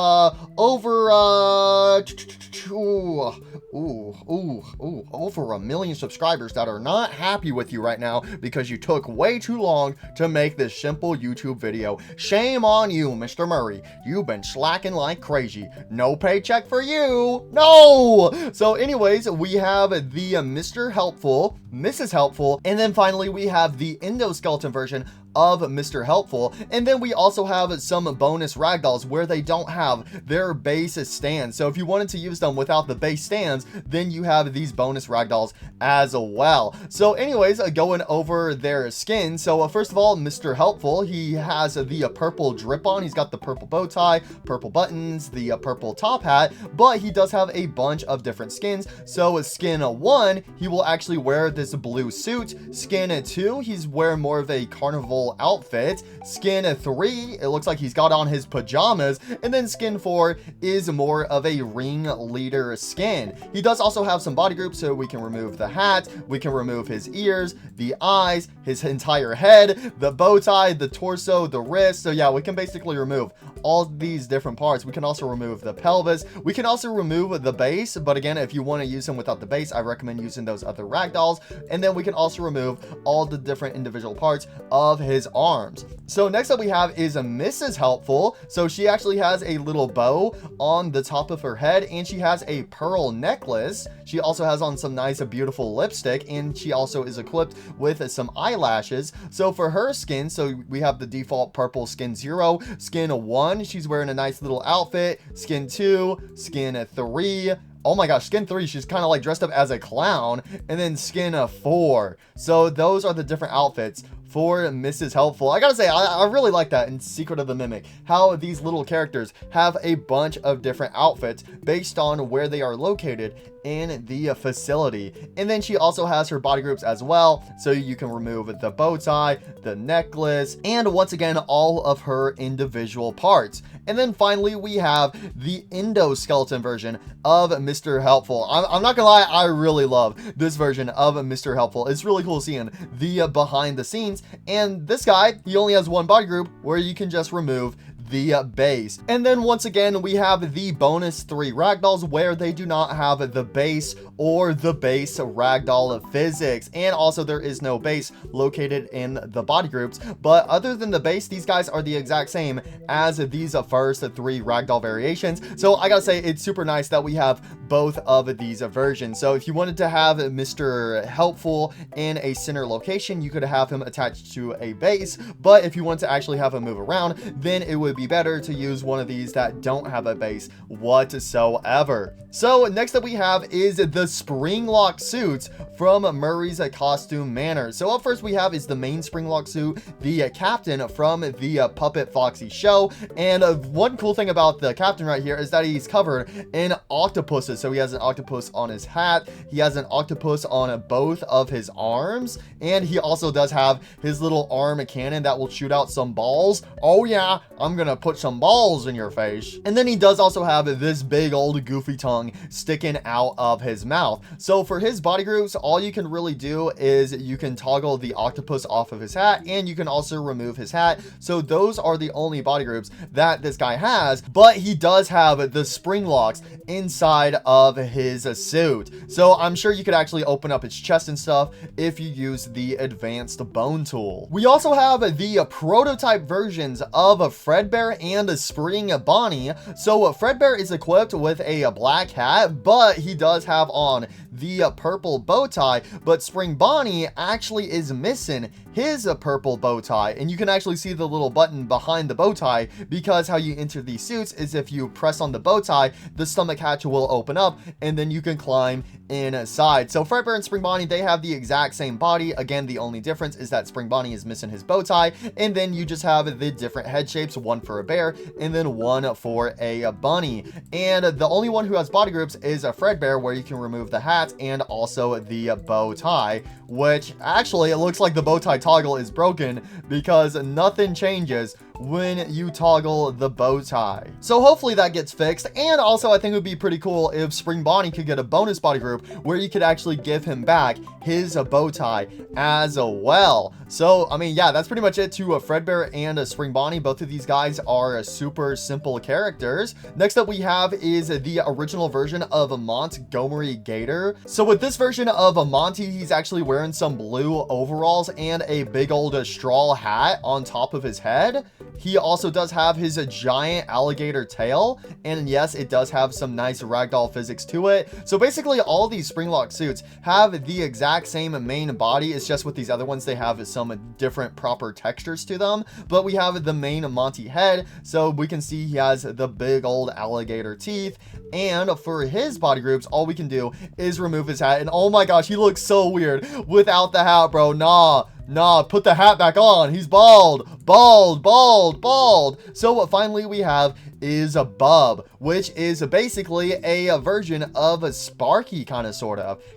over 1 million subscribers that are not happy with you right now because you took way too long to make this simple YouTube video. Shame on you, Mr. Murray. You've been slacking like crazy. No paycheck for you. No! So anyways, we have the Mr. Helpful, Mrs. Helpful, and then finally we have the endoskeleton version of Mr. Helpful. And then we also have some bonus ragdolls where they don't have their base stands. So if you wanted to use them without the base stands, then you have these bonus ragdolls as well. So anyways, going over their skin. So first of all, Mr. Helpful, he has the purple drip on. He's got the purple bow tie, purple buttons, the purple top hat, but he does have a bunch of different skins. So skin 1, he will actually wear this blue suit. Skin 2, he's wearing more of a carnival outfit. Skin 3, it looks like he's got on his pajamas. And then skin 4 is more of a ring leader skin. He does also have some body groups, so we can remove the hat, we can remove his ears, the eyes, his entire head, the bow tie, the torso, the wrist. So yeah, we can basically remove all these different parts. We can also remove the pelvis. We can also remove the base, but again, if you want to use him without the base, I recommend using those other ragdolls. And then we can also remove all the different individual parts of his arms. So next up we have is a Mrs. Helpful. So she actually has a little bow on the top of her head, and she has a pearl necklace. She also has on some nice beautiful lipstick, and she also is equipped with some eyelashes. So for her skin, so we have the default purple skin 0, skin 1, she's wearing a nice little outfit, skin 2, skin 3, oh my gosh, skin 3, she's kind of like dressed up as a clown, and then skin 4. So those are the different outfits for Mrs. Helpful. I gotta say, I really like that in Secret of the Mimic, how these little characters have a bunch of different outfits based on where they are located in the facility. And then she also has her body groups as well, so you can remove the bow tie, the necklace, and once again, all of her individual parts. And then finally, we have the endoskeleton version of Mr. Helpful. I'm not gonna lie, I really love this version of Mr. Helpful. It's really cool seeing the behind the scenes. And this guy, he only has one body group where you can just remove the base. And then once again, we have the bonus 3 ragdolls where they do not have the base or the base ragdoll physics. And also there is no base located in the body groups. But other than the base, these guys are the exact same as these first 3 ragdoll variations. So I gotta say, it's super nice that we have both of these versions. So if you wanted to have Mr. Helpful in a center location, you could have him attached to a base. But if you want to actually have him move around, then it would be better to use one of these that don't have a base whatsoever. So next up we have is the spring lock suits from Murray's Costume Manor. So up first we have is the main spring lock suit, the captain from the Puppet Foxy show. And one cool thing about the captain right here is that he's covered in octopuses. So he has an octopus on his hat, he has an octopus on both of his arms, and he also does have his little arm cannon that will shoot out some balls. Oh yeah, I'm gonna gonna put some balls in your face. And then he does also have this big old goofy tongue sticking out of his mouth. So for his body groups, all you can really do is you can toggle the octopus off of his hat, and you can also remove his hat. So those are the only body groups that this guy has, but he does have the spring locks inside of his suit. So I'm sure you could actually open up his chest and stuff if you use the advanced bone tool. We also have the prototype versions of Fredbear and Spring Bonnie. So Fredbear is equipped with a black hat, but he does have on the purple bow tie, but Spring Bonnie actually is missing his purple bow tie, and you can actually see the little button behind the bow tie, because how you enter these suits is if you press on the bow tie, the stomach hatch will open up and then you can climb inside. So Fredbear and Spring Bonnie, they have the exact same body. Again, the only difference is that Spring Bonnie is missing his bow tie, and then you just have the different head shapes, one for a bear and then one for a bunny. And the only one who has body groups is a Fredbear, where you can remove the hat and also the bow tie, which actually it looks like the bow tie toggle is broken because nothing changes when you toggle the bow tie. So hopefully that gets fixed. And also I think it would be pretty cool if Spring Bonnie could get a bonus body group where you could actually give him back his bow tie as well. So I mean, yeah, that's pretty much it to Fredbear and Spring Bonnie. Both of these guys are super simple characters. Next up we have is the original version of Montgomery Gator. So with this version of Monty, he's actually wearing some blue overalls and a big old straw hat on top of his head. He also does have his giant alligator tail, and yes, it does have some nice ragdoll physics to it. So basically all these Springlock suits have the exact same main body. It's just with these other ones they have some different proper textures to them, but we have the main Monty head, so we can see he has the big old alligator teeth. And for his body groups, all we can do is remove his hat, and oh my gosh, he looks so weird without the hat, bro. Nah, put the hat back on. He's bald. So finally we have is a Bub, which is basically a version of a Sparky, kind of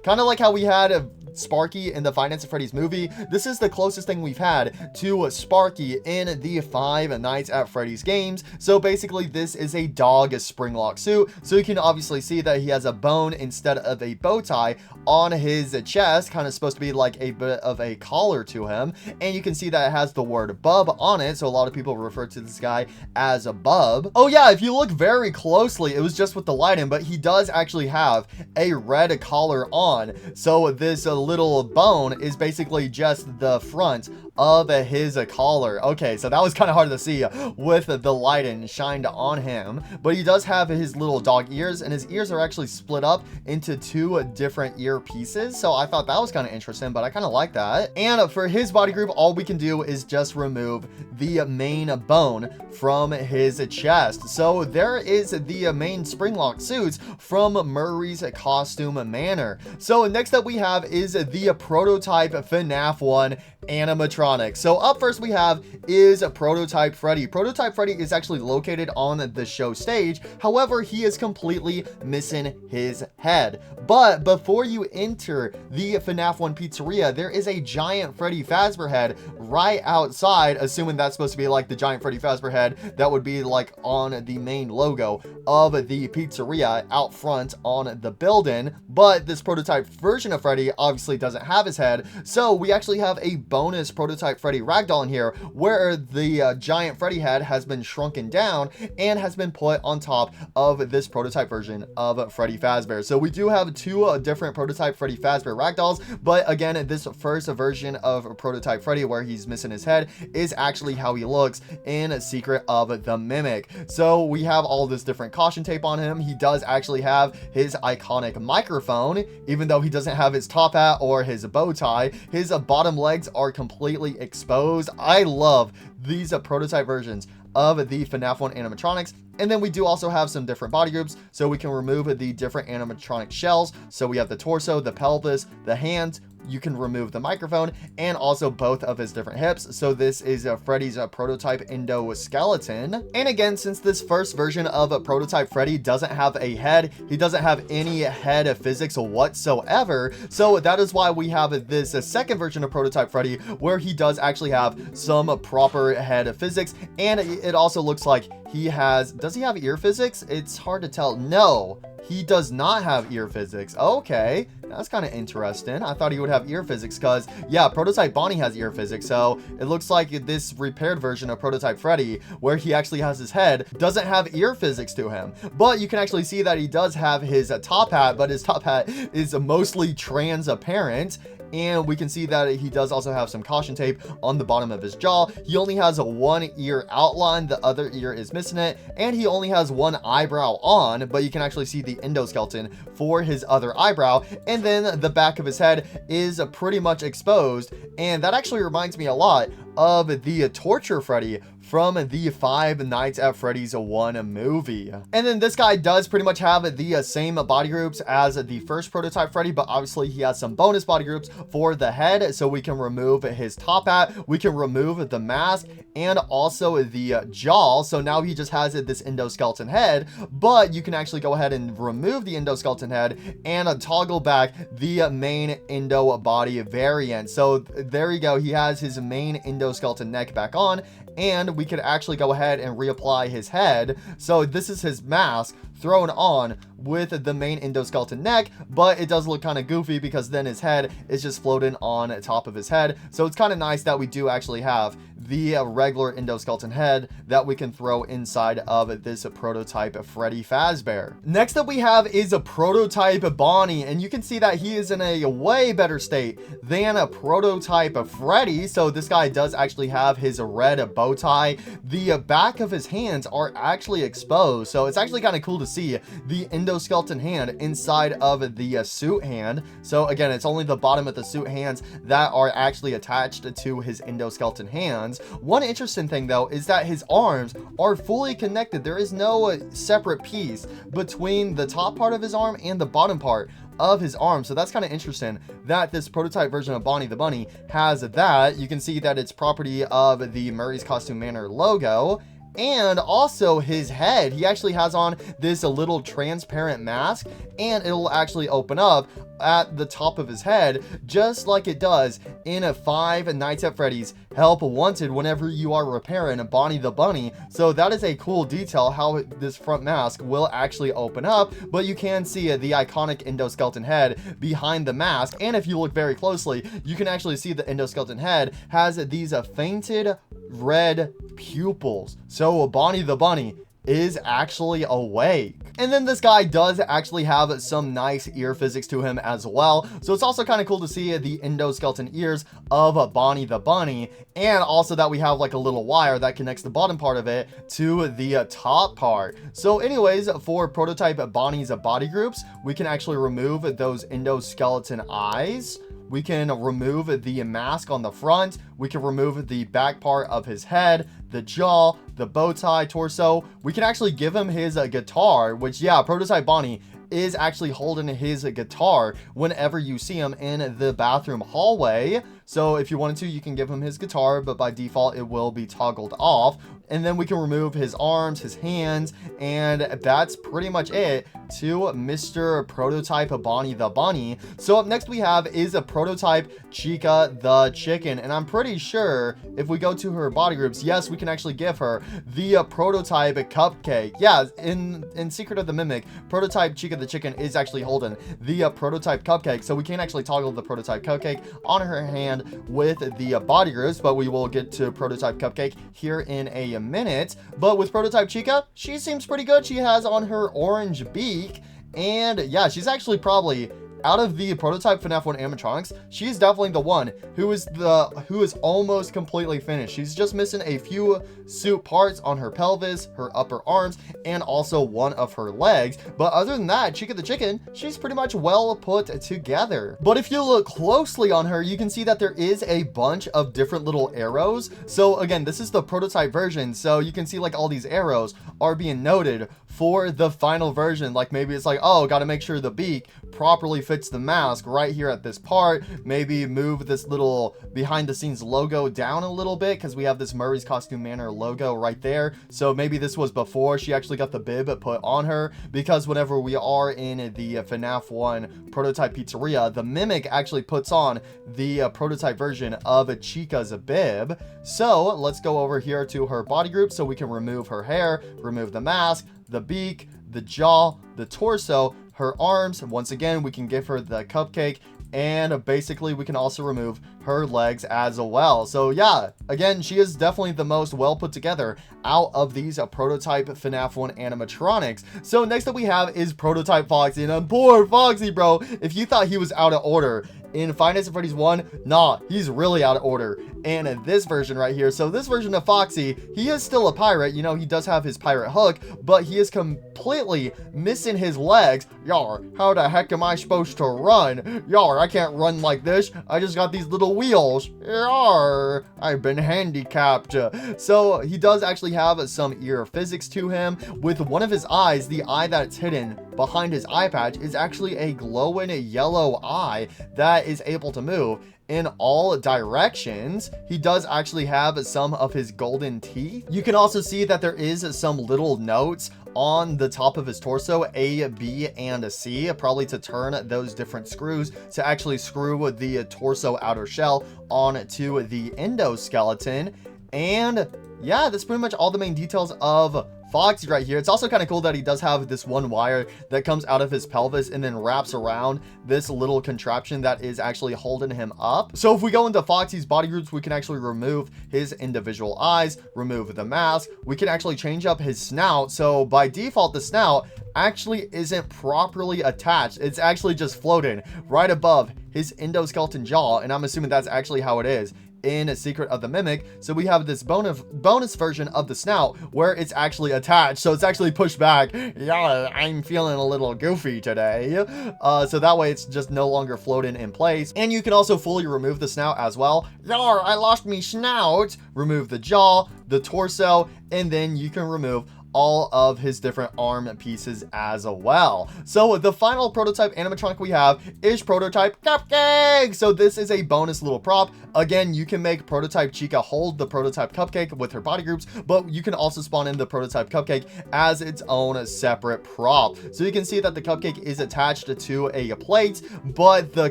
like how we had Sparky in the Five Nights at Freddy's movie. This is the closest thing we've had to Sparky in the Five Nights at Freddy's games. So basically this is a dog Springlock suit. So you can obviously see that he has a bone instead of a bow tie on his chest, kind of supposed to be like a bit of a collar to him. And you can see that it has the word Bub on it. So a lot of people refer to this guy as a Bub. Oh yeah, if you look very closely, it was just with the lighting, but he does actually have a red collar on. So this little bone is basically just the front of his collar. Okay, so that was kind of hard to see with the lighting shined on him, but he does have his little dog ears, and his ears are actually split up into two different ear pieces. So I thought that was kind of interesting, but I kind of like that. And for his body group, all we can do is just remove the main bone from his chest. So there is the main Springlock suits from Murray's Costume Manor. So next up we have is the prototype FNAF 1 animatronic. So up first we have is Prototype Freddy. Prototype Freddy is actually located on the show stage. However, he is completely missing his head. But before you enter the FNAF 1 pizzeria, there is a giant Freddy Fazbear head right outside, assuming that's supposed to be like the giant Freddy Fazbear head that would be like on the main logo of the pizzeria out front on the building. But this prototype version of Freddy obviously doesn't have his head, so we actually have a bonus Prototype Freddy ragdoll in here where the giant Freddy head has been shrunken down and has been put on top of this prototype version of Freddy Fazbear. So we do have two different Prototype Freddy Fazbear ragdolls, but again, this first version of Prototype Freddy where he's missing his head is actually how he looks in Secret of the Mimic. So we have all this different caution tape on him. He does actually have his iconic microphone, even though he doesn't have his top hat or his bow tie. His bottom legs are completely exposed. I love these prototype versions of the FNAF 1 animatronics. And then we do also have some different body groups, so we can remove the different animatronic shells. So we have the torso, the pelvis, the hands, you can remove the microphone and also both of his different hips. So this is Freddy's prototype endoskeleton. And again, since this first version of prototype Freddy doesn't have a head, he doesn't have any head physics whatsoever. So that is why we have this second version of prototype Freddy, where he does actually have some proper head physics. And it also looks like he has, does he have ear physics? It's hard to tell. No, he does not have ear physics. Okay, that's kind of interesting. I thought he would have ear physics because, yeah, prototype Bonnie has ear physics. So it looks like this repaired version of prototype Freddy, where he actually has his head, doesn't have ear physics to him. But you can actually see that he does have his top hat, but his top hat is mostly transparent. And we can see that he does also have some caution tape on the bottom of his jaw. He only has one ear outline, the other ear is missing it, and he only has one eyebrow on, but you can actually see the endoskeleton for his other eyebrow. And then the back of his head is pretty much exposed, and that actually reminds me a lot of the Torture Freddy from the Five Nights at Freddy's 1 movie. And then this guy does pretty much have the same body groups as the first prototype Freddy, but obviously he has some bonus body groups for the head. So we can remove his top hat, we can remove the mask, and also the jaw. So now he just has this endoskeleton head, but you can actually go ahead and remove the endoskeleton head and toggle back the main endo body variant. So there you go. He has his main endoskeleton neck back on, and we could actually go ahead and reapply his head. So this is his mask thrown on with the main endoskeleton neck, but it does look kind of goofy because then his head is just floating on top of his head. So it's kind of nice that we do actually have the regular endoskeleton head that we can throw inside of this prototype Freddy Fazbear. Next up we have is a prototype Bonnie, and you can see that he is in a way better state than a prototype Freddy. So this guy does actually have his red bow tie. The back of his hands are actually exposed, so it's actually kind of cool to see the endoskeleton hand inside of the suit hand. So again, it's only the bottom of the suit hands that are actually attached to his endoskeleton hands. One interesting thing though is that his arms are fully connected. There is no separate piece between the top part of his arm and the bottom part of his arm. So that's kind of interesting that this prototype version of Bonnie the Bunny has that. You can see that it's property of the Murray's Costume Manor logo. And also his head, he actually has on this little transparent mask, and it'll actually open up at the top of his head, just like it does in a Five Nights at Freddy's Help Wanted whenever you are repairing Bonnie the Bunny. So that is a cool detail, how this front mask will actually open up, but you can see the iconic endoskeleton head behind the mask. And if you look very closely, you can actually see the endoskeleton head has these fainted red pupils. So Bonnie the Bunny is actually awake. And then this guy does actually have some nice ear physics to him as well. So it's also kind of cool to see the endoskeleton ears of Bonnie the Bunny, and also that we have like a little wire that connects the bottom part of it to the top part. So anyways, for prototype Bonnie's body groups, we can actually remove those endoskeleton eyes. We can remove the mask on the front. We can remove the back part of his head, the jaw, the bow tie, torso. We can actually give him his guitar, which, yeah, prototype Bonnie is actually holding his guitar whenever you see him in the bathroom hallway. So if you wanted to, you can give him his guitar, but by default, it will be toggled off. And then we can remove his arms, his hands, and that's pretty much it to Mr. Prototype Bonnie the Bunny. So up next we have is a prototype Chica the Chicken, and I'm pretty sure if we go to her body groups, yes, we can actually give her the prototype Cupcake. Yeah, in Secret of the Mimic, prototype Chica the Chicken is actually holding the prototype Cupcake, so we can actually toggle the prototype Cupcake on her hand with the body groups, but we will get to prototype Cupcake here in a minute. But with prototype Chica, she seems pretty good. She has on her orange beak, and yeah, she's actually probably, out of the prototype FNAF 1 animatronics, she's definitely the one who is almost completely finished. She's just missing a few suit parts on her pelvis, her upper arms, and also one of her legs. But other than that, Chica the Chicken, she's pretty much well put together. But if you look closely on her, you can see that there is a bunch of different little arrows. So again, this is the prototype version, so you can see like all these arrows are being noted for the final version. Like maybe it's like, oh, got to make sure the beak properly fix the mask right here at this part. Maybe move this little behind the scenes logo down a little bit, because we have this Murray's Costume Manor logo right there. So maybe this was before she actually got the bib put on her, because whenever we are in the FNAF 1 prototype pizzeria, the Mimic actually puts on the prototype version of Chica's bib. So let's go over here to her body group so we can remove her hair, remove the mask, the beak, the jaw, the torso, her arms. Once again, we can give her the cupcake, and basically we can also remove her legs as well. So yeah, again, she is definitely the most well put together out of these prototype FNAF 1 animatronics. So next up we have is prototype Foxy, and poor Foxy, bro. If you thought he was out of order in Five Nights at Freddy's 1, nah, he's really out of order in this version right here. So this version of Foxy, he is still a pirate. You know, he does have his pirate hook, but he is completely missing his legs. Yar, how the heck am I supposed to run? Yar, I can't run like this. I just got these little wheels. Yar, I've been handicapped. So he does actually have some ear physics to him. With one of his eyes, the eye that's hidden behind his eye patch is actually a glowing yellow eye that is able to move in all directions. He does actually have some of his golden teeth. You can also see that there is some little notes on the top of his torso, A, B, and C, probably to turn those different screws to actually screw the torso outer shell onto the endoskeleton. And yeah, that's pretty much all the main details of Foxy right here. It's also kind of cool that he does have this one wire that comes out of his pelvis and then wraps around this little contraption that is actually holding him up. So if we go into Foxy's body groups, we can actually remove his individual eyes, remove the mask. We can actually change up his snout. So by default, the snout actually isn't properly attached. It's actually just floating right above his endoskeleton jaw, and I'm assuming that's actually how it is in Secret of the Mimic. So we have this bonus version of the snout where it's actually attached, so it's actually pushed back. Yeah, I'm feeling a little goofy today. So that way it's just no longer floating in place. And you can also fully remove the snout as well. Yar, I lost me snout. Remove the jaw, the torso, and then you can remove all of his different arm pieces as well. So the final prototype animatronic we have is prototype Cupcake. So this is a bonus little prop. Again, you can make prototype Chica hold the prototype Cupcake with her body groups, but you can also spawn in the prototype Cupcake as its own separate prop. So you can see that the Cupcake is attached to a plate, but the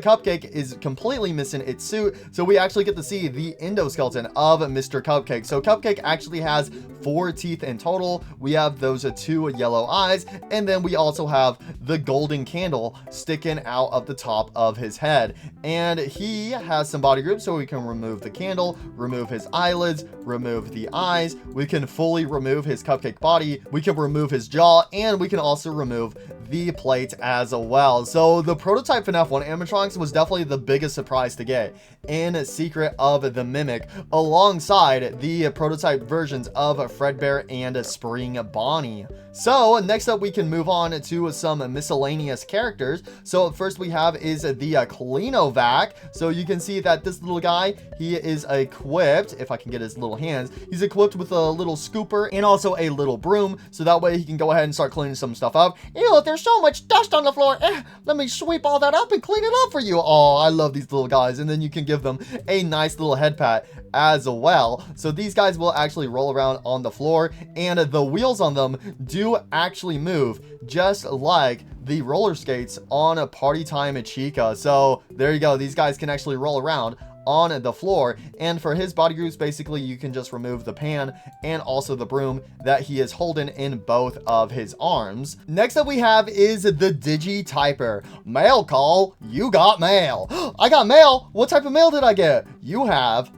Cupcake is completely missing its suit. So we actually get to see the endoskeleton of Mr. Cupcake. So Cupcake actually has 4 teeth in total. We have those 2 yellow eyes, and then we also have the golden candle sticking out of the top of his head. And he has some body groups, so we can remove the candle, remove his eyelids, remove the eyes. We can fully remove his Cupcake body. We can remove his jaw, and we can also remove the plate as well. So the prototype FNAF 1 animatronics was definitely the biggest surprise to get in Secret of the Mimic, alongside the prototype versions of Fredbear and Spring Bonnie. So next up we can move on to some miscellaneous characters. So first we have is the Cleanovac. So you can see that this little guy, he is equipped, if I can get his little hands, he's equipped with a little scooper and also a little broom, so that way he can go ahead and start cleaning some stuff up. Ew, there's so much dust on the floor. Let me sweep all that up and clean it up for you. Oh, I love these little guys. And then you can give them a nice little head pat as well. So these guys will actually roll around on the floor, and the wheels on them do actually move just like the roller skates on a Party Time Chica. So there you go. These guys can actually roll around on the floor. And for his body groups, basically you can just remove the pan and also the broom that he is holding in both of his arms. Next up we have is the Digi-Typer. Mail call, you got mail. I got mail. What type of mail did I get? You have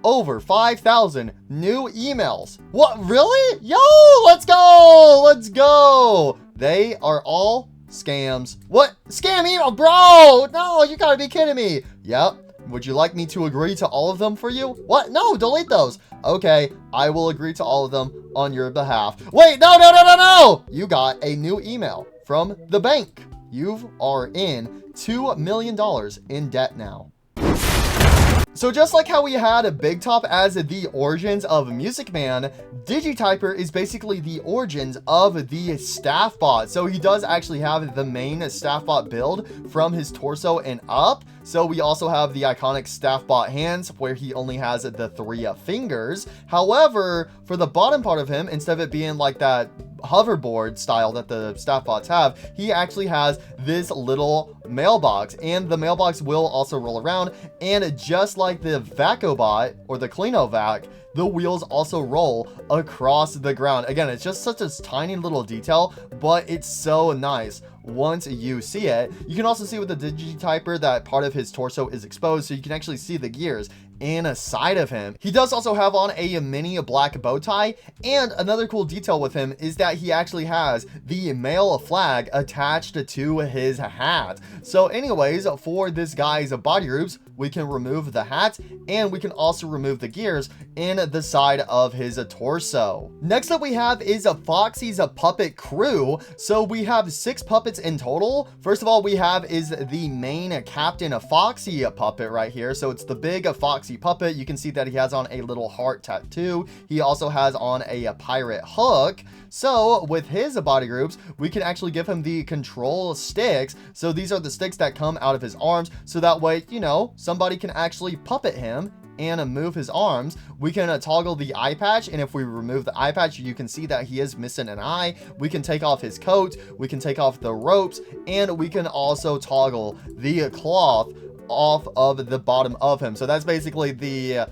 over 5,000 new emails. What, really? Yo, let's go. Let's go. They are all scams. What? Scam email, bro? No, you gotta be kidding me. Yep. Would you like me to agree to all of them for you? What? No, delete those. Okay, I will agree to all of them on your behalf. Wait, no. You got a new email from the bank. You are in $2 million in debt now. So just like how we had a Big Top as the origins of Music Man, Digityper is basically the origins of the Staff Bot. So he does actually have the main Staff Bot build from his torso and up. So we also have the iconic Staff Bot hands where he only has the 3 fingers. However, for the bottom part of him, instead of it being like that hoverboard style that the Staff Bots have, he actually has this little mailbox, and the mailbox will also roll around, and just like the Vacobot or the Cleanovac, the wheels also roll across the ground. Again, it's just such a tiny little detail, but it's so nice once you see it. You can also see with the Digityper that part of his torso is exposed, so you can actually see the gears inside of him. He does also have on a mini black bow tie, and another cool detail with him is that he actually has the male flag attached to his hat. So anyways, for this guy's body groups, we can remove the hat, and we can also remove the gears in the side of his torso. Next up we have is Foxy's puppet crew. So we have 6 puppets in total. First of all, we have is the main Captain Foxy puppet right here. So it's the big Foxy puppet. You can see that he has on a little heart tattoo. He also has on a pirate hook. So with his body groups, we can actually give him the control sticks. So these are the sticks that come out of his arms, so that way, you know, somebody can actually puppet him and move his arms. We can toggle the eye patch, and if we remove the eye patch, you can see that he is missing an eye. We can take off his coat, we can take off the ropes, and we can also toggle the cloth off of the bottom of him. So that's basically the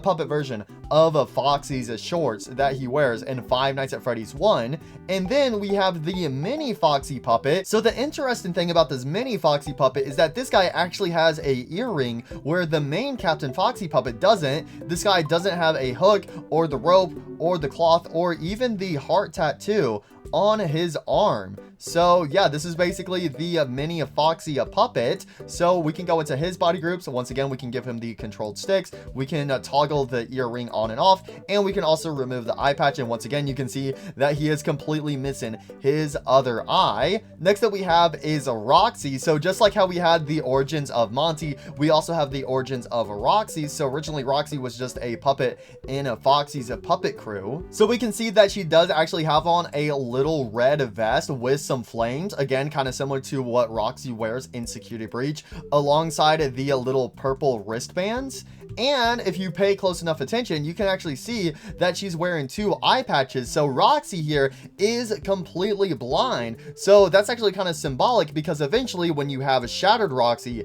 puppet version of Foxy's shorts that he wears in Five Nights at Freddy's 1. And then we have the mini Foxy puppet. So the interesting thing about this mini Foxy puppet is that this guy actually has a earring, where the main Captain Foxy puppet doesn't. This guy doesn't have a hook or the rope or the cloth or even the heart tattoo on his arm. So yeah, this is basically the mini Foxy puppet. So we can go into his body groups. Once again, we can give him the controlled sticks. We can toggle the earring on and off, and we can also remove the eye patch. And once again, you can see that he is completely missing his other eye. Next up we have is Roxy. So just like how we had the origins of Monty, we also have the origins of Roxy. So originally Roxy was just a puppet in Foxy's puppet crew. So we can see that she does actually have on a little red vest with some flames, again kind of similar to what Roxy wears in Security Breach, alongside the little purple wristbands. And if you pay close enough attention, you can actually see that she's wearing 2 eye patches. So Roxy here is completely blind. So that's actually kind of symbolic, because eventually when you have a Shattered Roxy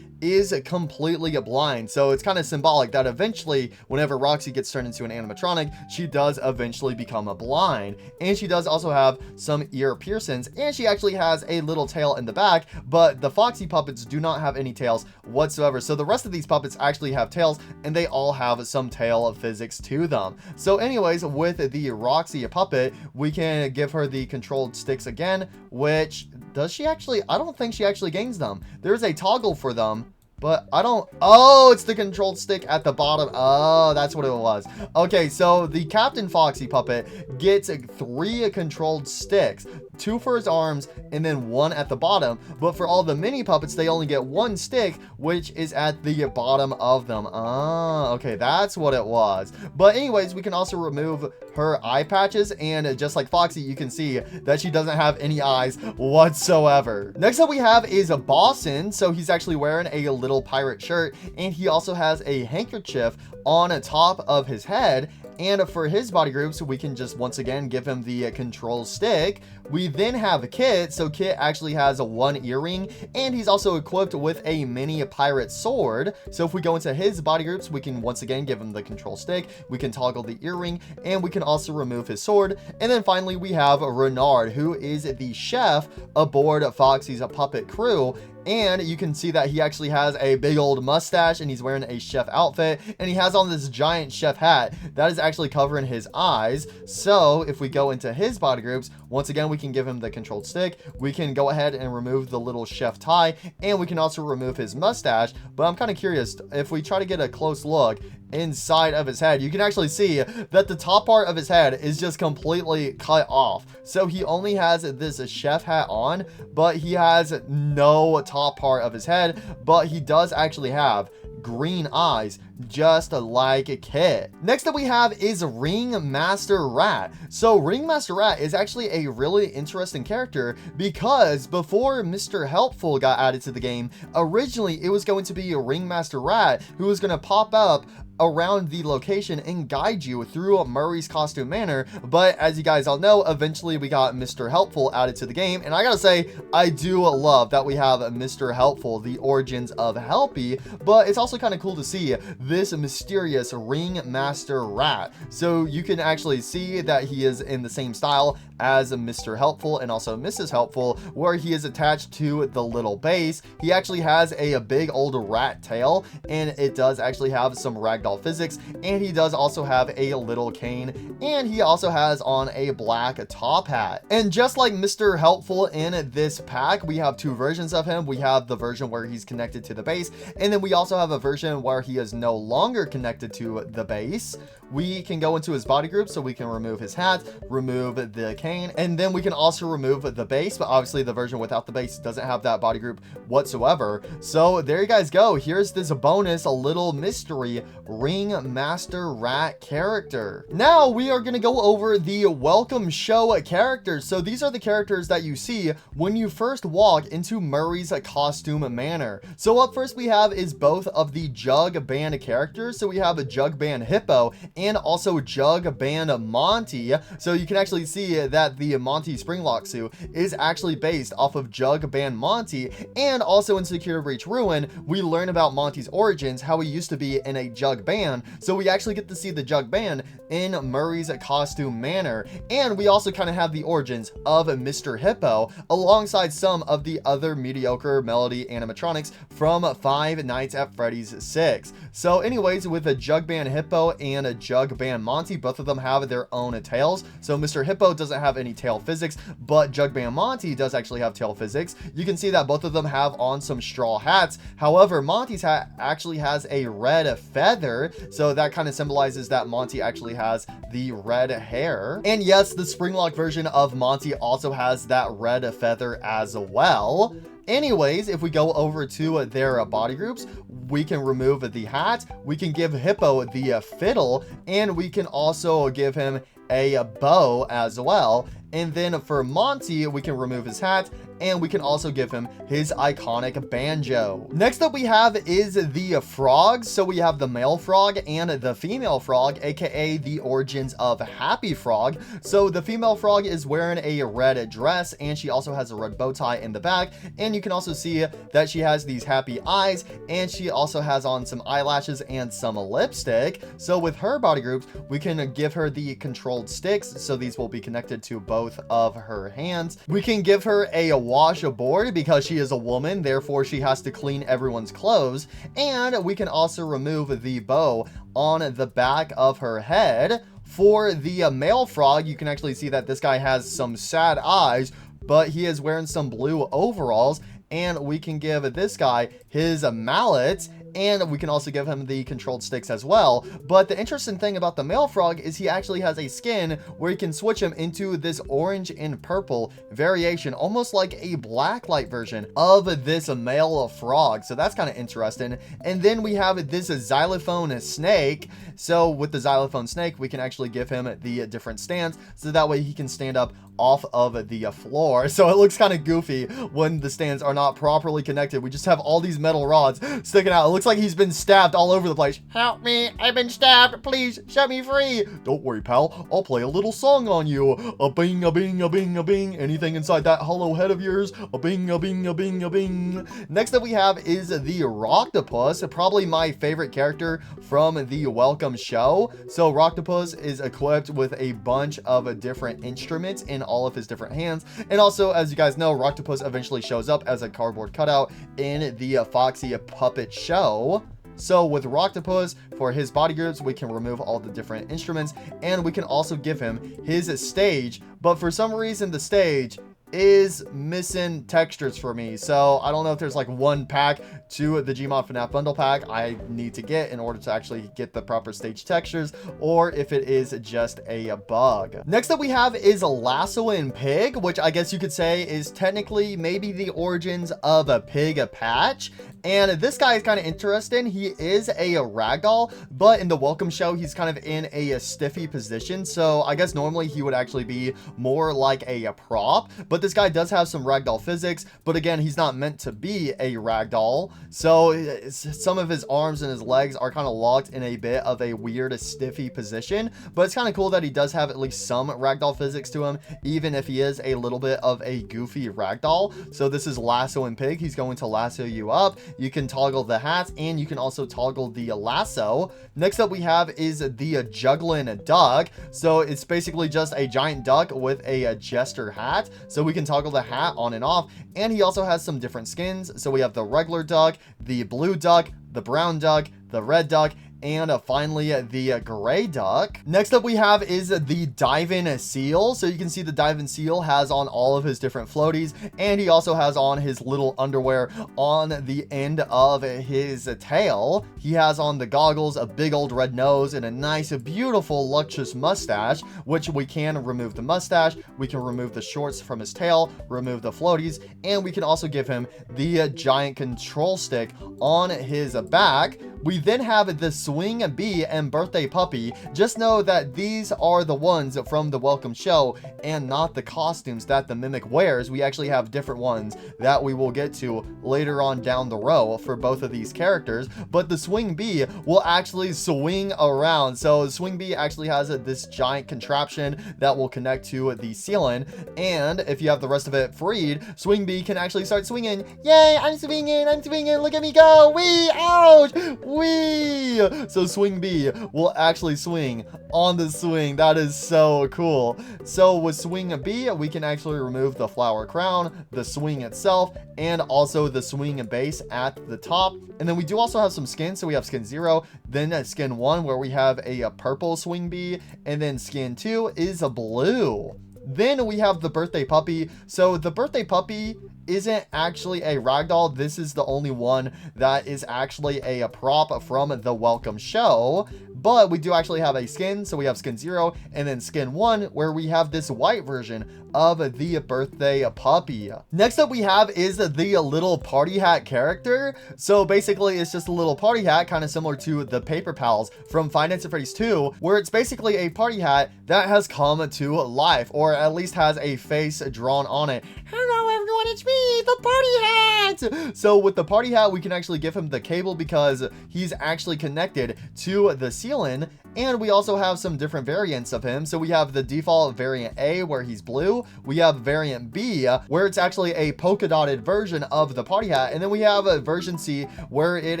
is completely blind. So it's kind of symbolic that eventually, whenever Roxy gets turned into an animatronic, she does eventually become a blind. And she does also have some ear piercings, and she actually has a little tail in the back, but the Foxy puppets do not have any tails whatsoever. So the rest of these puppets actually have tails, and they all have some tail physics to them. So anyways, with the Roxy puppet, we can give her the controlled sticks again, which does she actually, I don't think she actually gains them. There's a toggle for them, but I don't, oh, it's the controlled stick at the bottom. Oh, that's what it was. Okay, so the Captain Foxy puppet gets 3 controlled sticks, 2 for his arms and then 1 at the bottom. But for all the mini puppets, they only get 1 stick, which is at the bottom of them. Ah, okay, that's what it was. But anyways, we can also remove her eye patches, and just like Foxy, you can see that she doesn't have any eyes whatsoever. Next up we have is a Boston. So he's actually wearing a little pirate shirt, and he also has a handkerchief on top of his head. And for his body groups, we can just once again give him the control stick. We then have Kit. So Kit actually has a 1 earring, and he's also equipped with a mini pirate sword. So if we go into his body groups, we can once again give him the control stick. We can toggle the earring, and we can also remove his sword. And then finally, we have Renard, who is the chef aboard Foxy's puppet crew. And you can see that he actually has a big old mustache, and he's wearing a chef outfit, and he has on this giant chef hat that is actually covering his eyes. So if we go into his body groups, once again, we can give him the controlled stick. We can go ahead and remove the little chef tie, and we can also remove his mustache. But I'm kind of curious, if we try to get a close look inside of his head, you can actually see that the top part of his head is just completely cut off. So he only has this chef hat on, but he has no top part of his head, but he does actually have green eyes, just like Kit. Next up we have is Ringmaster Rat. So Ringmaster Rat is actually a really interesting character because before Mr. Helpful got added to the game, originally it was going to be a Ringmaster Rat who was going to pop up around the location and guide you through Murray's Costume Manor. But as you guys all know, eventually we got Mr. Helpful added to the game, and I gotta say, I do love that we have Mr. Helpful, the origins of Helpy, but it's also kind of cool to see this mysterious Ringmaster Rat. So you can actually see that he is in the same style as Mr. Helpful and also Mrs. Helpful, where he is attached to the little base. He actually has a big old rat tail, and it does actually have some ragdoll physics, and he does also have a little cane, and he also has on a black top hat. And just like Mr. Helpful in this pack, we have two versions of him. We have the version where he's connected to the base, and then we also have a version where he is no longer connected to the base. We can go into his body group, so we can remove his hat, remove the cane, and then we can also remove the base, but obviously the version without the base doesn't have that body group whatsoever. So there you guys go. Here's this bonus, a little mystery Ringmaster Rat character. Now we are going to go over the welcome show characters. So these are the characters that you see when you first walk into Murray's Costume Manor. So up first we have is both of the Jug Band characters. So we have a Jug Band Hippo and also Jug Band Monty. So you can actually see that the Monty Springlock suit is actually based off of Jug Band Monty. And also in Secure Breach Ruin, we learn about Monty's origins, how he used to be in a Jug Band. So we actually get to see the Jug Band in Murray's Costume Manor. And we also kind of have the origins of Mr. Hippo alongside some of the other mediocre Melody animatronics from Five Nights at Freddy's 6. So anyways, with a Jug Band Hippo and a Jug Band Monty, both of them have their own tails. So Mr. Hippo doesn't have any tail physics, but Jug Band Monty does actually have tail physics. You can see that both of them have on some straw hats. However, Monty's hat actually has a red feather, so that kind of symbolizes that Monty actually has the red hair. And yes, the Springlock version of Monty also has that red feather as well. Anyways, if we go over to their body groups, we can remove the hat, we can give Hippo the fiddle, and we can also give him a bow as well. And then for Monty, we can remove his hat, and we can also give him his iconic banjo. Next up we have is the frogs. So we have the male frog and the female frog, aka the origins of Happy Frog. So the female frog is wearing a red dress, and she also has a red bow tie in the back, and you can also see that she has these happy eyes, and she also has on some eyelashes and some lipstick. So with her body groups, we can give her the controlled sticks, so these will be connected to both of her hands. We can give her a washboard because she is a woman, therefore she has to clean everyone's clothes. And we can also remove the bow on the back of her head. For the male frog, you can actually see that this guy has some sad eyes, but he is wearing some blue overalls. And we can give this guy his mallet, and we can also give him the controlled sticks as well. But the interesting thing about the male frog is he actually has a skin where you can switch him into this orange and purple variation, almost like a blacklight version of this male frog. So that's kind of interesting. And then we have this xylophone snake. So with the xylophone snake, we can actually give him the different stands, so that way he can stand up off of the floor. So it looks kind of goofy when the stands are not properly connected. We just have all these metal rods sticking out. It looks like he's been stabbed all over the place. Help me, I've been stabbed, please set me free. Don't worry, pal, I'll play a little song on you. A bing, a bing, a bing, a bing. Anything inside that hollow head of yours? A bing, a bing, a bing, a bing. Next up we have is the Rocktopus, probably my favorite character from the Welcome Show. So Rocktopus is equipped with a bunch of different instruments in all of his different hands. And also, as you guys know, Rocktopus eventually shows up as a cardboard cutout in the Foxy Puppet Show. So with Rocktopus, for his body groups, we can remove all the different instruments, and we can also give him his stage. But for some reason, the stage is missing textures for me. So I don't know if there's like one pack to the Gmod FNAF bundle pack I need to get in order to actually get the proper stage textures, or if it is just a bug. Next up we have is Lassoing Pig, which I guess you could say is technically maybe the origins of a Pig Patch. And this guy is kind of interesting. He is a ragdoll, but in the welcome show, he's kind of in a stiffy position. So I guess normally he would actually be more like a prop, but this guy does have some ragdoll physics. But again, he's not meant to be a ragdoll. So some of his arms and his legs are kind of locked in a bit of a weird stiffy position, but it's kind of cool that he does have at least some ragdoll physics to him, even if he is a little bit of a goofy ragdoll. So this is Lassoing Pig. He's going to lasso you up. You can toggle the hat, and you can also toggle the lasso. Next up we have is the Juggling Duck. So it's basically just a giant duck with a jester hat. So we can toggle the hat on and off, and he also has some different skins. So we have the regular duck, the blue duck, the brown duck, the red duck, and finally the gray duck. Next up we have is the Diving Seal. So you can see the Diving Seal has on all of his different floaties, and he also has on his little underwear on the end of his tail. He has on the goggles, a big old red nose, and a nice beautiful luscious mustache, which we can remove the mustache, we can remove the shorts from his tail, remove the floaties, and we can also give him the giant control stick on his back. We then have the Swing Bee and Birthday Puppy. Just know that these are the ones from the welcome show and not the costumes that the Mimic wears. We actually have different ones that we will get to later on down the row for both of these characters. But the Swing Bee will actually swing around. So Swing Bee actually has this giant contraption that will connect to the ceiling. And if you have the rest of it freed, Swing Bee can actually start swinging. Yay, I'm swinging, look at me go. Wee, ouch. Wee! So Swing Bee will actually swing on the swing. That is so cool. So with Swing Bee, we can actually remove the flower crown, the swing itself, and also the swing base at the top. And then we do also have some skins. So we have skin 0, then skin 1 where we have a purple Swing Bee, and then skin 2 is a blue. Then we have the Birthday Puppy. So the Birthday Puppy isn't actually a ragdoll. This is the only one that is actually a prop from the welcome show, but we do actually have a skin. So we have skin 0 and then skin 1 where we have this white version of the Birthday Puppy. Next up we have is the little party hat character. So basically it's just a little party hat, kind of similar to the Paper Pals from Five Nights at Freddy's 2, where it's basically a party hat that has come to life, or at least has a face drawn on it. Hello everyone, it's me, the party hat. So with the party hat, we can actually give him the cable because he's actually connected to the ceiling. And we also have some different variants of him. So we have the default variant A where he's blue. We have variant B where it's actually a polka dotted version of the party hat. And then we have a version C where it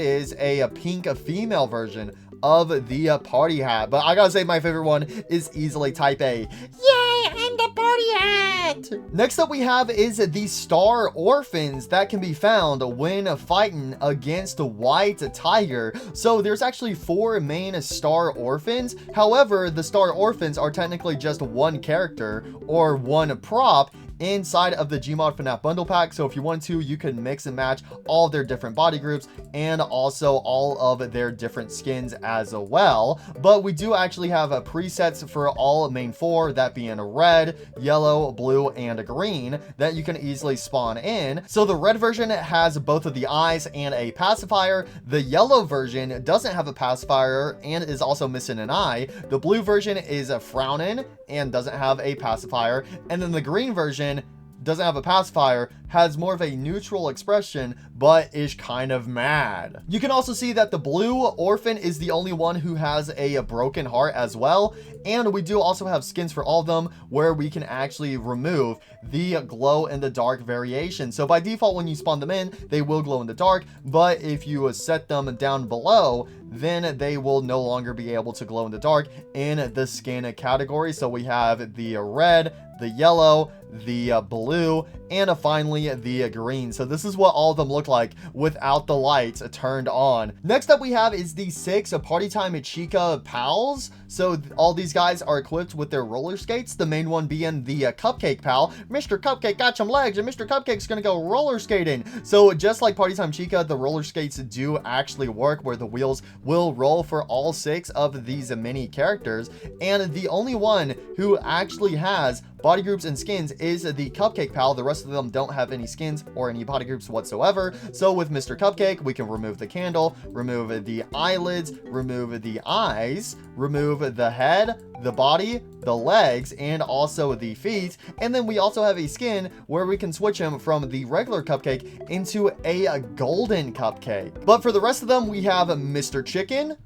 is a pink female version of the party hat. But I gotta say my favorite one is easily type A. Yay, I'm the party hat! Next up we have is the Star Orphans that can be found when fighting against the White Tiger. So there's actually 4 main Star Orphans. However, the Star Orphans are technically just one character or one prop inside of the Gmod FNAF bundle pack. So if you want to, you can mix and match all of their different body groups and also all of their different skins as well. But we do actually have presets for all main 4, that being red, yellow, blue, and green, that you can easily spawn in. So the red version has both of the eyes and a pacifier. The yellow version doesn't have a pacifier and is also missing an eye. The blue version is frowning and doesn't have a pacifier. And then the green version doesn't have a pacifier, has more of a neutral expression, but is kind of mad. You can also see that the blue orphan is the only one who has a broken heart as well. And we do also have skins for all of them where we can actually remove the glow in the dark variation. So by default, when you spawn them in, they will glow in the dark, but if you set them down below, then they will no longer be able to glow in the dark in the skin category. So we have the red, the yellow, the blue, and finally the green. So this is what all of them look like without the lights turned on. Next up we have is the 6 Party Time Chica pals. So all these guys are equipped with their roller skates, the main one being the Cupcake pal. Mr. Cupcake got some legs and Mr. Cupcake's gonna go roller skating. So just like Party Time Chica, the roller skates do actually work, where the wheels will roll for all 6 of these mini characters, and the only one who actually has body groups and skins is the Cupcake pal. The rest of them don't have any skins or any body groups whatsoever. So with Mr. Cupcake, we can remove the candle, remove the eyelids, remove the eyes, remove the head, the body, the legs, and also the feet. And then we also have a skin where we can switch him from the regular Cupcake into a golden Cupcake. But for the rest of them, we have Mr. Chicken,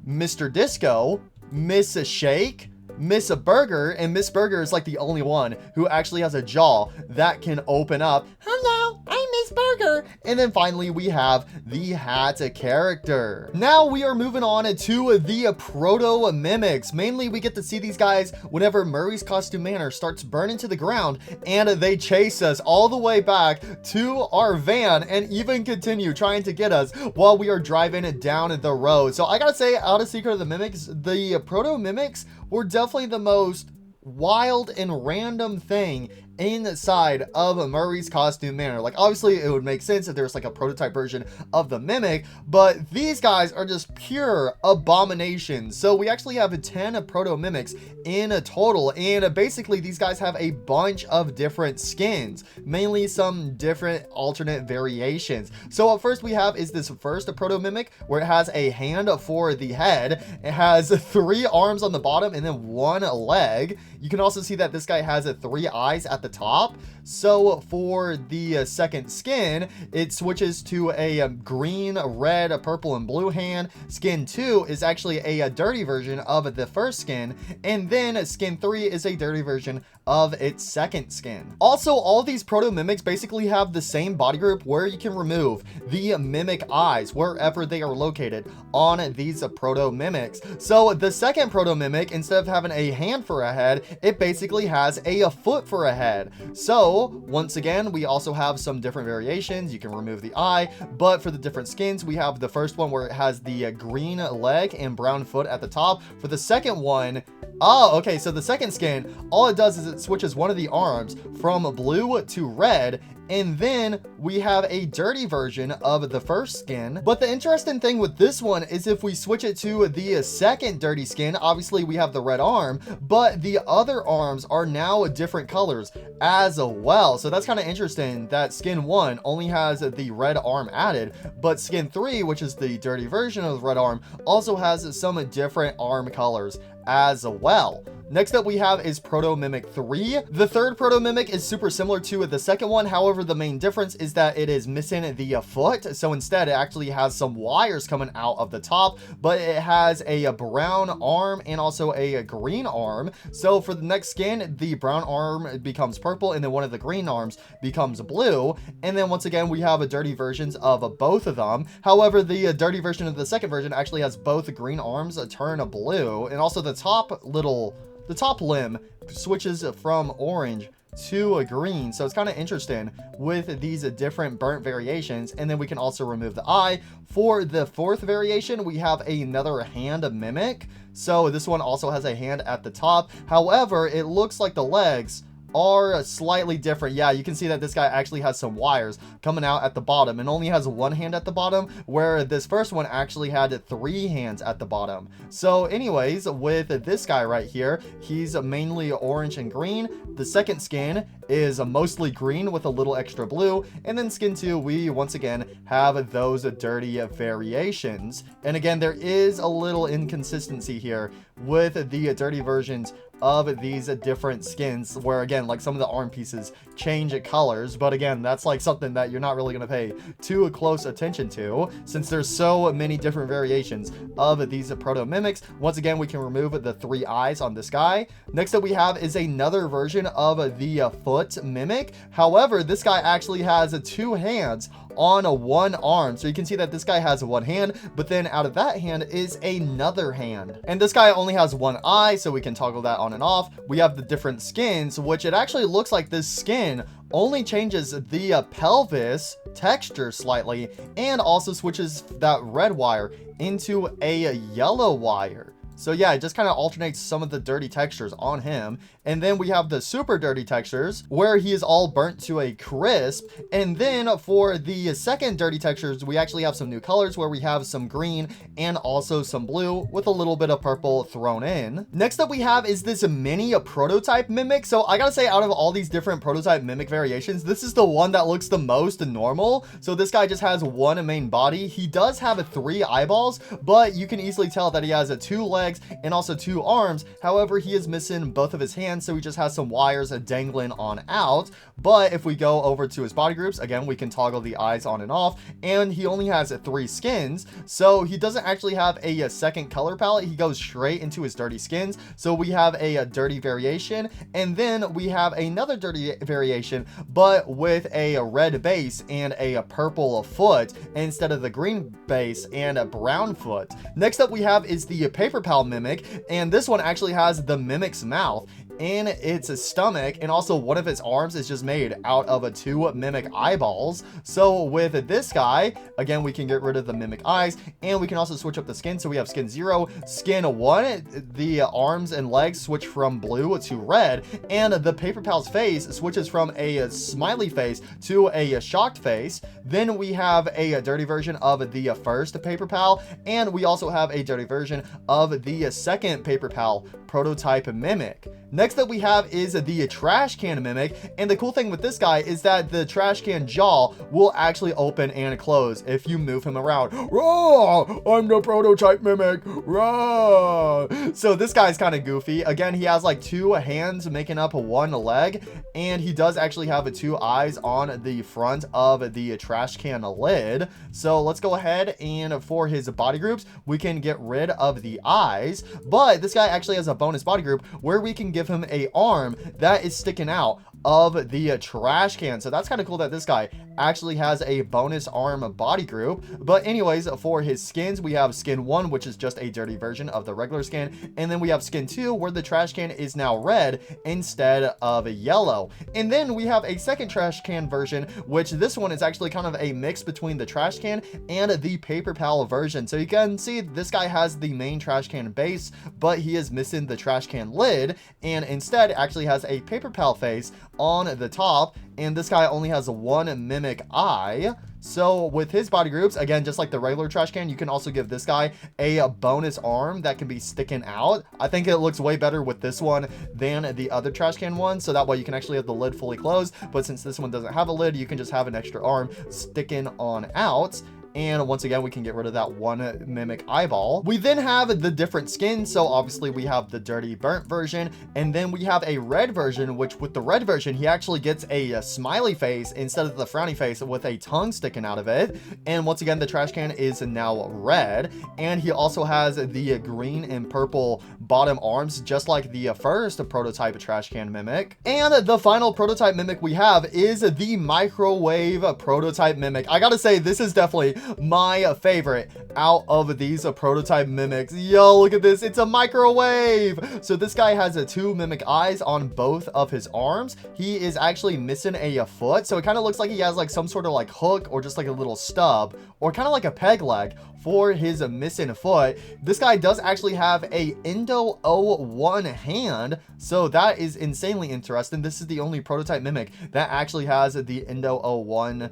Mr. Disco, Miss Shake, Miss Burger, and Miss Burger is like the only one who actually has a jaw that can open up. Hello, I'm Miss Burger. And then finally we have the hat character. Now we are moving on to the proto mimics. Mainly we get to see these guys whenever Murray's Costume Manor starts burning to the ground, and they chase us all the way back to our van and even continue trying to get us while we are driving down the road. So I gotta say, out of Secret of the Mimics, the proto mimics were definitely the most wild and random thing inside of Murray's Costume Manor. Like, obviously it would make sense if there was like a prototype version of the mimic, but these guys are just pure abominations. So we actually have 10 proto mimics in a total, and basically these guys have a bunch of different skins, mainly some different alternate variations. So at first we have is this first proto mimic where it has a hand for the head, it has 3 arms on the bottom and then 1 leg. You can also see that this guy has 3 eyes at the top. So for the second skin, it switches to a green, red, purple, and blue hand. Skin 2 is actually a dirty version of the first skin, and then skin 3 is a dirty version of its second skin. Also, all these proto mimics basically have the same body group where you can remove the mimic eyes wherever they are located on these proto mimics. So the second proto mimic, instead of having a hand for a head, it basically has a foot for a head. So once again, we also have some different variations. You can remove the eye, but for the different skins, we have the first one where it has the green leg and brown foot at the top. For the second one, okay, so the second skin, all it does is it switches one of the arms from blue to red, and then we have a dirty version of the first skin. But the interesting thing with this one is if we switch it to the second dirty skin, obviously we have the red arm, but the other arms are now different colors as well. So that's kind of interesting that skin 1 only has the red arm added, but skin 3, which is the dirty version of the red arm, also has some different arm colors as well. Next up we have is Proto Mimic 3. The third Proto Mimic is super similar to the second one. However, the main difference is that it is missing the foot. So instead it actually has some wires coming out of the top, but it has a brown arm and also a green arm. So for the next skin, the brown arm becomes purple and then one of the green arms becomes blue. And then once again, we have a dirty versions of both of them. However, the dirty version of the second version actually has both green arms turn blue, and also the top limb switches from orange to a green. So it's kind of interesting with these different burnt variations. And then we can also remove the eye. For the fourth variation, we have another hand mimic. So this one also has a hand at the top. However, it looks like the legs are slightly different. Yeah, you can see that this guy actually has some wires coming out at the bottom and only has 1 hand at the bottom, where this first one actually had 3 hands at the bottom. So anyways, with this guy right here, he's mainly orange and green. The second skin is mostly green with a little extra blue, and then skin 2, we once again have those dirty variations. And again, there is a little inconsistency here with the dirty versions of these different skins, where again, like some of the arm pieces change colors, but again, that's like something that you're not really going to pay too close attention to, since there's so many different variations of these proto mimics. Once again, we can remove the 3 eyes on this guy. Next up we have is another version of the foot mimic. However, this guy actually has 2 hands on one arm. So you can see that this guy has one hand, but then out of that hand is another hand. And this guy only has one eye, so we can toggle that on and off. We have the different skins, which it actually looks like this skin only changes the pelvis texture slightly and also switches that red wire into a yellow wire. So yeah, it just kind of alternates some of the dirty textures on him. And then we have the super dirty textures where he is all burnt to a crisp. And then for the second dirty textures, we actually have some new colors where we have some green and also some blue with a little bit of purple thrown in. Next up we have is this mini prototype mimic. So I gotta say, out of all these different prototype mimic variations, this is the one that looks the most normal. So this guy just has one main body. He does have 3 eyeballs, but you can easily tell that he has 2 legs and also 2 arms. However, he is missing both of his hands, so he just has some wires dangling on out. But if we go over to his body groups, again, we can toggle the eyes on and off, and he only has 3 skins, so he doesn't actually have a second color palette. He goes straight into his dirty skins. So we have a dirty variation, and then we have another dirty variation, but with a red base and a purple foot instead of the green base and a brown foot. Next up we have is the paper pal mimic, and this one actually has the mimic's mouth in its stomach, and also one of its arms is just made out of 2 mimic eyeballs. So with this guy, again, we can get rid of the mimic eyes, and we can also switch up the skin. So we have skin 0, skin 1, the arms and legs switch from blue to red, and the paper pal's face switches from a smiley face to a shocked face. Then we have a dirty version of the first paper pal, and we also have a dirty version of the second paper pal prototype mimic. Next up we have is the trash can mimic, and the cool thing with this guy is that the trash can jaw will actually open and close if you move him around. Rah! I'm the prototype mimic. Rah! So this guy's kind of goofy. Again, he has like 2 hands making up 1 leg, and he does actually have 2 eyes on the front of the trash can lid. So let's go ahead, and for his body groups, we can get rid of the eyes, but this guy actually has a bonus body group where we can give him a arm that is sticking out of the trash can. So that's kind of cool that this guy actually has a bonus arm body group. But anyways, for his skins, we have skin 1, which is just a dirty version of the regular skin, and then we have skin 2 where the trash can is now red instead of yellow. And then we have a second trash can version, which this one is actually kind of a mix between the trash can and the paper pal version. So you can see this guy has the main trash can base, but he is missing the trash can lid, and instead actually has a paper pal face on the top, and this guy only has 1 mimic eye. So with his body groups, again, just like the regular trash can, you can also give this guy a bonus arm that can be sticking out. I think it looks way better with this one than the other trash can one, so that way you can actually have the lid fully closed. But since this one doesn't have a lid, you can just have an extra arm sticking on out. And once again, we can get rid of that 1 mimic eyeball. We then have the different skins. So obviously we have the dirty burnt version, and then we have a red version, which with the red version, he actually gets a smiley face instead of the frowny face with a tongue sticking out of it. And once again, the trash can is now red, and he also has the green and purple bottom arms, just like the first prototype trash can mimic. And the final prototype mimic we have is the microwave prototype mimic. I gotta say, this is definitely my favorite out of these prototype mimics. Yo, look at this, it's a microwave. So this guy has 2 mimic eyes on both of his arms. He is actually missing a foot, so it kind of looks like he has like some sort of like hook or just like a little stub or kind of like a peg leg for his missing foot. This guy does actually have a Indo 01 hand, so that is insanely interesting. This is the only prototype mimic that actually has the Indo 01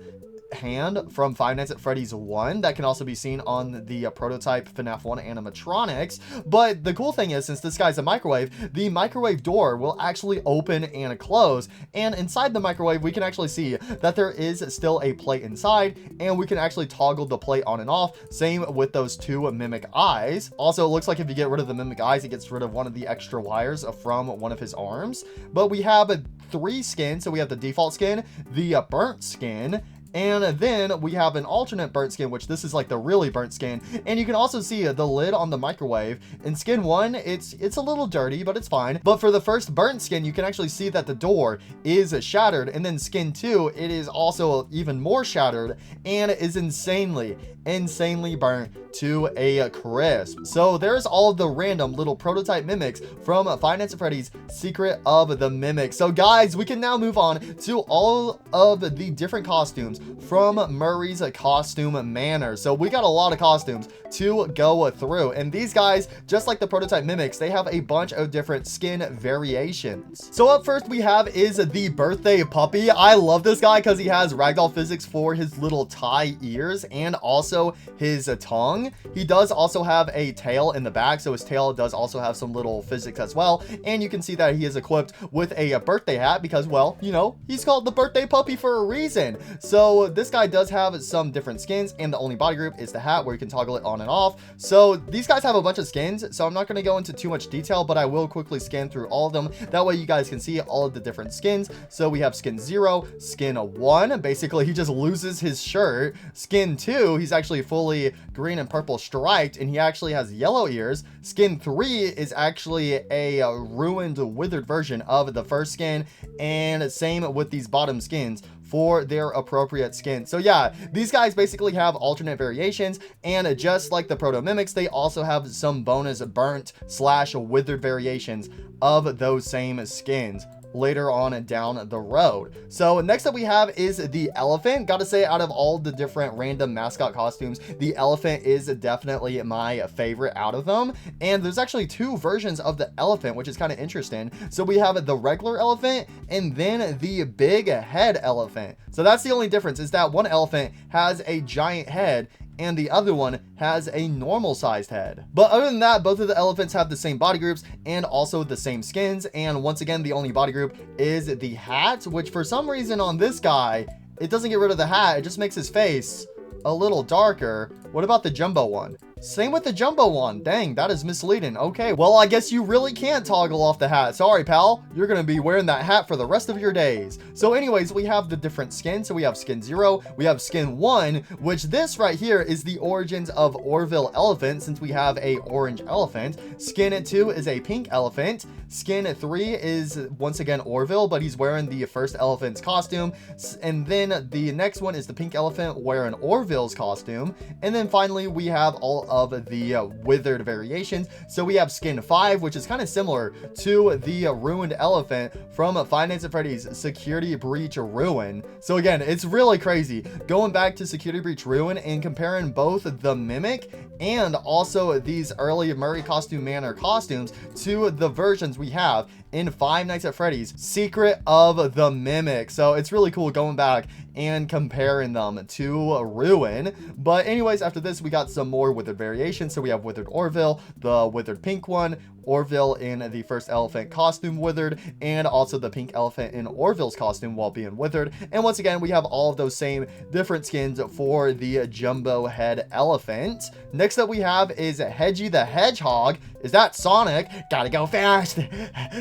hand from Five Nights at Freddy's 1 that can also be seen on the prototype FNAF 1 animatronics. But the cool thing is, since this guy's a microwave, the microwave door will actually open and close, and inside the microwave we can actually see that there is still a plate inside, and we can actually toggle the plate on and off. Same with those 2 mimic eyes. Also, it looks like if you get rid of the mimic eyes, it gets rid of one of the extra wires from one of his arms. But we have 3 skins. So we have the default skin, the burnt skin, And then we have an alternate burnt skin, which this is like the really burnt skin. And you can also see the lid on the microwave. In skin 1, it's a little dirty, but it's fine. But for the first burnt skin, you can actually see that the door is shattered. And then skin 2, it is also even more shattered and is insanely burnt to a crisp. So there's all the random little prototype mimics from Five Nights at Freddy's Secret of the Mimics. So guys, we can now move on to all of the different costumes from Murray's Costume Manor. So we got a lot of costumes to go through, and these guys, just like the prototype mimics, they have a bunch of different skin variations. So up first we have is the birthday puppy. I love this guy because he has ragdoll physics for his little tie ears and also his tongue. He does also have a tail in the back, so his tail does also have some little physics as well. And you can see that he is equipped with a birthday hat because, well, you know, he's called the birthday puppy for a reason. So this guy does have some different skins, and the only body group is the hat, where you can toggle it on and off. So these guys have a bunch of skins, so I'm not going to go into too much detail, but I will quickly scan through all of them. That way you guys can see all of the different skins. So we have skin 0, skin 1, basically he just loses his shirt. Skin 2, he's actually fully green and purple striped, and he actually has yellow ears. Skin 3 is actually a ruined, withered version of the first skin, and same with these bottom skins for their appropriate skin. So yeah, these guys basically have alternate variations, and just like the proto mimics, they also have some bonus burnt / withered variations of those same skins later on down the road. So next up we have is the elephant. Gotta say, out of all the different random mascot costumes, the elephant is definitely my favorite out of them. And there's actually 2 versions of the elephant, which is kind of interesting. So we have the regular elephant and then the big head elephant. So that's the only difference, is that one elephant has a giant head and the other one has a normal sized head. But other than that, both of the elephants have the same body groups and also the same skins. And once again, the only body group is the hat, which for some reason on this guy, it doesn't get rid of the hat. It just makes his face a little darker. What about the jumbo one? Same with the jumbo one. Dang, that is misleading. Okay, well, I guess you really can't toggle off the hat. Sorry, pal. You're going to be wearing that hat for the rest of your days. So anyways, we have the different skins. So we have skin 0, we have skin 1, which this right here is the origins of Orville Elephant, since we have a orange elephant. Skin 2 is a pink elephant. Skin 3 is once again Orville, but he's wearing the first elephant's costume. And then the next one is the pink elephant wearing Orville's costume. And then finally, we have all of the withered variations. So we have skin 5, which is kind of similar to the ruined elephant from Five Nights at Freddy's Security Breach Ruin. So again, it's really crazy going back to Security Breach Ruin and comparing both the mimic and also these early Murray Costume Manor costumes to the versions we have in Five Nights at Freddy's Secret of the Mimic. So it's really cool going back and comparing them to Ruin. But anyways, after this, we got some more withered variations. So we have withered Orville, the withered pink one, Orville in the first elephant costume withered, and also the pink elephant in Orville's costume while being withered. And once again, we have all of those same different skins for the jumbo head elephant. Next up we have is Hedgie the Hedgehog. Is that Sonic? Gotta go fast.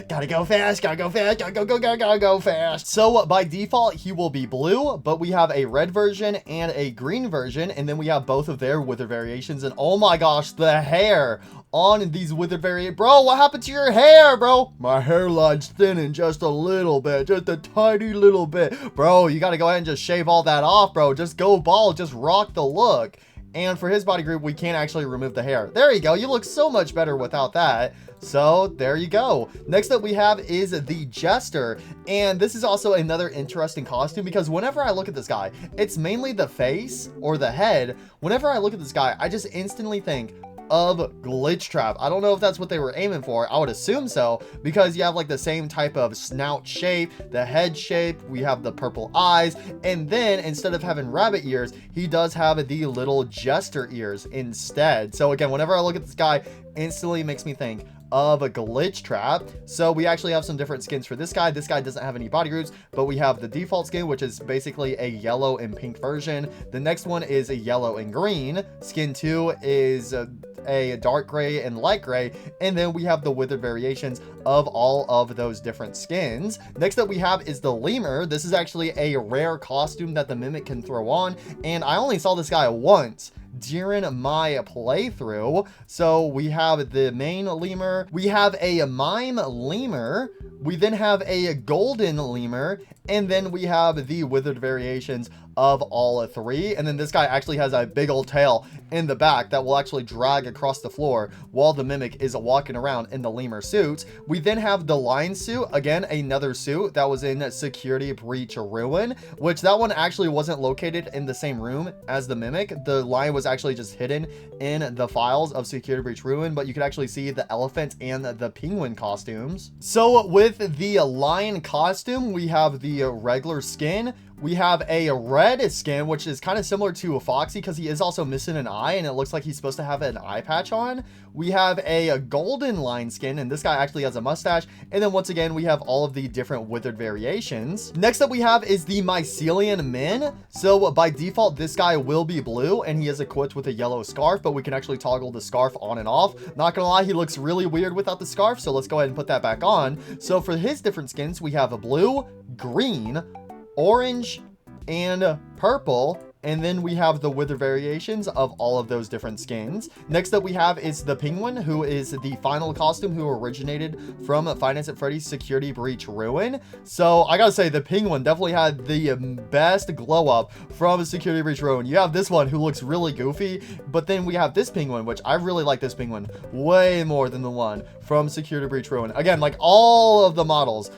Gotta go fast. Gotta go fast. Gotta go fast. So by default, he will be blue, but we have a red version and a green version, and then we have both of their withered variations. And oh my gosh, the hair on these withered variations. Bro, what happened to your hair, bro? My hairline's thinning just a little bit, just a tiny little bit. Bro, you gotta go ahead and just shave all that off, bro. Just go bald, just rock the look. And for his body group, we can't actually remove the hair. There you go. You look so much better without that. So there you go. Next up we have is the Jester. And this is also another interesting costume because whenever I look at this guy, it's mainly the face or the head. Whenever I look at this guy, I just instantly think of Glitch Trap. I don't know if that's what they were aiming for. I would assume so, because you have like the same type of snout shape, the head shape, we have the purple eyes, and then instead of having rabbit ears, he does have the little jester ears instead. So again, whenever I look at this guy, instantly makes me think of a glitch trap. So we actually have some different skins for this guy. This guy doesn't have any body groups, but we have the default skin, which is basically a yellow and pink version. The next one is a yellow and green. Skin 2 is a dark gray and light gray, and then we have the withered variations of all of those different skins. Next up we have is the lemur. This is actually a rare costume that the mimic can throw on, and I only saw this guy once during my playthrough. So we have the main lemur, we have a mime lemur, we then have a golden lemur, and then we have the withered variations of all three. And then this guy actually has a big old tail in the back that will actually drag across the floor while the mimic is walking around in the lemur suit. We then have the lion suit, again another suit that was in Security Breach Ruin, which that one actually wasn't located in the same room as the mimic. The lion was actually just hidden in the files of Security Breach Ruin, but you could actually see the elephant and the penguin costumes. So with the lion costume, we have the regular skin. We have a red skin, which is kind of similar to a Foxy because he is also missing an eye, and it looks like he's supposed to have an eye patch on. We have a golden lion skin, and this guy actually has a mustache. And then once again, we have all of the different withered variations. Next up we have is the Mycelian Min. So by default, this guy will be blue, and he is equipped with a yellow scarf, but we can actually toggle the scarf on and off. Not gonna lie, he looks really weird without the scarf, so let's go ahead and put that back on. So for his different skins, we have a blue, green, orange, and purple, and then we have the wither variations of all of those different skins. Next up we have is the penguin, who is the final costume who originated from Five Nights at Freddy's Security Breach Ruin. So I gotta say, the penguin definitely had the best glow up from Security Breach Ruin. You have this one who looks really goofy, but then we have this penguin, which I really like this penguin way more than the one from Security Breach Ruin. Again, like all of the models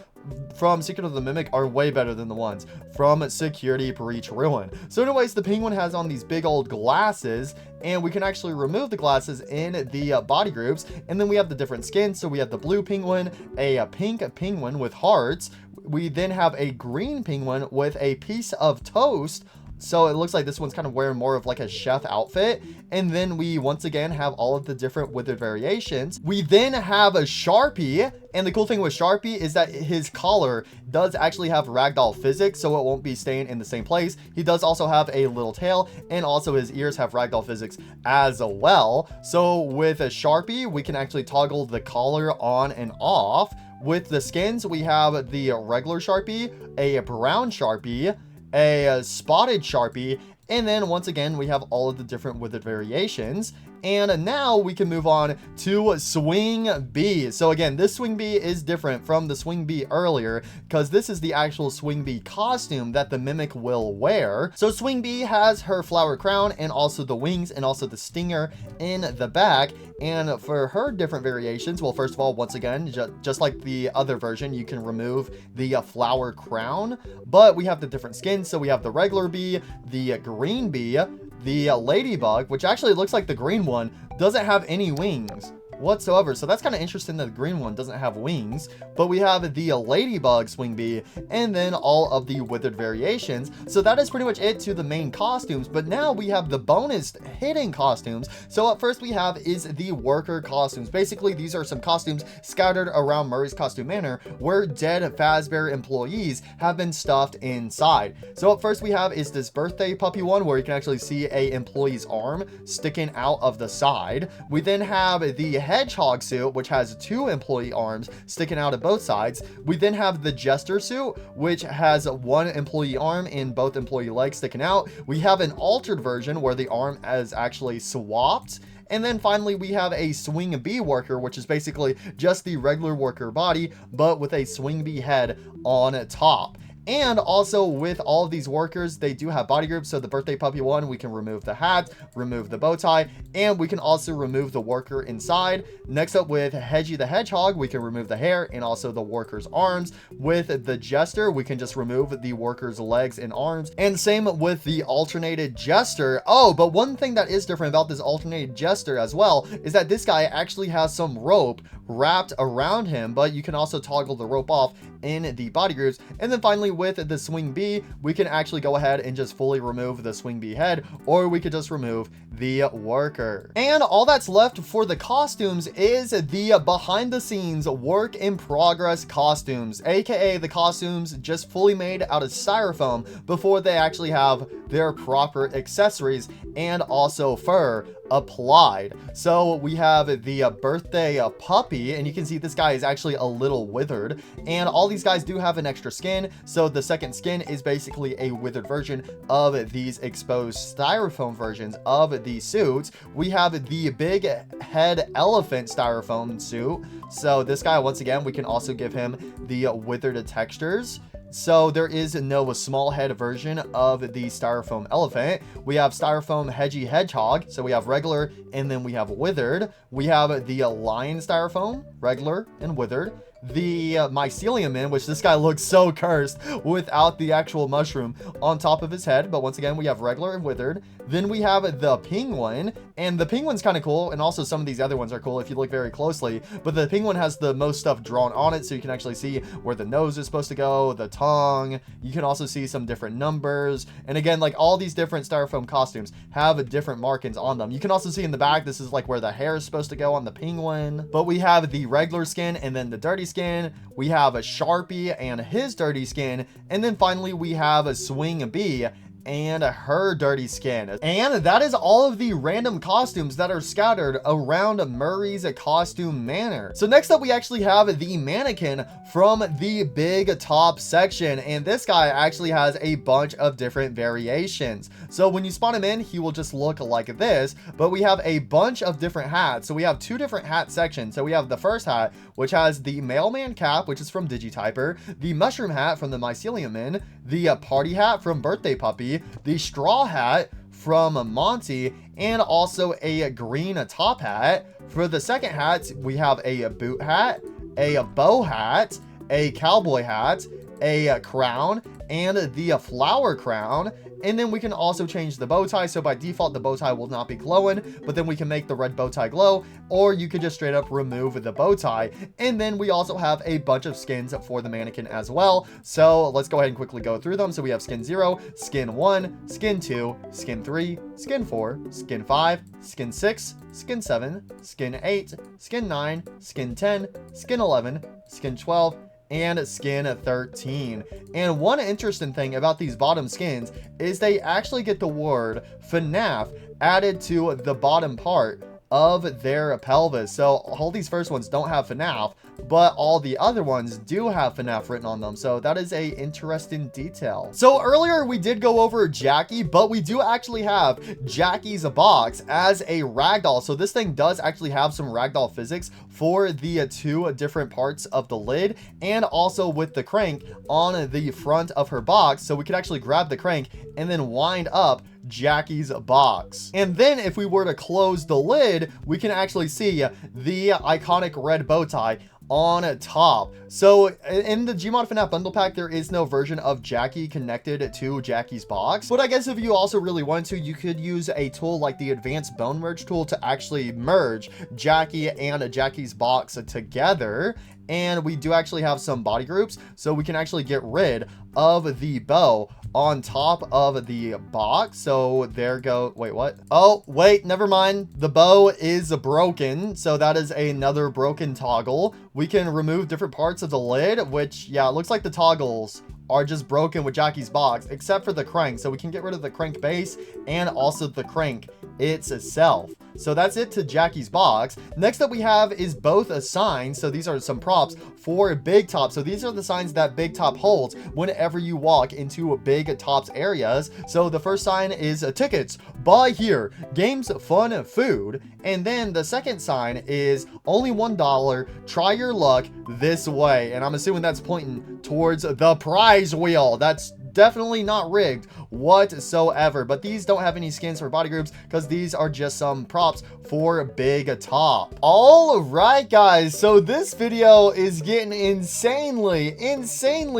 from Secret of the Mimic are way better than the ones from Security Breach Ruin. So anyways, the penguin has on these big old glasses, and we can actually remove the glasses in the body groups. And then we have the different skins. So we have the blue penguin, a pink penguin with hearts. We then have a green penguin with a piece of toast. So it looks like this one's kind of wearing more of like a chef outfit. And then we once again have all of the different withered variations. We then have a Sharpie. And the cool thing with Sharpie is that his collar does actually have ragdoll physics, so it won't be staying in the same place. He does also have a little tail, and also his ears have ragdoll physics as well. So with a Sharpie, we can actually toggle the collar on and off. With the skins, we have the regular Sharpie, a brown Sharpie, a spotted Sharpie, and then once again we have all of the different withered variations. And now we can move on to Swing Bee. So again, this Swing Bee is different from the Swing Bee earlier because this is the actual Swing Bee costume that the mimic will wear. So Swing Bee has her flower crown and also the wings and also the stinger in the back. And for her different variations, well, first of all, once again, just like the other version, you can remove the flower crown, but we have the different skins. So we have the regular bee, the green bee, the ladybug, which actually looks like the green one doesn't have any wings whatsoever. So that's kind of interesting that the green one doesn't have wings. But we have the ladybug Swing Bee and then all of the withered variations. So that is pretty much it to the main costumes. But now we have the bonus hidden costumes. So up first we have is the worker costumes. Basically, these are some costumes scattered around Murray's Costume Manor where dead Fazbear employees have been stuffed inside. So up first we have is this birthday puppy one where you can actually see a employee's arm sticking out of the side. We then have the hedgehog suit, which has 2 employee arms sticking out of both sides. We then have the jester suit, which has 1 employee arm and both employee legs sticking out. We have an altered version where the arm is actually swapped. And then finally, we have a Swing Bee worker, which is basically just the regular worker body, but with a Swing Bee head on top. And also with all of these workers, they do have body groups. So the birthday puppy one, we can remove the hat, remove the bow tie, and we can also remove the worker inside. Next up with Hedgie the Hedgehog, we can remove the hair and also the worker's arms. With the Jester, we can just remove the worker's legs and arms. And same with the alternated Jester. Oh, but one thing that is different about this alternated Jester as well is that this guy actually has some rope wrapped around him, but you can also toggle the rope off in the body groups. And then finally with the swing B, we can actually go ahead and just fully remove the swing B head, or we could just remove the worker. And all that's left for the costumes is the behind the scenes work in progress costumes, aka the costumes just fully made out of styrofoam before they actually have their proper accessories and also fur applied. So we have the birthday puppy, and you can see this guy is actually a little withered, and all these guys do have an extra skin. So the second skin is basically a withered version of these exposed styrofoam versions of the suits. We have the big head elephant styrofoam suit. So this guy, once again, we can also give him the withered textures. So there is no small head version of the styrofoam elephant. We have styrofoam hedgy hedgehog. So we have regular and then we have withered. We have the lion styrofoam, regular and withered. The mycelium man, which this guy looks so cursed without the actual mushroom on top of his head. But once again, we have regular and withered. Then we have the penguin, and the penguin's kind of cool. And also some of these other ones are cool if you look very closely, but the penguin has the most stuff drawn on it. So you can actually see where the nose is supposed to go, the tongue. You can also see some different numbers. And again, like all these different styrofoam costumes have different markings on them. You can also see in the back, this is like where the hair is supposed to go on the penguin. But we have the regular skin and then the dirty skin. We have a Sharpie and his dirty skin. And then finally we have a Swing Bee and her dirty skin. And that is all of the random costumes that are scattered around Murray's costume manor. So next up, we actually have the mannequin from the big top section. And this guy actually has a bunch of different variations. So when you spawn him in, he will just look like this, but we have a bunch of different hats. So we have two different hat sections. So we have the first hat, which has the mailman cap, which is from Digityper, the mushroom hat from the Mycelium Man, the party hat from Birthday Puppy, the straw hat from Monty, and also a green top hat. For the second hat, we have a boot hat, a bow hat, a cowboy hat, a crown, and the flower crown. And then we can also change the bow tie. So by default, the bow tie will not be glowing, but then we can make the red bow tie glow, or you could just straight up remove the bow tie. And then we also have a bunch of skins for the mannequin as well. So let's go ahead and quickly go through them. So we have skin 0, skin 1, skin 2, skin 3, skin 4, skin 5, skin 6, skin 7, skin 8, skin 9, skin 10, skin 11, skin 12, and skin 13. And one interesting thing about these bottom skins is they actually get the word FNAF added to the bottom part of their pelvis. So all these first ones don't have FNAF, but all the other ones do have FNAF written on them. So that is a interesting detail. So earlier we did go over Jackie, but we do actually have Jackie's box as a ragdoll. So this thing does actually have some ragdoll physics for the two different parts of the lid, and also with the crank on the front of her box. So we could actually grab the crank and then wind up Jackie's box. And then if we were to close the lid, we can actually see the iconic red bow tie on top. So in the Gmod FNAF bundle pack, there is no version of Jackie connected to Jackie's box, but I guess if you also really want to, you could use a tool like the advanced bone merge tool to actually merge Jackie and Jackie's box together. And we do actually have some body groups, so we can actually get rid of the bow on top of the box. So there go. Wait, what? Oh, wait, never mind. The bow is broken. So that is another broken toggle. We can remove different parts of the lid, which, yeah, it looks like the toggles are just broken with Jackie's box, except for the crank. So we can get rid of the crank base and also the crank itself. So that's it to Jackie's box. Next up we have is both a sign. So these are some props for Big Top. So these are the signs that Big Top holds whenever you walk into Big Top's areas. So the first sign is tickets, buy here, games, fun, food. And then the second sign is only $1, try your luck this way. And I'm assuming that's pointing towards the prize wheel. That's definitely not rigged whatsoever, but these don't have any skins for body groups because these are just some props for Big Top. All right, guys, so this video is getting insanely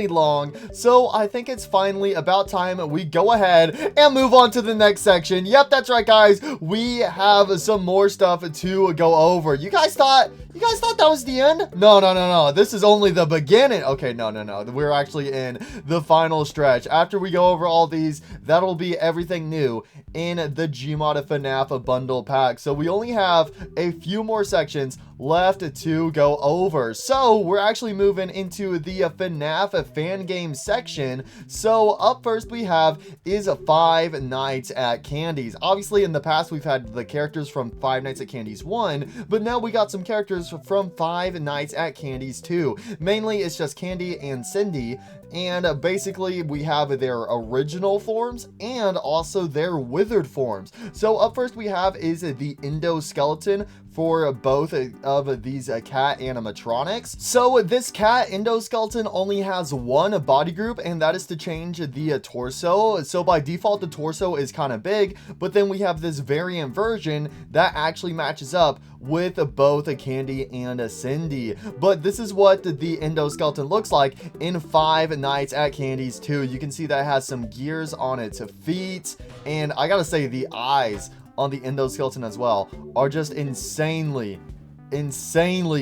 long, so I think it's finally about time we go ahead and move on to the next section. Yep, that's right, guys, we have some more stuff to go over. You guys thought You guys thought that was the end? No, no, no, no. This is only the beginning. Okay, no, no, no. We're actually in the final stretch. After we go over all these, that'll be everything new in the Gmod FNAF bundle pack. So we only have a few more sections left to go over. So we're actually moving into the FNAF fan game section. So up first we have is Five Nights at Candy's. Obviously in the past we've had the characters from Five Nights at Candy's 1, but now we got some characters from Five Nights at Candy's 2. Mainly it's just Candy and Cindy, and basically we have their original forms and also their withered forms. So up first we have is the endoskeleton for both of these cat animatronics. So this cat endoskeleton only has one body group, and that is to change the torso. So by default the torso is kind of big, but then we have this variant version that actually matches up with both Candy and Cindy. But this is what the endoskeleton looks like in Five Nights at Candy's 2. You can see that it has some gears on its feet, and I gotta say the eyes on the endoskeleton as well are just insanely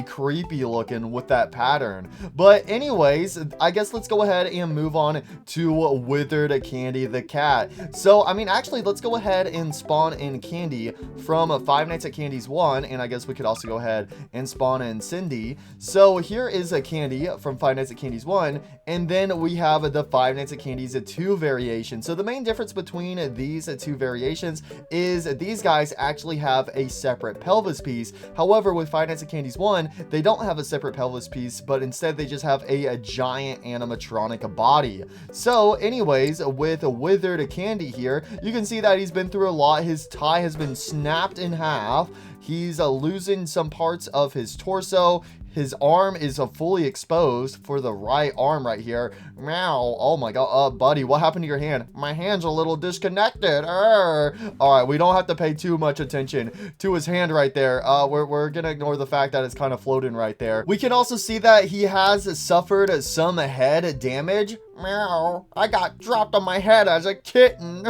creepy looking with that pattern. But anyways, I guess let's go ahead and move on to Withered Candy the cat. So I mean, actually let's go ahead and spawn in Candy from Five Nights at Candy's 1, and I guess we could also go ahead and spawn in Cindy. So here is a Candy from Five Nights at Candy's 1, and then we have the Five Nights at Candy's 2 variation. So the main difference between these two variations is these guys actually have a separate pelvis piece. However, with Five Nights at Candy's 1, they don't have a separate pelvis piece, but instead they just have a giant animatronic body. So anyways, with Withered Candy here, you can see that he's been through a lot. His tie has been snapped in half. He's losing some parts of his torso. His arm is fully exposed for the right arm right here. Meow. Oh my god. Buddy, what happened to your hand? My hand's a little disconnected. All right, we don't have to pay too much attention to his hand right there. We're gonna ignore the fact that it's kind of floating right there. We can also see that he has suffered some head damage. Meow. I got dropped on my head as a kitten.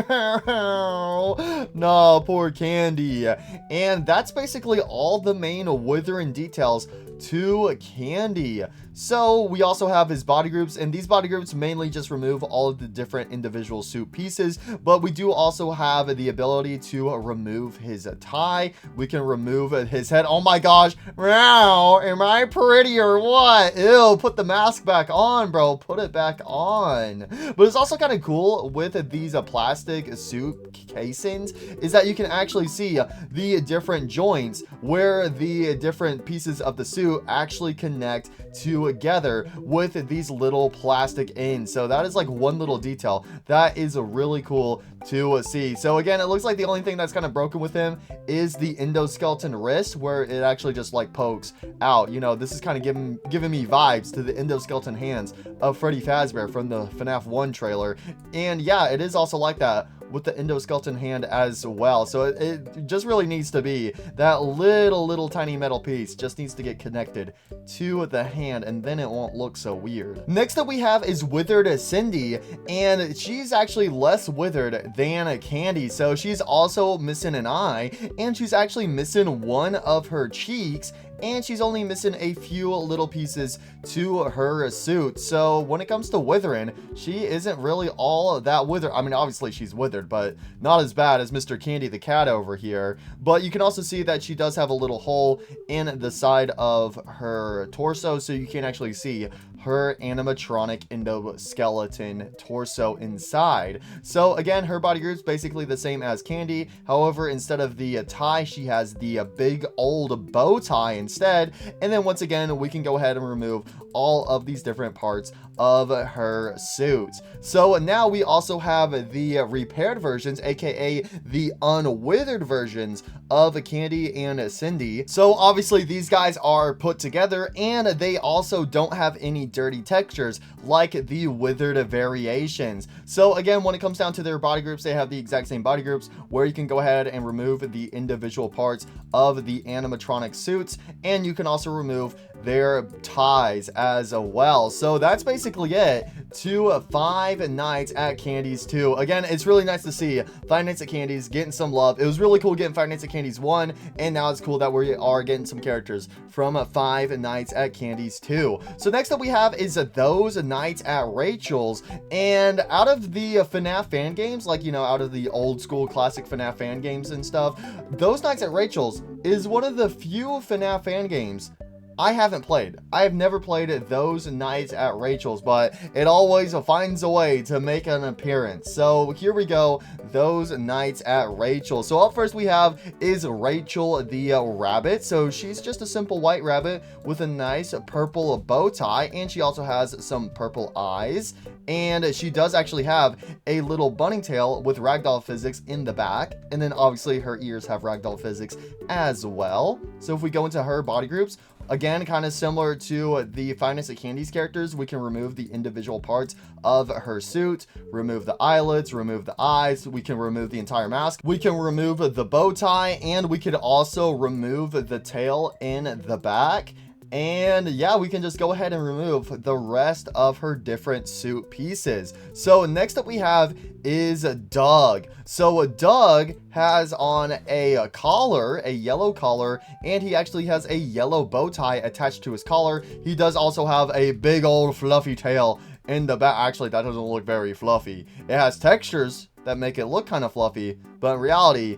No, poor Candy. And that's basically all the main withering details to Candy. So we also have his body groups, and these body groups mainly just remove all of the different individual suit pieces, but we do also have the ability to remove his tie. We can remove his head. Oh my gosh. Meow. Am I pretty or what? Ew, put the mask back on, bro. Put it back on. But it's also kind of cool with these plastic suit casings is that you can actually see the different joints where the different pieces of the suit actually connect together with these little plastic ends. So that is like one little detail that is really cool to see. So again, it looks like the only thing that's kind of broken with him is the endoskeleton wrist, where it actually just like pokes out. You know, this is kind of giving me vibes to the endoskeleton hands of Freddy Fazbear from the FNAF 1 trailer. And yeah, it is also like that with the endoskeleton hand as well. So it just really needs to be that little tiny metal piece just needs to get connected to the hand, and then it won't look so weird. Next up we have is Withered Cindy, and she's actually less withered than Candy. So she's also missing an eye, and she's actually missing one of her cheeks, and she's only missing a few little pieces to her suit. So when it comes to withering, she isn't really all that withered. I mean, obviously she's withered, but not as bad as Mr. Candy the cat over here. But you can also see that she does have a little hole in the side of her torso, so you can actually see her animatronic endoskeleton torso inside. So again, her body group's basically the same as Candy. However, instead of the tie, she has the big old bow tie instead. And then once again, we can go ahead and remove all of these different parts of her suit. So now we also have the repaired versions, aka the unwithered versions of Candy and Cindy. So obviously these guys are put together, and they also don't have any dirty textures like the withered variations. So again, when it comes down to their body groups, they have the exact same body groups, where you can go ahead and remove the individual parts of the animatronic suits, and you can also remove their ties as well. So that's basically it to Five Nights at Candy's 2. Again, it's really nice to see Five Nights at Candy's getting some love. It was really cool getting Five Nights at Candy's 1, and now it's cool that we are getting some characters from Five Nights at Candy's 2. So next up we have is Those Nights at Rachel's, and out of the FNAF fan games, like, you know, out of the old school classic FNAF fan games and stuff, Those Nights at Rachel's is one of the few FNAF fan games I haven't played. I have never played Those Nights at Rachel's, but it always finds a way to make an appearance. So here we go, Those Nights at Rachel's. So up first we have is Rachel the rabbit. So she's just a simple white rabbit with a nice purple bow tie, and she also has some purple eyes. And she does actually have a little bunny tail with ragdoll physics in the back. And then obviously her ears have ragdoll physics as well. So if we go into her body groups, again, kind of similar to the Five Nights at Candy's characters, we can remove the individual parts of her suit, remove the eyelids, remove the eyes, we can remove the entire mask, we can remove the bow tie, and we could also remove the tail in the back. And yeah, we can just go ahead and remove the rest of her different suit pieces. So next up we have is Doug. So Doug has on a collar, a yellow collar, and he actually has a yellow bow tie attached to his collar. He does also have a big old fluffy tail in the back. Actually, that doesn't look very fluffy. It has textures that make it look kind of fluffy, but in reality,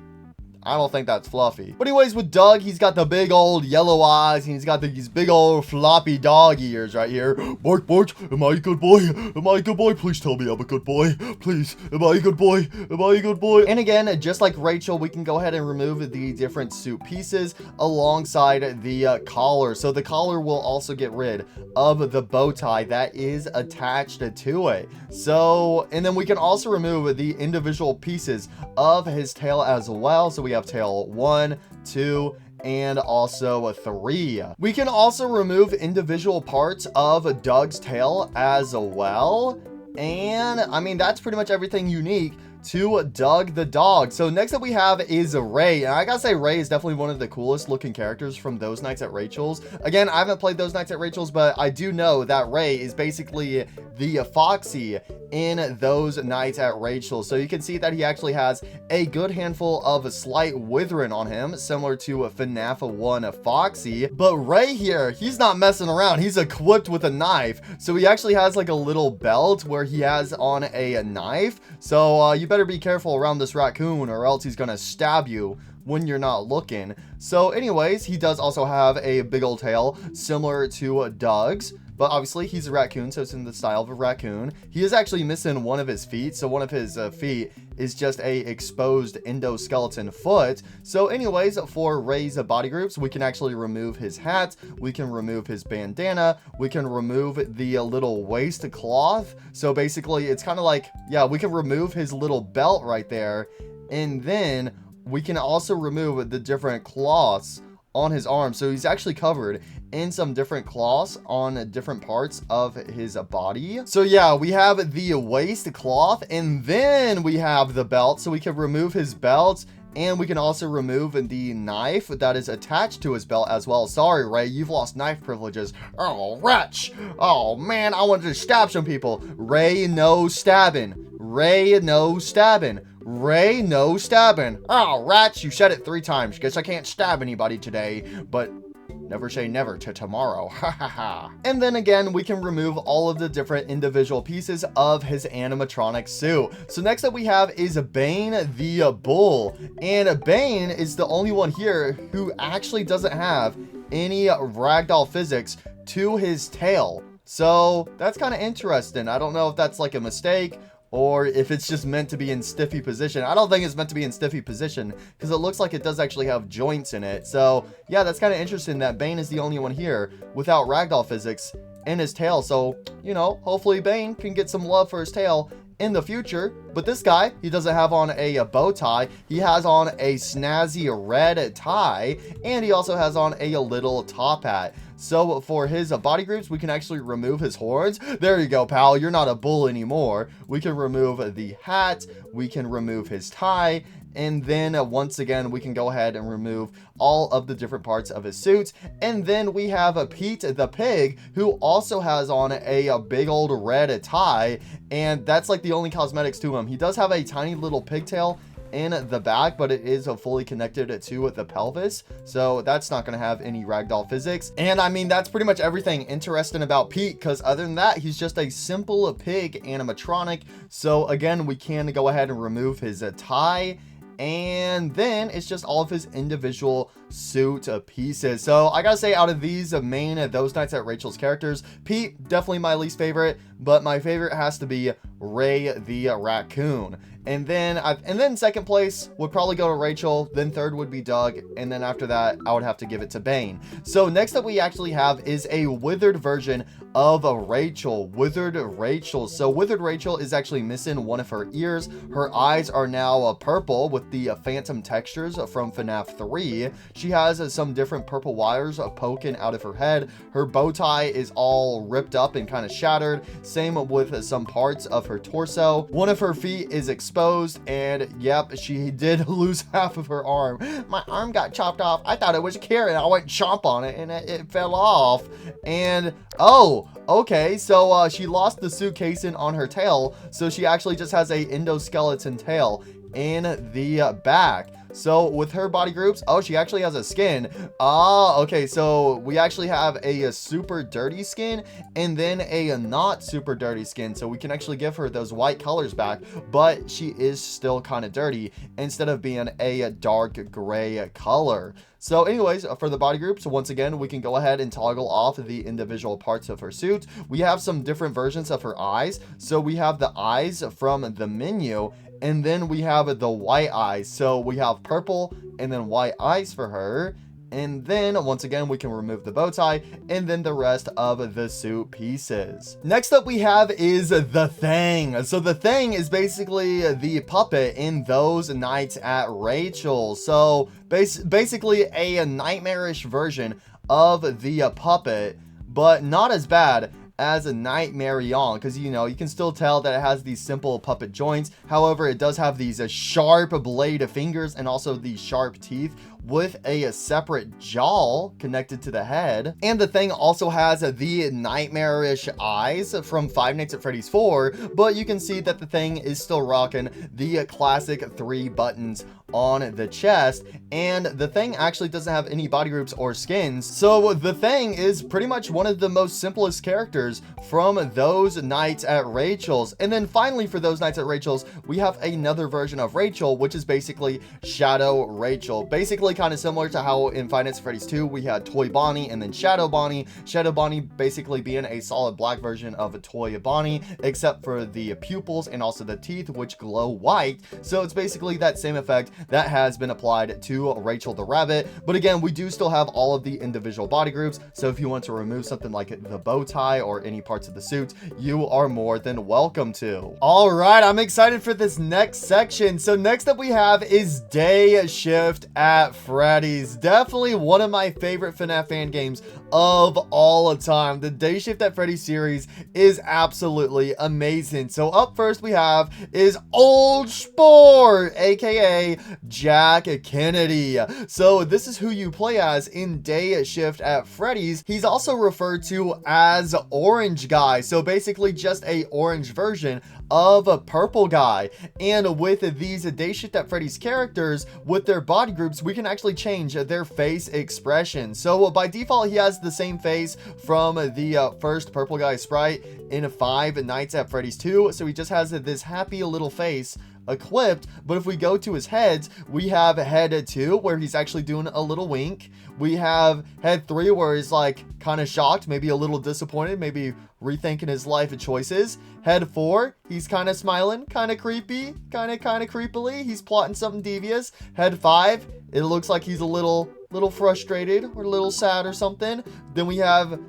I don't think that's fluffy. But anyways, with Doug, he's got the big old yellow eyes, and he's got these big old floppy dog ears right here. Bark, bark, am I a good boy? Am I a good boy? Please tell me I'm a good boy. Please, am I a good boy? Am I a good boy? And again, just like Rachel, we can go ahead and remove the different suit pieces alongside the collar. So the collar will also get rid of the bow tie that is attached to it. So, and then we can also remove the individual pieces of his tail as well. So we have tail 1, 2, and also 3. We can also remove individual parts of Doug's tail as well. And I mean, that's pretty much everything unique to Doug the dog. So next up we have is Ray, and I gotta say Ray is definitely one of the coolest looking characters from Those Nights at Rachel's. Again, I haven't played Those Nights at Rachel's, but I do know that Ray is basically the Foxy in Those Nights at Rachel's. So you can see that he actually has a good handful of slight withering on him, similar to FNAF 1 Foxy. But Ray here, he's not messing around. He's equipped with a knife. So he actually has like a little belt where he has on a knife. So you better be careful around this raccoon, or else he's gonna stab you when you're not looking. So anyways, he does also have a big old tail similar to Doug's, but obviously he's a raccoon, so it's in the style of a raccoon. He is actually missing one of his feet, so one of his feet is just a exposed endoskeleton foot. So anyways, for Ray's body groups, we can actually remove his hat, we can remove his bandana, we can remove the little waist cloth. So basically it's kind of like, yeah, we can remove his little belt right there, and then we can also remove the different cloths on his arm. So he's actually covered in some different cloths on different parts of his body. So yeah, we have the waist cloth, and then we have the belt. So we can remove his belt, and we can also remove the knife that is attached to his belt as well. Sorry, Ray, you've lost knife privileges. Oh, wretch. Oh, man, I wanted to stab some people. Ray, no stabbing. Ray, no stabbing. Ray, no stabbing. Oh, rats, you said it 3 times. Guess I can't stab anybody today, but never say never to tomorrow. Ha ha ha. And then again, we can remove all of the different individual pieces of his animatronic suit. So next up we have is Bane the bull. And Bane is the only one here who actually doesn't have any ragdoll physics to his tail. So that's kind of interesting. I don't know if that's like a mistake, or if it's just meant to be in stiffy position. I don't think it's meant to be in stiffy position, because it looks like it does actually have joints in it. So yeah, that's kind of interesting that Bane is the only one here without ragdoll physics in his tail. So, you know, hopefully Bane can get some love for his tail in the future. But this guy, he doesn't have on a bow tie. He has on a snazzy red tie, and he also has on a little top hat. So for his body groups, we can actually remove his horns. There you go, pal. You're not a bull anymore. We can remove the hat. We can remove his tie. And then once again, we can go ahead and remove all of the different parts of his suit. And then we have Pete the pig, who also has on a big old red tie. And that's like the only cosmetics to him. He does have a tiny little pigtail in the back, but it is fully connected to the pelvis, so that's not going to have any ragdoll physics. And I mean, that's pretty much everything interesting about Pete, because other than that, he's just a simple pig animatronic. So again, we can go ahead and remove his tie, and then it's just all of his individual suit pieces. So I gotta say, out of these main Those Nights at Rachel's characters, Pete definitely my least favorite, but my favorite has to be Ray the raccoon. And then second place would probably go to Rachel, then third would be Doug, and then after that I would have to give it to Bane. So next up we actually have is a withered version of Rachel. Withered Rachel. So withered Rachel is actually missing one of her ears. Her eyes are now purple with the phantom textures from FNAF 3. She has some different purple wires poking out of her head. Her bow tie is all ripped up and kind of shattered. Same with some parts of her torso. One of her feet is exposed, and yep, she did lose half of her arm. My arm got chopped off. I thought it was a carrot. I went chomp on it and it fell off. And oh, okay, so she lost the suit casing on her tail, so she actually just has a endoskeleton tail in the back. So with her body groups, oh, she actually has a skin. Okay, so we actually have a super dirty skin and then a not super dirty skin. So we can actually give her those white colors back, but she is still kind of dirty instead of being a dark gray color. So anyways, for the body groups, once again, we can go ahead and toggle off the individual parts of her suit. We have some different versions of her eyes. So we have the eyes from the menu, and then we have the white eyes. So we have purple and then white eyes for her. And then once again, we can remove the bow tie and then the rest of the suit pieces. Next up we have is the Thing. So the Thing is basically the puppet in Those Nights at Rachel. So basically a nightmarish version of the puppet, but not as bad as a Nightmare Young, because you know, you can still tell that it has these simple puppet joints. However, it does have these sharp blade fingers and also these sharp teeth with a separate jaw connected to the head. And the Thing also has the nightmarish eyes from Five Nights at Freddy's 4, but you can see that the Thing is still rocking the classic 3 buttons on the chest, and the Thing actually doesn't have any body groups or skins. So the Thing is pretty much one of the most simplest characters from Those Nights at Rachel's. And then finally, for Those Nights at Rachel's, we have another version of Rachel, which is basically Shadow Rachel. Basically kind of similar to how in Five Nights at Freddy's 2 we had Toy Bonnie and then Shadow Bonnie. Shadow Bonnie basically being a solid black version of a Toy Bonnie, except for the pupils and also the teeth, which glow white. So it's basically that same effect that has been applied to Rachel the Rabbit. But again, we do still have all of the individual body groups, so if you want to remove something like the bow tie or any parts of the suit, you are more than welcome to. All right, I'm excited for this next section. So next up we have is Dayshift at Freddy's. Definitely one of my favorite FNAF fan games of all time. The Dayshift at Freddy's series is absolutely amazing. So up first we have is Old Sport, aka Jack Kennedy. So this is who you play as in Dayshift at Freddy's. He's also referred to as Orange Guy, so basically just a orange version of a purple guy. And with these Dayshift at Freddy's characters, with their body groups, we can actually change their face expression. So by default, he has the same face from the first purple guy sprite in Five Nights at Freddy's 2. So he just has this happy little face equipped. But if we go to his heads, we have head 2 where he's actually doing a little wink. We have head 3 where he's like kind of shocked, maybe a little disappointed, maybe rethinking his life and choices. Head 4, he's kind of smiling, kind of creepy, kind of creepily. He's plotting something devious. Head 5, it looks like he's a little frustrated or a little sad or something. Then we have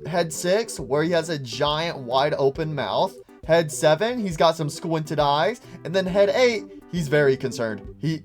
head 6 where he has a giant wide open mouth. Head 7, he's got some squinted eyes. And then head 8, he's very concerned. He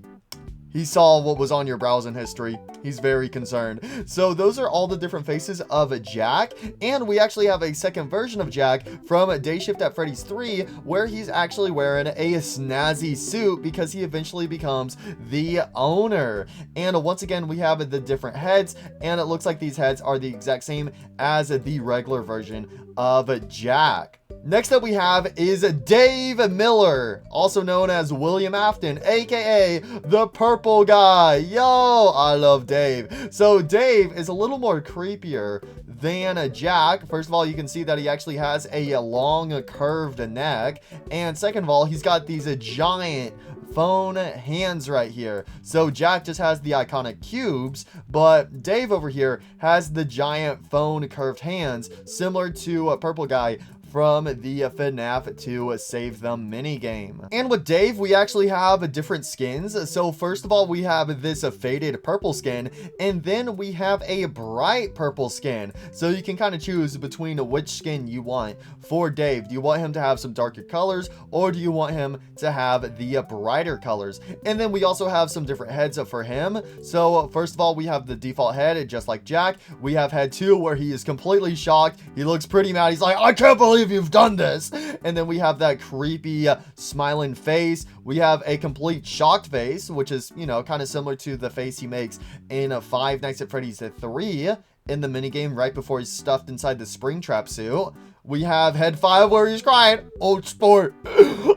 He saw what was on your browsing history. He's very concerned. So those are all the different faces of Jack. And we actually have a second version of Jack from Dayshift at Freddy's 3, where he's actually wearing a snazzy suit because he eventually becomes the owner. And once again, we have the different heads, and it looks like these heads are the exact same as the regular version of Jack. Next up we have is Dave Miller, also known as William Afton, aka the purple guy. Yo, I love Dave. So Dave is a little more creepier than Jack. First of all, you can see that he actually has a long curved neck, and second of all, he's got these giant phone hands right here. So Jack just has the iconic cubes, but Dave over here has the giant phone curved hands, similar to a purple guy from the FNAF to Save Them minigame. And with Dave, we actually have different skins. So first of all, we have this faded purple skin, and then we have a bright purple skin. So you can kind of choose between which skin you want for Dave. Do you want him to have some darker colors, or do you want him to have the brighter colors? And then we also have some different heads for him. So first of all, we have the default head, just like Jack. We have head 2, where he is completely shocked. He looks pretty mad. He's like, I can't believe you've done this. And then we have that creepy smiling face. We have a complete shocked face, which is, you know, kind of similar to the face he makes in Five Nights at Freddy's 3 in the minigame right before he's stuffed inside the Springtrap suit. We have head 5, where he's crying, old sport,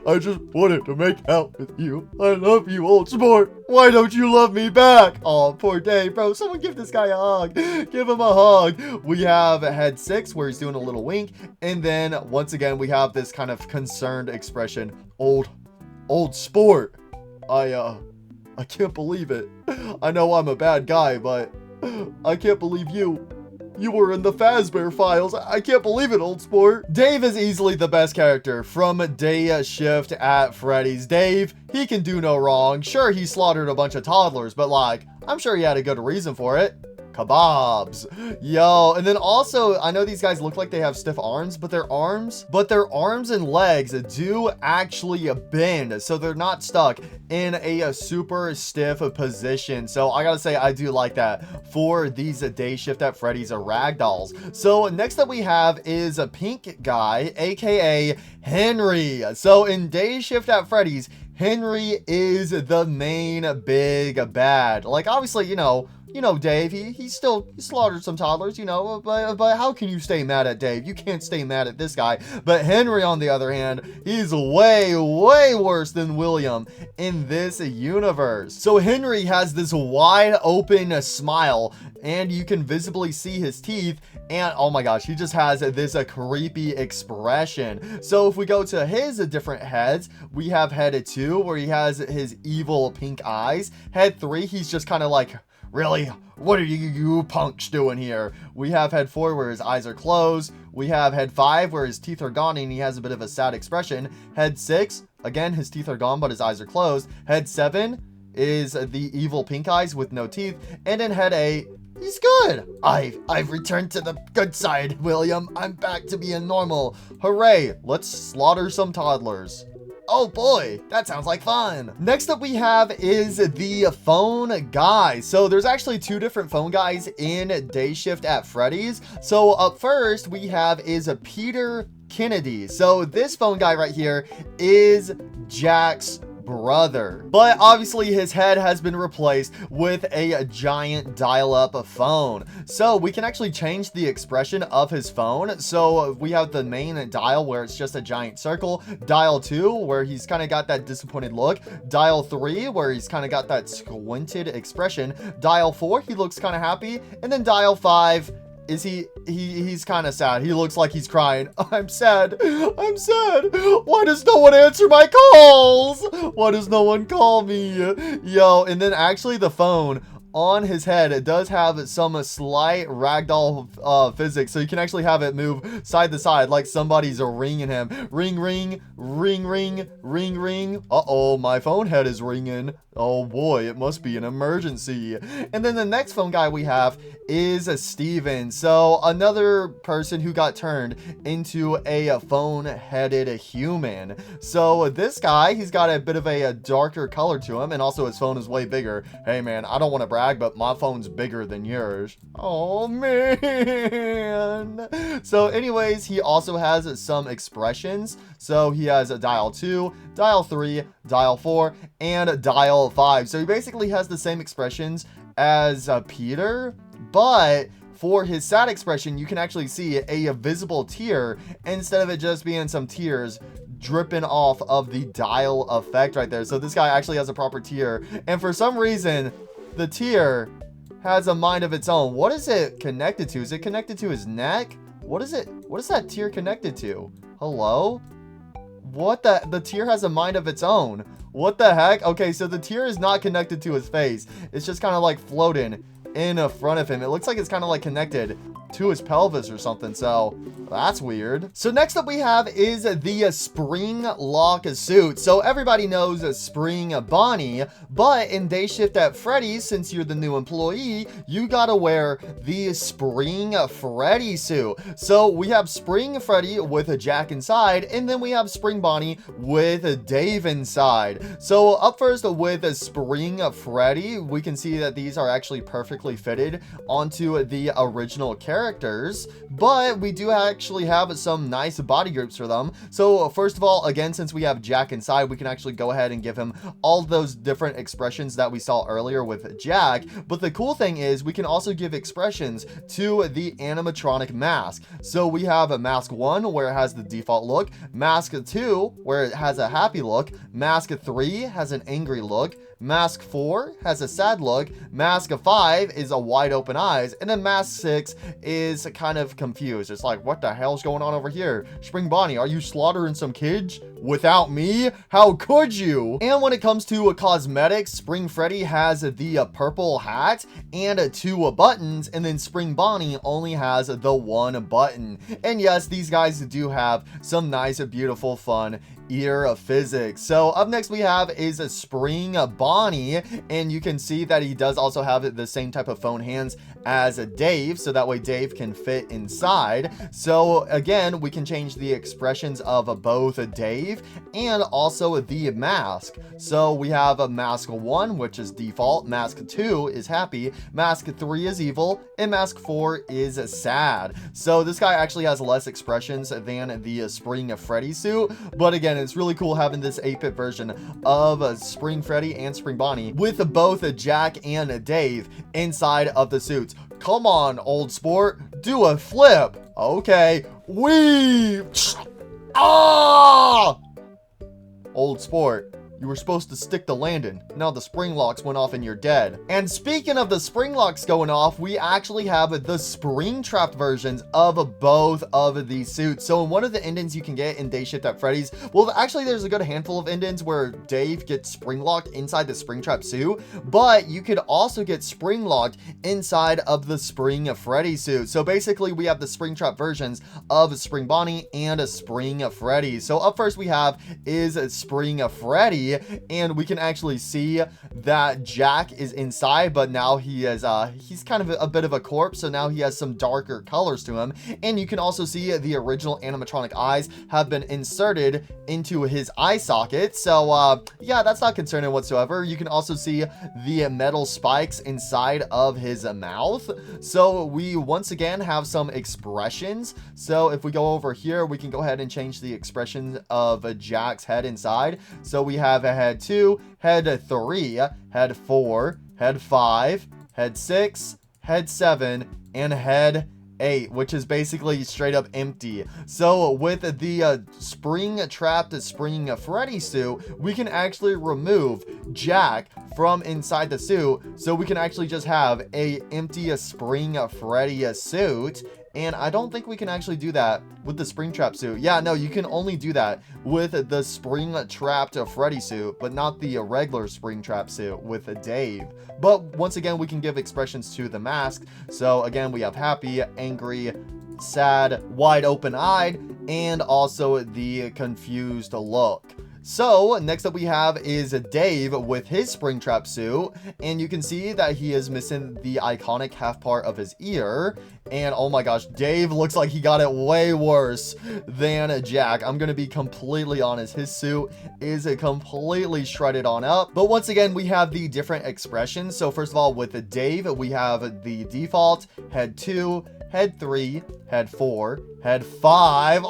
I just wanted to make out with you. I love you, old sport. Why don't you love me back? Oh, poor Dave, bro. Someone give this guy a hug. Give him a hug. We have head 6, where he's doing a little wink. And then once again, we have this kind of concerned expression. Old sport. I can't believe it. I know I'm a bad guy, but I can't believe you were in the Fazbear files. I can't believe it, old sport. Dave is easily the best character from Dayshift at Freddy's. Dave, he can do no wrong. Sure, he slaughtered a bunch of toddlers, but like, I'm sure he had a good reason for it. Kebabs. Yo, and then also, I know these guys look like they have stiff arms, but their arms and legs do actually bend, so they're not stuck in a super stiff position. So I gotta say, I do like that for these Dayshift at Freddy's ragdolls. So next up we have is a pink guy, aka Henry. So in Dayshift at Freddy's, Henry is the main big bad. Like, obviously, you know, Dave, he slaughtered some toddlers, you know, but how can you stay mad at Dave? You can't stay mad at this guy. But Henry, on the other hand, he's way worse than William in this universe. So Henry has this wide open smile, and you can visibly see his teeth, and oh my gosh, he just has this creepy expression. So if we go to his different heads, we have head 2, where he has his evil pink eyes. Head 3, he's just kind of like, really? What are you punks doing here? We have head 4, where his eyes are closed. We have head 5, where his teeth are gone and he has a bit of a sad expression. Head 6, again, his teeth are gone, but his eyes are closed. Head 7 is the evil pink eyes with no teeth. And in head 8, he's good. I've returned to the good side, William. I'm back to being normal. Hooray, let's slaughter some toddlers. Oh boy, that sounds like fun. Next up we have is the phone guy. So there's actually 2 different phone guys in Dayshift at Freddy's. So up first we have is a Peter Kennedy. So this phone guy right here is Jack's brother, but obviously his head has been replaced with a giant dial-up phone. So we can actually change the expression of his phone. So we have the main dial, where it's just a giant circle. Dial 2, where he's kind of got that disappointed look. Dial 3, where he's kind of got that squinted expression. Dial 4, he looks kind of happy. And then dial 5 is he's kind of sad. He looks like he's crying. I'm sad. Why does no one answer my calls? Why does no one call me? Yo, and then actually the phone on his head, it does have some slight ragdoll physics, so you can actually have it move side to side like somebody's ringing him. Ring, ring, ring, ring, ring, ring. Uh-oh, my phone head is ringing. Oh boy, it must be an emergency. And then the next phone guy we have is Steven. So another person who got turned into a phone-headed human. So this guy, he's got a bit of a darker color to him, and also his phone is way bigger. Hey man, I don't want to brag, but my phone's bigger than yours. Oh man. So anyways, he also has some expressions. So he has a dial 2, dial 3, dial 4, and dial 5. So he basically has the same expressions as Peter, but for his sad expression, you can actually see a visible tear instead of it just being some tears dripping off of the dial effect right there. So this guy actually has a proper tear, and for some reason, the tear has a mind of its own. What is it connected to? Is it connected to his neck? What is it? What is that tear connected to? Hello? What the tear has a mind of its own. What the heck? Okay, so the tear is not connected to his face. It's just kind of like floating in front of him. It looks like it's kind of like connected to his pelvis or something, so that's weird. So next up we have is the spring lock suit. So everybody knows Spring Bonnie, but in Dayshift at Freddy's, since you're the new employee, you gotta wear the Spring Freddy suit. So we have Spring Freddy with a Jack inside, and then we have Spring Bonnie with Dave inside. So up first with Spring Freddy, we can see that these are actually perfectly fitted onto the original characters, but we do actually have some nice body groups for them. So first of all, again, since we have Jack inside, we can actually go ahead and give him all those different expressions that we saw earlier with Jack. But the cool thing is we can also give expressions to the animatronic mask. So we have a mask 1 where it has the default look, mask 2 where it has a happy look, mask 3 has an angry look, mask 4 has a sad look, mask 5 is a wide open eyes, and then mask 6 is kind of confused. It's like, what the hell's going on over here? Spring Bonnie, are you slaughtering some kids without me? How could you? And when it comes to cosmetics, Spring Freddy has the purple hat and 2 buttons, and then Spring Bonnie only has the 1 button. And yes, these guys do have some nice, beautiful, fun ear physics. So up next we have is a Spring Bonnie, and you can see that he does also have the same type of phone hands as Dave, so that way Dave can fit inside. So again, we can change the expressions of both Dave and also the mask. So we have a mask 1, which is default, mask 2 is happy, mask 3 is evil, and mask 4 is sad. So this guy actually has less expressions than the Spring Freddy suit, but again, it's really cool having this 8-bit version of Spring Freddy and Spring Bonnie with both Jack and Dave inside of the suits. Come on, old sport, do a flip. Okay, old sport, you were supposed to stick the landing. Now the spring locks went off and you're dead. And speaking of the spring locks going off, we actually have the spring trapped versions of both of these suits. So in one of the endings you can get in Dayshift at Freddy's, well, actually there's a good handful of endings where Dave gets spring locked inside the spring trap suit, but you could also get spring locked inside of the Spring Freddy suit. So basically we have the spring trap versions of Spring Bonnie and Spring Freddy. So up first we have is Spring Freddy, and we can actually see that Jack is inside, but now he is he's kind of a bit of a corpse, so now he has some darker colors to him. And you can also see the original animatronic eyes have been inserted into his eye socket. So yeah, that's not concerning whatsoever. You can also see the metal spikes inside of his mouth. So we once again have some expressions. So if we go over here, we can go ahead and change the expression of Jack's head inside. So we have a head 2, head 3, head 4, head 5, head 6, head 7, and head 8, which is basically straight up empty. So with the spring trapped Spring Freddy suit, we can actually remove Jack from inside the suit, so we can actually just have a empty Spring Freddy suit. And I don't think we can actually do that with the Springtrap suit. Yeah, no, you can only do that with the Springtrapped Freddy suit, but not the regular Springtrap suit with Dave. But once again, we can give expressions to the mask. So again, we have happy, angry, sad, wide open-eyed, and also the confused look. So next up we have is Dave with his Springtrap suit, and you can see that he is missing the iconic half part of his ear. And oh my gosh, Dave looks like he got it way worse than Jack. I'm gonna be completely honest, his suit is completely shredded on up. But once again, we have the different expressions. So first of all, with Dave, we have the default head 2, head 3, head 4, head 5,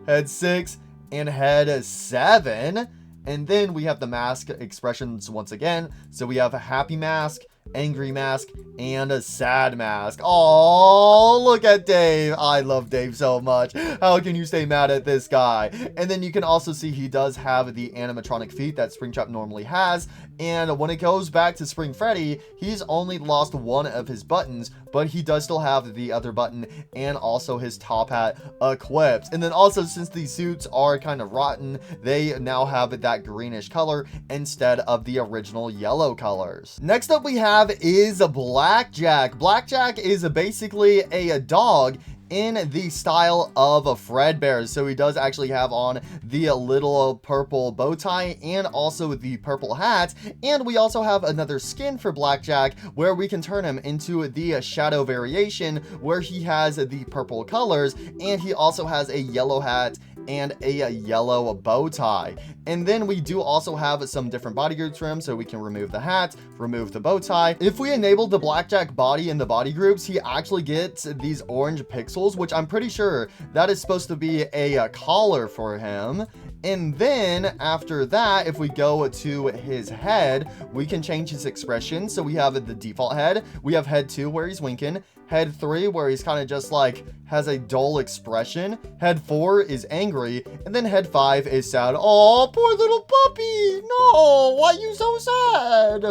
head 6, and head 7. And then we have the mask expressions once again. So we have a happy mask, angry mask, and a sad mask. Oh, look at Dave. I love Dave so much. How can you stay mad at this guy? And then you can also see he does have the animatronic feet that Springtrap normally has. And when it goes back to Spring Freddy, he's only lost one of his buttons, but he does still have the other button and also his top hat equipped. And then also, since these suits are kind of rotten, they now have that greenish color instead of the original yellow colors. Next up we have is Blackjack. Blackjack is basically a dog in the style of a Fredbear. So he does actually have on the little purple bow tie and also the purple hat. And we also have another skin for Blackjack where we can turn him into the shadow variation where he has the purple colors, and he also has a yellow hat and a yellow bow tie. And then we do also have some different body groups for him, so we can remove the hat, remove the bow tie. If we enable the Blackjack body in the body groups, he actually gets these orange pixels, which I'm pretty sure that is supposed to be a collar for him. And then after that, if we go to his head, we can change his expression. So we have the default head, we have head 2 where he's winking, head 3 where he's kind of just like has a dull expression, head 4 is angry, and then head 5 is sad. Oh, poor little puppy. No, why are you so sad?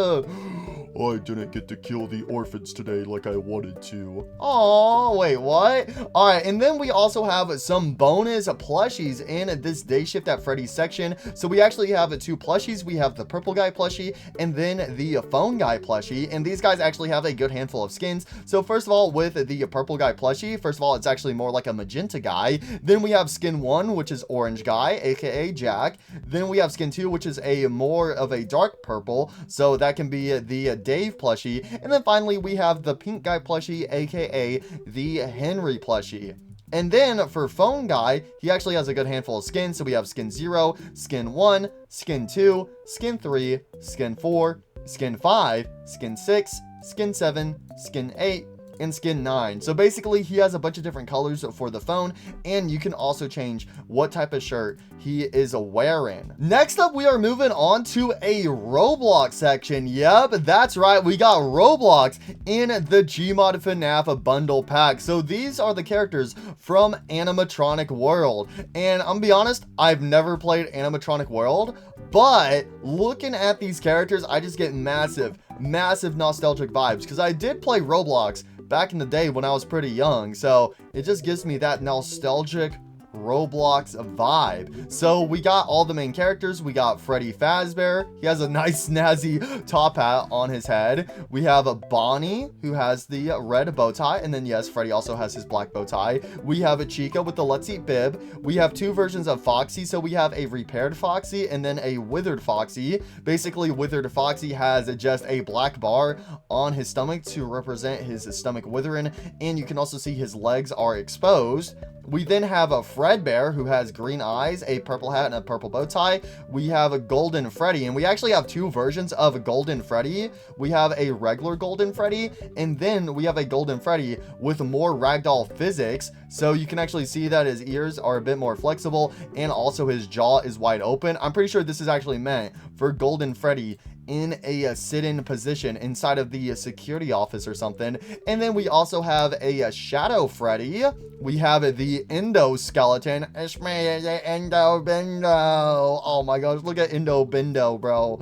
I didn't get to kill the orphans today like I wanted to. Oh, wait, what? All right, and then we also have some bonus plushies in this Dayshift at Freddy's section. So we actually have 2 plushies. We have the purple guy plushie and then the phone guy plushie. And these guys actually have a good handful of skins. So first of all, with the purple guy plushie, first of all, it's actually more like a magenta guy. Then we have skin 1, which is orange guy, aka Jack. Then we have skin 2, which is a more of a dark purple. So that can be the Dave plushie. And then finally we have the pink guy plushie, aka the Henry plushie. And then for phone guy, he actually has a good handful of skins. So we have skin 0, skin 1, skin 2, skin 3, skin 4, skin 5, skin 6, skin 7, skin 8, and skin 9. So basically he has a bunch of different colors for the phone, and you can also change what type of shirt he is wearing. Next up, we are moving on to a Roblox section. Yep, that's right, we got Roblox in the Gmod FNAF bundle pack. So these are the characters from Animatronic World, and I'm gonna be honest, I've never played Animatronic World, but looking at these characters, I just get massive nostalgic vibes, because I did play Roblox back in the day when I was pretty young, so it just gives me that nostalgic Roblox vibe. So we got all the main characters. We got Freddy Fazbear. He has a nice snazzy top hat on his head. We have a Bonnie who has the red bow tie, and then yes, Freddy also has his black bow tie. We have a Chica with the Let's Eat bib. We have 2 versions of Foxy. So we have a repaired Foxy and then a withered Foxy. Basically, withered Foxy has just a black bar on his stomach to represent his stomach withering, and you can also see his legs are exposed. We then have a Fredbear who has green eyes, a purple hat, and a purple bow tie. We have a Golden Freddy, and we actually have 2 versions of a Golden Freddy. We have a regular Golden Freddy, and then we have a Golden Freddy with more ragdoll physics. So you can actually see that his ears are a bit more flexible, and also his jaw is wide open. I'm pretty sure this is actually meant for Golden Freddy in a sit-in position inside of the security office or something. And then we also have a Shadow Freddy. We have the Endo skeleton. It's me, the Endo Bindo. Oh my gosh, look at Endo Bindo, bro.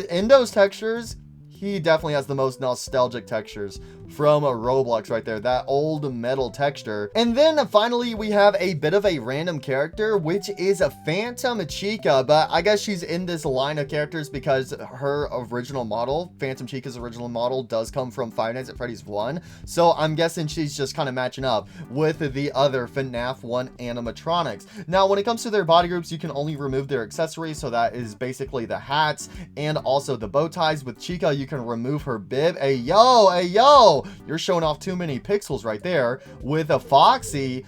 Endo's textures, he definitely has the most nostalgic textures from Roblox right there, that old metal texture. And then finally, we have a bit of a random character, which is a Phantom Chica, but I guess she's in this line of characters because her original model, Phantom Chica's original model, does come from Five Nights at Freddy's 1. So I'm guessing she's just kind of matching up with the other FNAF 1 animatronics. Now, when it comes to their body groups, you can only remove their accessories. So that is basically the hats and also the bow ties. With Chica, you can remove her bib. Hey, yo, you're showing off too many pixels right there. With a Foxy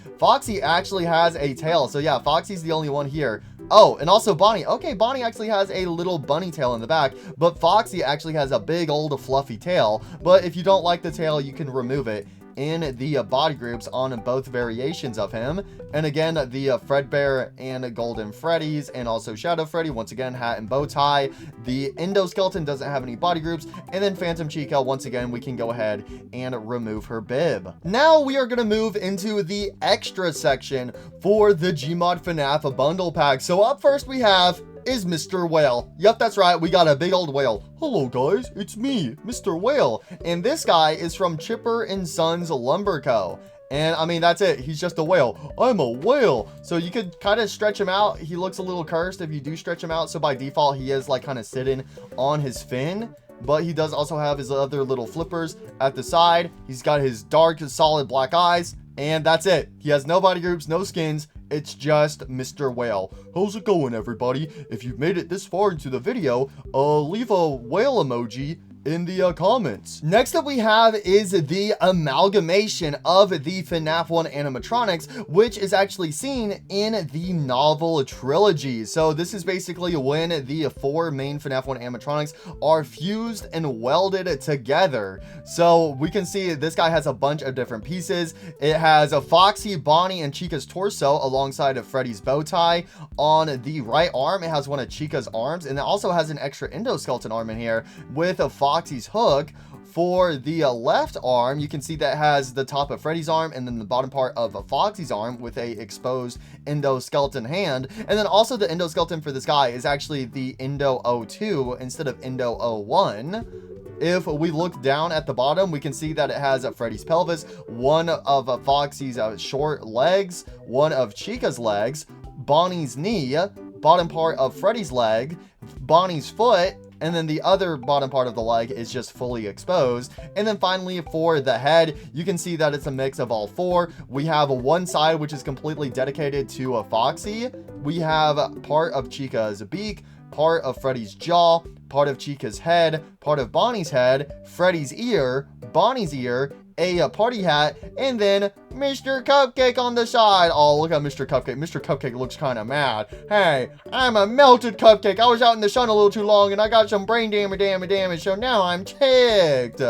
actually has a tail. So yeah, Foxy's the only one here. Oh, and also Bonnie. Okay, Bonnie actually has a little bunny tail in the back, but Foxy actually has a big old fluffy tail. But if you don't like the tail, you can remove it in the body groups on both variations of him. And again, the Fredbear and Golden Freddy's, and also Shadow Freddy, once again, hat and bow tie. The endoskeleton doesn't have any body groups. And then Phantom Chica, once again, we can go ahead and remove her bib. Now we are going to move into the extra section for the Gmod FNAF bundle pack. So up first we have is Mr. Whale. Yep, that's right. We got a big old whale. Hello guys, it's me, Mr. Whale. And this guy is from Chipper and Sons Lumber Co. And I mean, that's it. He's just a whale. I'm a whale. So you could kind of stretch him out. He looks a little cursed if you do stretch him out. So by default, he is like kind of sitting on his fin. But he does also have his other little flippers at the side. He's got his dark, solid black eyes. And that's it. He has no body groups, no skins. It's just Mr. Whale. How's it going, everybody? If you've made it this far into the video, leave a whale emoji in the comments. Next up we have is the amalgamation of the FNAF 1 animatronics, which is actually seen in the novel trilogy. So this is basically when the 4 main FNAF 1 animatronics are fused and welded together. So we can see this guy has a bunch of different pieces. It has a Foxy, Bonnie, and Chica's torso alongside of Freddy's bow tie. On the right arm, it has one of Chica's arms, and it also has an extra endoskeleton arm in here with a Foxy's hook. For the left arm, you can see that has the top of Freddy's arm and then the bottom part of a Foxy's arm with a exposed endoskeleton hand. And then also the endoskeleton for this guy is actually the Endo 02 instead of Endo 01. If we look down at the bottom, we can see that it has Freddy's pelvis, one of Foxy's short legs, one of Chica's legs, Bonnie's knee, bottom part of Freddy's leg, Bonnie's foot, and then the other bottom part of the leg is just fully exposed. And then finally for the head, you can see that it's a mix of all 4. We have one side which is completely dedicated to a Foxy. We have part of Chica's beak, part of Freddy's jaw, part of Chica's head, part of Bonnie's head, Freddy's ear, Bonnie's ear, a party hat, and then Mr. Cupcake on the side. Oh, look at Mr. Cupcake. Mr. Cupcake looks kind of mad. Hey, I'm a melted cupcake. I was out in the sun a little too long and I got some brain damage, so now I'm ticked.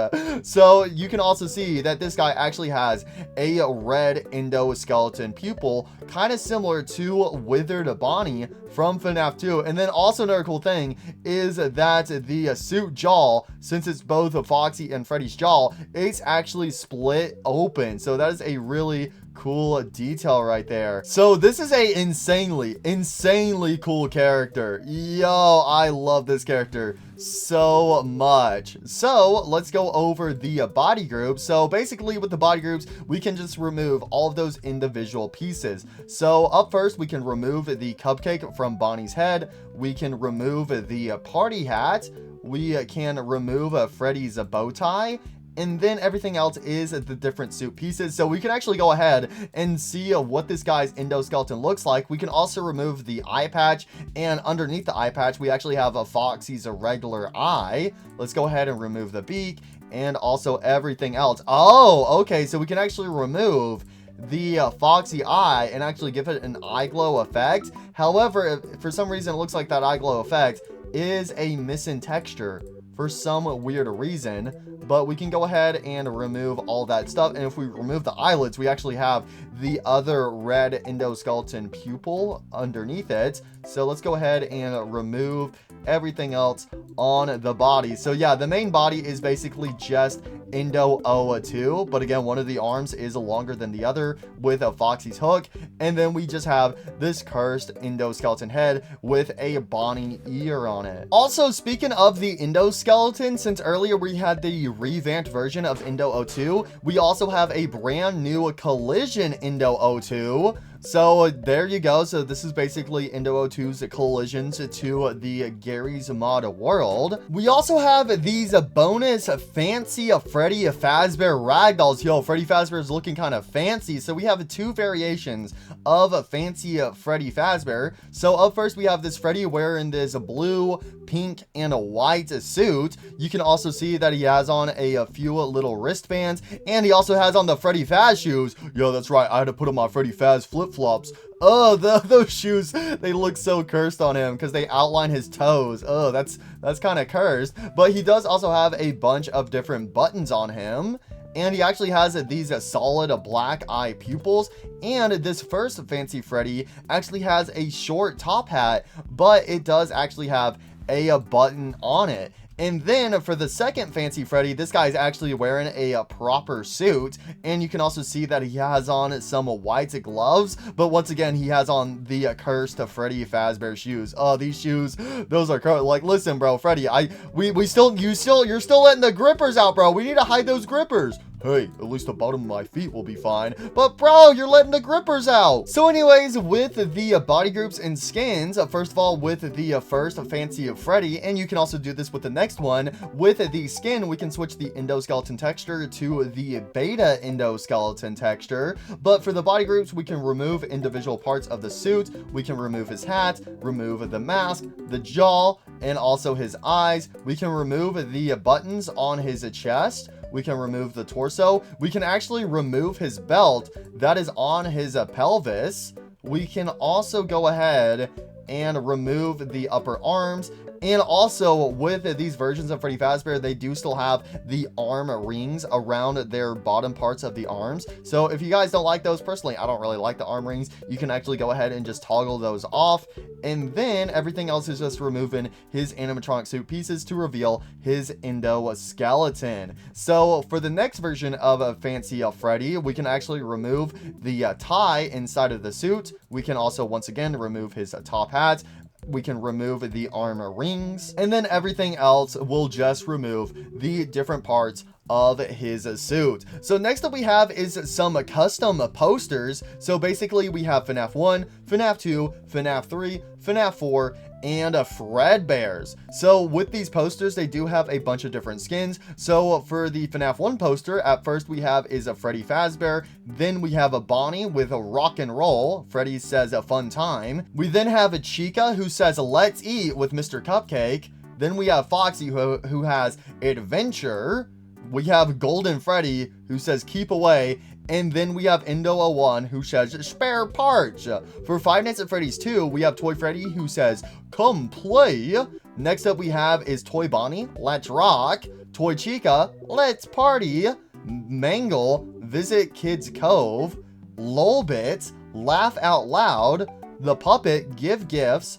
So you can also see that this guy actually has a red endoskeleton pupil, kind of similar to Withered Bonnie from FNAF 2. And then also another cool thing is that the suit jaw, since it's both a Foxy and Freddy's jaw, it's actually split open. So that is a really cool detail right there. So this is a insanely cool character. Yo, I love this character so much. So let's go over the body groups. So basically with the body groups, we can just remove all of those individual pieces. So up first, we can remove the cupcake from Bonnie's head. We can remove the party hat. We can remove Freddy's bow tie. And then everything else is the different suit pieces. So we can actually go ahead and see what this guy's endoskeleton looks like. We can also remove the eye patch, and underneath the eye patch, we actually have a Foxy's regular eye. Let's go ahead and remove the beak and also everything else. Oh, okay. So we can actually remove the Foxy eye and actually give it an eye glow effect. However, if for some reason it looks like that eye glow effect is a missing texture for some weird reason. But we can go ahead and remove all that stuff. And if we remove the eyelids, we actually have the other red endoskeleton pupil underneath it. So let's go ahead and remove everything else on the body. So yeah, the main body is basically just Endo 02, but again, one of the arms is longer than the other with a Foxy's hook. And then we just have this cursed endoskeleton head with a Bonnie ear on it. Also, speaking of the endoskeleton, since earlier we had the revamped version of Indo-02. We also have a brand new Collision Indo-02. So there you go. So this is basically Indo-02's collisions to the Gary's Mod world. We also have these bonus fancy Freddy Fazbear ragdolls. Yo, Freddy Fazbear is looking kind of fancy. So we have two variations of fancy Freddy Fazbear. So up first we have this Freddy wearing this blue, pink, and a white suit. You can also see that he has on a few little wristbands, and he also has on the Freddy Faz shoes. Yo, that's right. I had to put on my Freddy Faz flip-flops. Oh, those shoes, they look so cursed on him because they outline his toes. Oh, that's kind of cursed. But he does also have a bunch of different buttons on him. And he actually has these solid black eye pupils. And this first fancy Freddy actually has a short top hat, but it does actually have a button on it. And then for the second fancy Freddy, this guy is actually wearing a proper suit. And you can also see that he has on some white gloves. But once again, he has on the cursed Freddy Fazbear shoes. Oh, these shoes, those are cursed. Like, listen, bro, Freddy, you're still letting the grippers out, bro. We need to hide those grippers. Hey, at least the bottom of my feet will be fine. But bro, you're letting the grippers out. So anyways, with the body groups and skins, first of all, with the first fancy Freddy, and you can also do this with the next one, with the skin, we can switch the endoskeleton texture to the beta endoskeleton texture. But for the body groups, we can remove individual parts of the suit. We can remove his hat, remove the mask, the jaw, and also his eyes. We can remove the buttons on his chest. We can remove the torso. We can actually remove his belt that is on his pelvis. We can also go ahead and remove the upper arms. And also with these versions of Freddy Fazbear, they do still have the arm rings around their bottom parts of the arms. So if you guys don't like those, personally, I don't really like the arm rings. You can actually go ahead and just toggle those off. And then everything else is just removing his animatronic suit pieces to reveal his endoskeleton. So for the next version of Fancy Freddy, we can actually remove the tie inside of the suit. We can also, once again, remove his top hat. We can remove the arm rings, and then everything else will just remove the different parts of his suit. So next up we have is some custom posters. So basically we have FNAF 1, FNAF 2, FNAF 3, FNAF 4, and Fredbears. So with these posters, they do have a bunch of different skins. So for the FNAF 1 poster, at first we have is a Freddy Fazbear. Then we have a Bonnie with a rock and roll. Freddy says a fun time. We then have a Chica who says let's eat with Mr. Cupcake. Then we have Foxy who has adventure. We have Golden Freddy who says keep away. And then we have Indo-01 who says spare parts. For Five Nights at Freddy's 2, we have Toy Freddy who says come play. Next up we have is Toy Bonnie, let's rock. Toy Chica, let's party. Mangle, visit Kids Cove. Lolbit, laugh out loud. The Puppet, give gifts.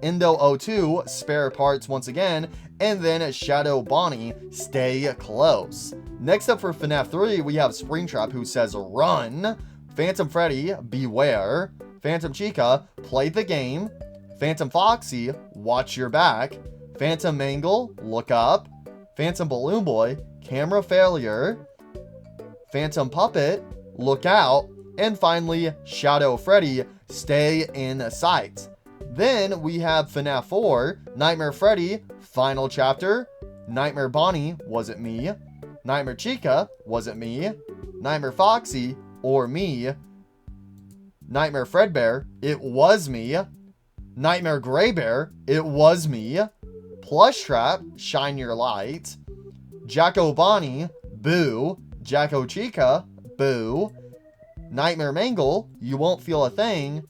Indo-02, spare parts once again. And then Shadow Bonnie, stay close. Next up for FNAF 3, we have Springtrap who says run. Phantom Freddy, beware. Phantom Chica, play the game. Phantom Foxy, watch your back. Phantom Mangle, look up. Phantom Balloon Boy, camera failure. Phantom Puppet, look out. And finally, Shadow Freddy, stay in sight. Then we have FNAF 4, Nightmare Freddy, final chapter. Nightmare Bonnie, was it me? Nightmare Chica, was it me? Nightmare Foxy, or me? Nightmare Fredbear, it was me. Nightmare Gray Bear, it was me. Plush Trap, shine your light. Jacko Bonnie, boo. Jacko Chica, boo. Nightmare Mangle, you won't feel a thing.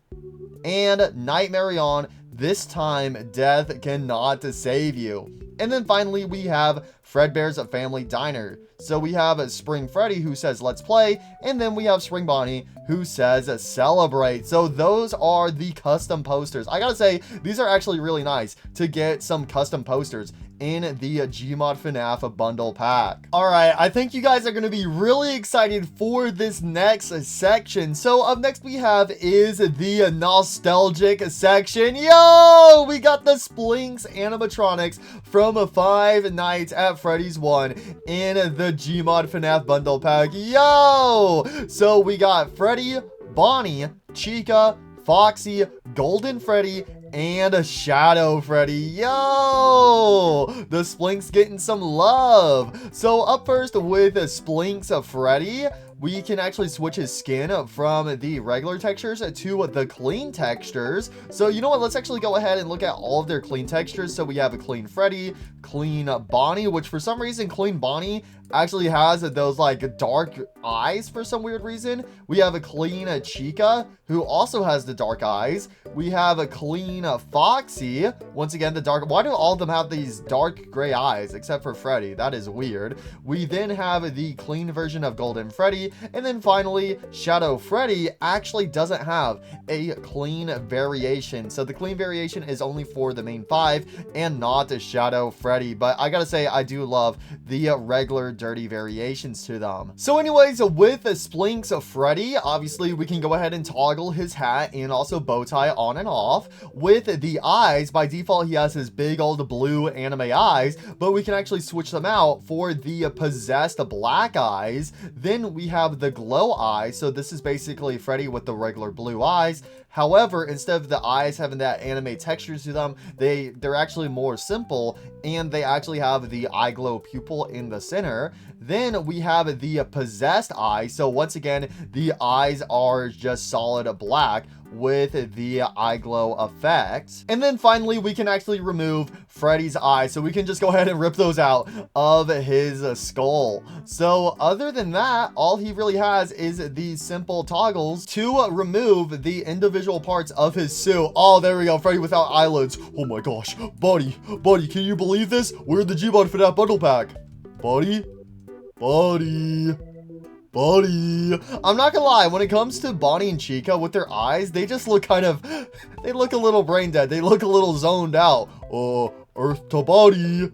And Nightmare On, this time death cannot save you. And then finally we have Fredbear's Family Diner. So we have Spring Freddy who says let's play, and then we have Spring Bonnie who says celebrate. So those are the custom posters. I gotta say, these are actually really nice to get some custom posters in the Gmod FNAF bundle pack. All right, I think you guys are going to be really excited for this next section. So up next we have is the nostalgic section. Yo, we got the Splinks animatronics from from Five Nights at Freddy's 1 in the Gmod FNAF bundle pack. Yo! So we got Freddy, Bonnie, Chica, Foxy, Golden Freddy, and a Shadow Freddy. Yo! The Splink's getting some love. So up first with Splink's Freddy, we can actually switch his skin from the regular textures to the clean textures. So you know what? Let's actually go ahead and look at all of their clean textures. So we have a clean Freddy, clean Bonnie, which for some reason clean Bonnie actually has those like dark eyes for some weird reason. We have a clean Chica, who also has the dark eyes. We have a clean Foxy. Once again, the dark. Why do all of them have these dark gray eyes except for Freddy? That is weird. We then have the clean version of Golden Freddy. And then finally, Shadow Freddy actually doesn't have a clean variation. So the clean variation is only for the main 5 and not the Shadow Freddy. But I gotta say, I do love the regular dirty variations to them. So anyways, with Splink's Freddy, obviously we can go ahead and toggle his hat and also bow tie on and off. With the eyes, by default he has his big old blue anime eyes, but we can actually switch them out for the possessed black eyes. Then we have the glow eyes, so this is basically Freddy with the regular blue eyes. However, instead of the eyes having that anime texture to them, they're actually more simple, and they actually have the eye glow pupil in the center. Then we have the possessed eye. So once again, the eyes are just solid black with the eye glow effect. And then finally, we can actually remove Freddy's eyes. So we can just go ahead and rip those out of his skull. So other than that, all he really has is these simple toggles to remove the individual parts of his suit. Oh, there we go. Freddy without eyelids. Oh my gosh. Buddy, can you believe this? We're in the Gmod FNAF bundle pack. Buddy. I'm not gonna lie, when it comes to Bonnie and Chica with their eyes, they just look they look a little brain dead. They look a little zoned out. Earth to body.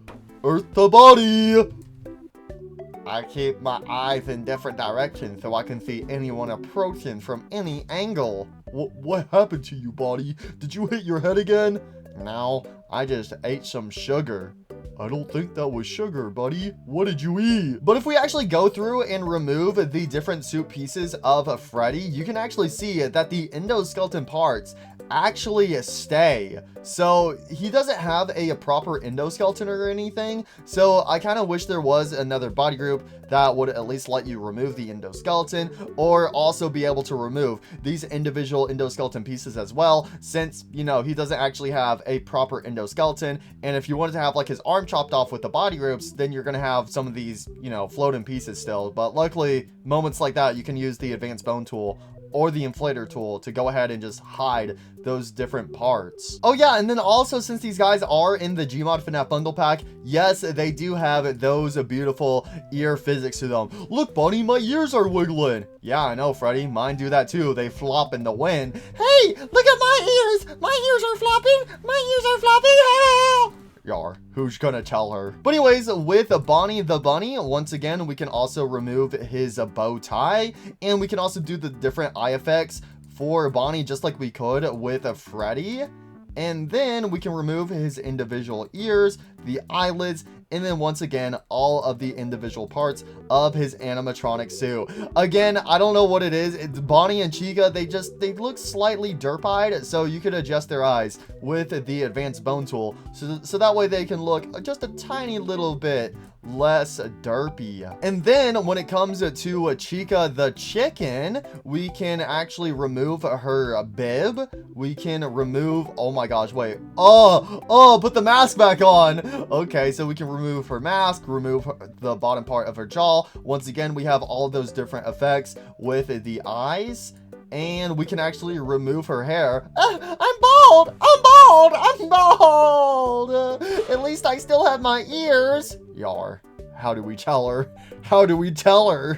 I keep my eyes in different directions so I can see anyone approaching from any angle. What happened to you, Bonnie? Did you hit your head again? No, I just ate some sugar. I don't think that was sugar, buddy. What did you eat? But if we actually go through and remove the different suit pieces of Freddy, you can actually see that the endoskeleton parts actually stay. So he doesn't have a proper endoskeleton or anything. So I kind of wish there was another body group that would at least let you remove the endoskeleton, or also be able to remove these individual endoskeleton pieces as well, since, you know, he doesn't actually have a proper endoskeleton. And if you wanted to have like his arm chopped off with the body groups, then you're going to have some of these, you know, floating pieces still. But luckily, moments like that, you can use the advanced bone tool or the inflator tool to go ahead and just hide those different parts. Oh yeah, and then also, since these guys are in the Gmod FNAF bundle pack, yes, they do have those beautiful ear physics to them. Look, Bonnie, my ears are wiggling. Yeah, I know, Freddy. Mine do that too. They flop in the wind. Hey, look at my ears. My ears are flopping. My ears are flopping. Ah! Yar, who's gonna tell her? But anyways, with Bonnie the Bunny, once again, we can also remove his bow tie, and we can also do the different eye effects for Bonnie just like we could with Freddy. And then we can remove his individual ears, the eyelids, and then once again, all of the individual parts of his animatronic suit. Again, I don't know what it is. It's Bonnie and Chica, they look slightly derp-eyed, so you could adjust their eyes with the advanced bone tool. So that way they can look just a tiny little bit less derpy. And then when it comes to Chica the chicken, we can actually remove her bib. We can remove, oh my gosh, wait. Put the mask back on. Okay, so we can remove her mask, remove the bottom part of her jaw. Once again, we have all of those different effects with the eyes. And we can actually remove her hair. I'm bald! At least I still have my ears. Yar. How do we tell her?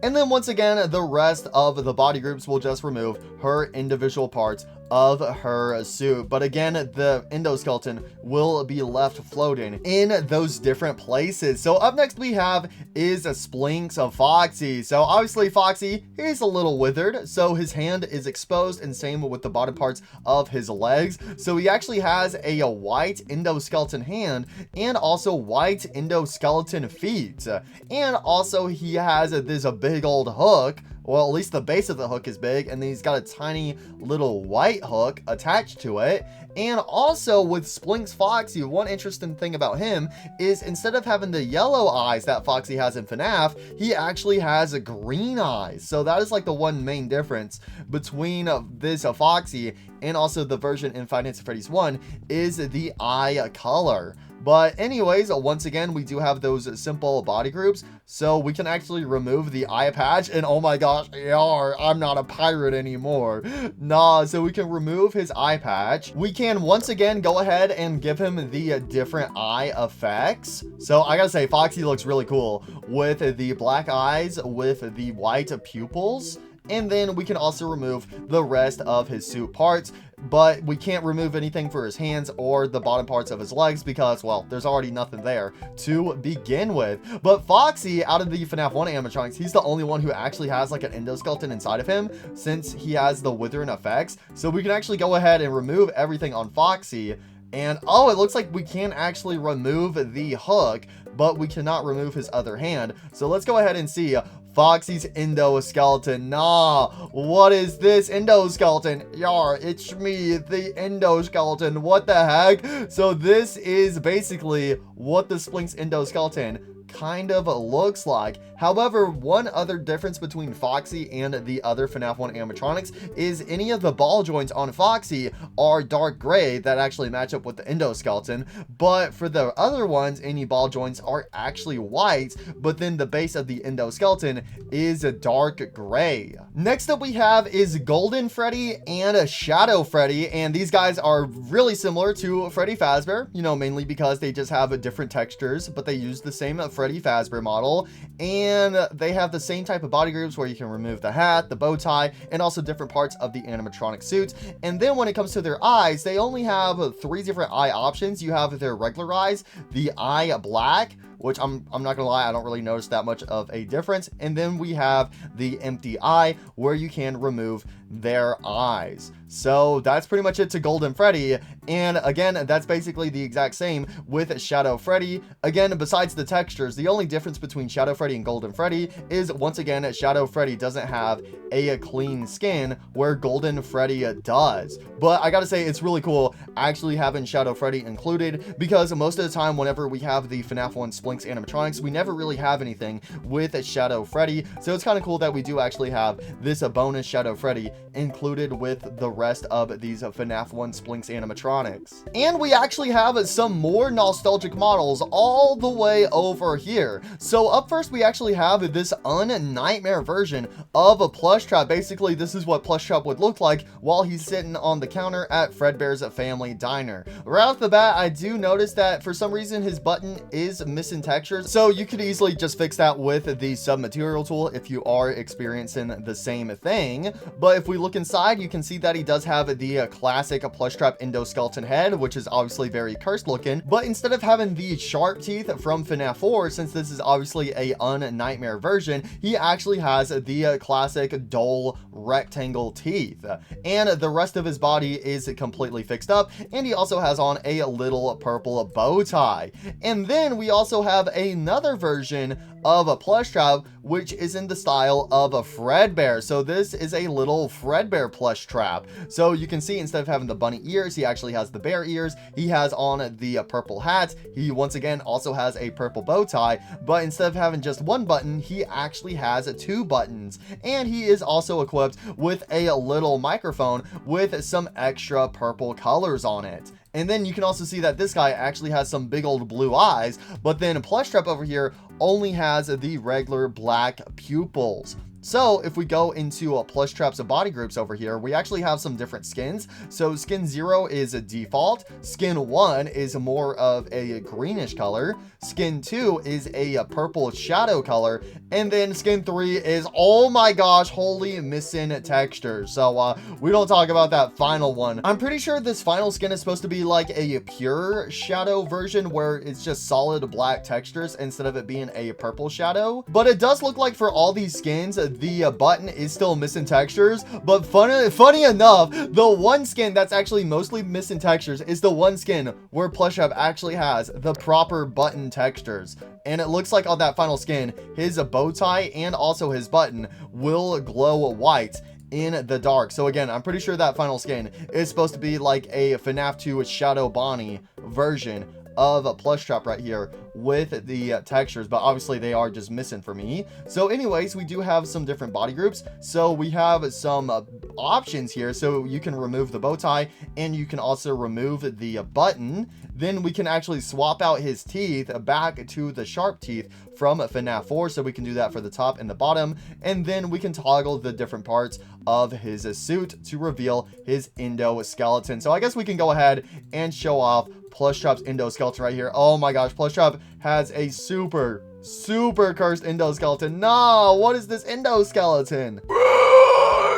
And then once again, the rest of the body groups will just remove her individual parts of her suit. But again, the endoskeleton will be left floating in those different places. So up next we have is Splinks of Foxy. So obviously Foxy, he's a little withered, so his hand is exposed, and same with the bottom parts of his legs. So he actually has a white endoskeleton hand and also white endoskeleton feet. And also he has this big old hook. Well, at least the base of the hook is big, and then he's got a tiny little white hook attached to it. And also with Splinks Foxy, one interesting thing about him is instead of having the yellow eyes that Foxy has in FNAF, he actually has a green eyes. So that is like the one main difference between this Foxy and also the version in Five Nights at Freddy's 1 is the eye color. But anyways, once again, we do have those simple body groups, so we can actually remove the eye patch, and oh my gosh, yar, I'm not a pirate anymore. Nah, so we can remove his eye patch. We can once again go ahead and give him the different eye effects. So I gotta say, Foxy looks really cool with the black eyes, with the white pupils. And then we can also remove the rest of his suit parts, but we can't remove anything for his hands or the bottom parts of his legs because, well, there's already nothing there to begin with. But Foxy, out of the FNAF 1 animatronics, he's the only one who actually has like an endoskeleton inside of him since he has the withering effects. So we can actually go ahead and remove everything on Foxy. And oh, it looks like we can actually remove the hook, but we cannot remove his other hand. So let's go ahead and see Foxy's endoskeleton. Nah, what is this endoskeleton? Yar, it's me, the endoskeleton. What the heck? So this is basically what the Splinks endoskeleton kind of looks like. However, one other difference between Foxy and the other FNAF 1 animatronics is any of the ball joints on Foxy are dark gray that actually match up with the endoskeleton, but for the other ones, any ball joints are actually white, but then the base of the endoskeleton is a dark gray. Next up we have is Golden Freddy and Shadow Freddy, and these guys are really similar to Freddy Fazbear, you know, mainly because they just have different textures, but they use the same Freddy Fazbear model, and they have the same type of body groups where you can remove the hat, the bow tie, and also different parts of the animatronic suits. And then when it comes to their eyes, they only have 3 different eye options. You have their regular eyes, the eye black, which I'm not gonna lie, I don't really notice that much of a difference. And then we have the empty eye where you can remove their eyes. So that's pretty much it to Golden Freddy. And again, that's basically the exact same with Shadow Freddy. Again, besides the textures, the only difference between Shadow Freddy and Golden Freddy is, once again, Shadow Freddy doesn't have a clean skin where Golden Freddy does. But I gotta say, it's really cool actually having Shadow Freddy included, because most of the time whenever we have the FNAF 1 Splinks animatronics, we never really have anything with Shadow Freddy. So it's kind of cool that we do actually have this bonus Shadow Freddy included with the rest of these FNAF 1 Splinks animatronics. And we actually have some more nostalgic models all the way over here. So up first, we actually have this un-nightmare version of a Plush Trap. Basically, this is what Plush Trap would look like while he's sitting on the counter at Fredbear's Family Diner. Right off the bat, I do notice that for some reason his button is missing textures, so you could easily just fix that with the submaterial tool if you are experiencing the same thing. But if we look inside, you can see that he does have the classic Plush Trap endoskeleton head, which is obviously very cursed looking, but instead of having the sharp teeth from FNAF 4, since this is obviously a un-nightmare version, he actually has the classic dull rectangle teeth, and the rest of his body is completely fixed up, and he also has on a little purple bow tie. And then we also have another version of a Plush Trap, which is in the style of a Fredbear. So this is a little Fredbear Plush Trap. So you can see, instead of having the bunny ears, he actually has the bear ears. He has on the purple hat. He once again also has a purple bow tie, but instead of having just one button, he actually has 2 buttons. And he is also equipped with a little microphone with some extra purple colors on it. And then you can also see that this guy actually has some big old blue eyes, but then Plush Trap over here only has the regular black pupils. So if we go into plush traps of body groups over here, we actually have some different skins. So skin 0 is a default, skin 1 is more of a greenish color, skin 2 is a purple shadow color, and then skin 3 is, oh my gosh, holy missing textures. So we don't talk about that final one. I'm pretty sure this final skin is supposed to be like a pure shadow version where it's just solid black textures instead of it being a purple shadow. But it does look like for all these skins, the button is still missing textures. But funny enough, the one skin that's actually mostly missing textures is the one skin where Plush Trap actually has the proper button textures. And it looks like on that final skin, his bow tie and also his button will glow white in the dark. So again, I'm pretty sure that final skin is supposed to be like a FNAF 2 Shadow Bonnie version of a Plush Trap right here with the textures, but obviously they are just missing for me. So anyways, we do have some different body groups. So we have some options here. So you can remove the bow tie and you can also remove the button. Then we can actually swap out his teeth back to the sharp teeth from FNAF 4. So we can do that for the top and the bottom. And then we can toggle the different parts of his suit to reveal his endoskeleton. So I guess we can go ahead and show off Plush Trap's endoskeleton right here. Oh my gosh, Plush Trap has a super cursed endoskeleton. No, what is this endoskeleton?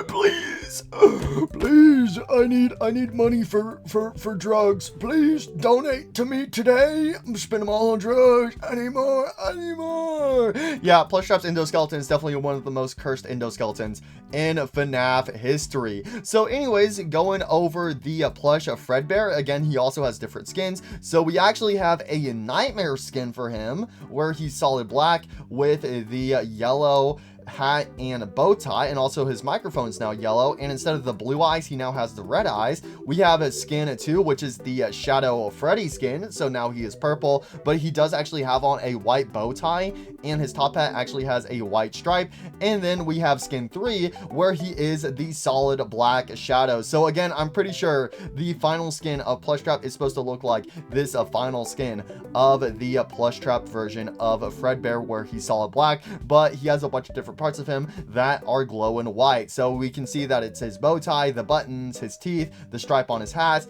Please, I need money for drugs. Please donate to me today. I'm spending them all on drugs. I need more. Yeah, Plush Trap's endoskeleton is definitely one of the most cursed endoskeletons in FNAF history. So anyways, going over the plush of Fredbear, again, he also has different skins. So we actually have a nightmare skin for him where he's solid black with the yellow hat and a bow tie, and also his microphone is now yellow, and instead of the blue eyes he now has the red eyes. We have a skin 2, which is the Shadow Freddy skin, so now he is purple, but he does actually have on a white bow tie, and his top hat actually has a white stripe. And then we have skin 3 where he is the solid black shadow. So again, I'm pretty sure the final skin of Plush Trap is supposed to look like this final skin of the Plush Trap version of Fredbear where he's solid black, but he has a bunch of different parts of him that are glowing white. So we can see that it's his bow tie, the buttons, his teeth, the stripe on his hat,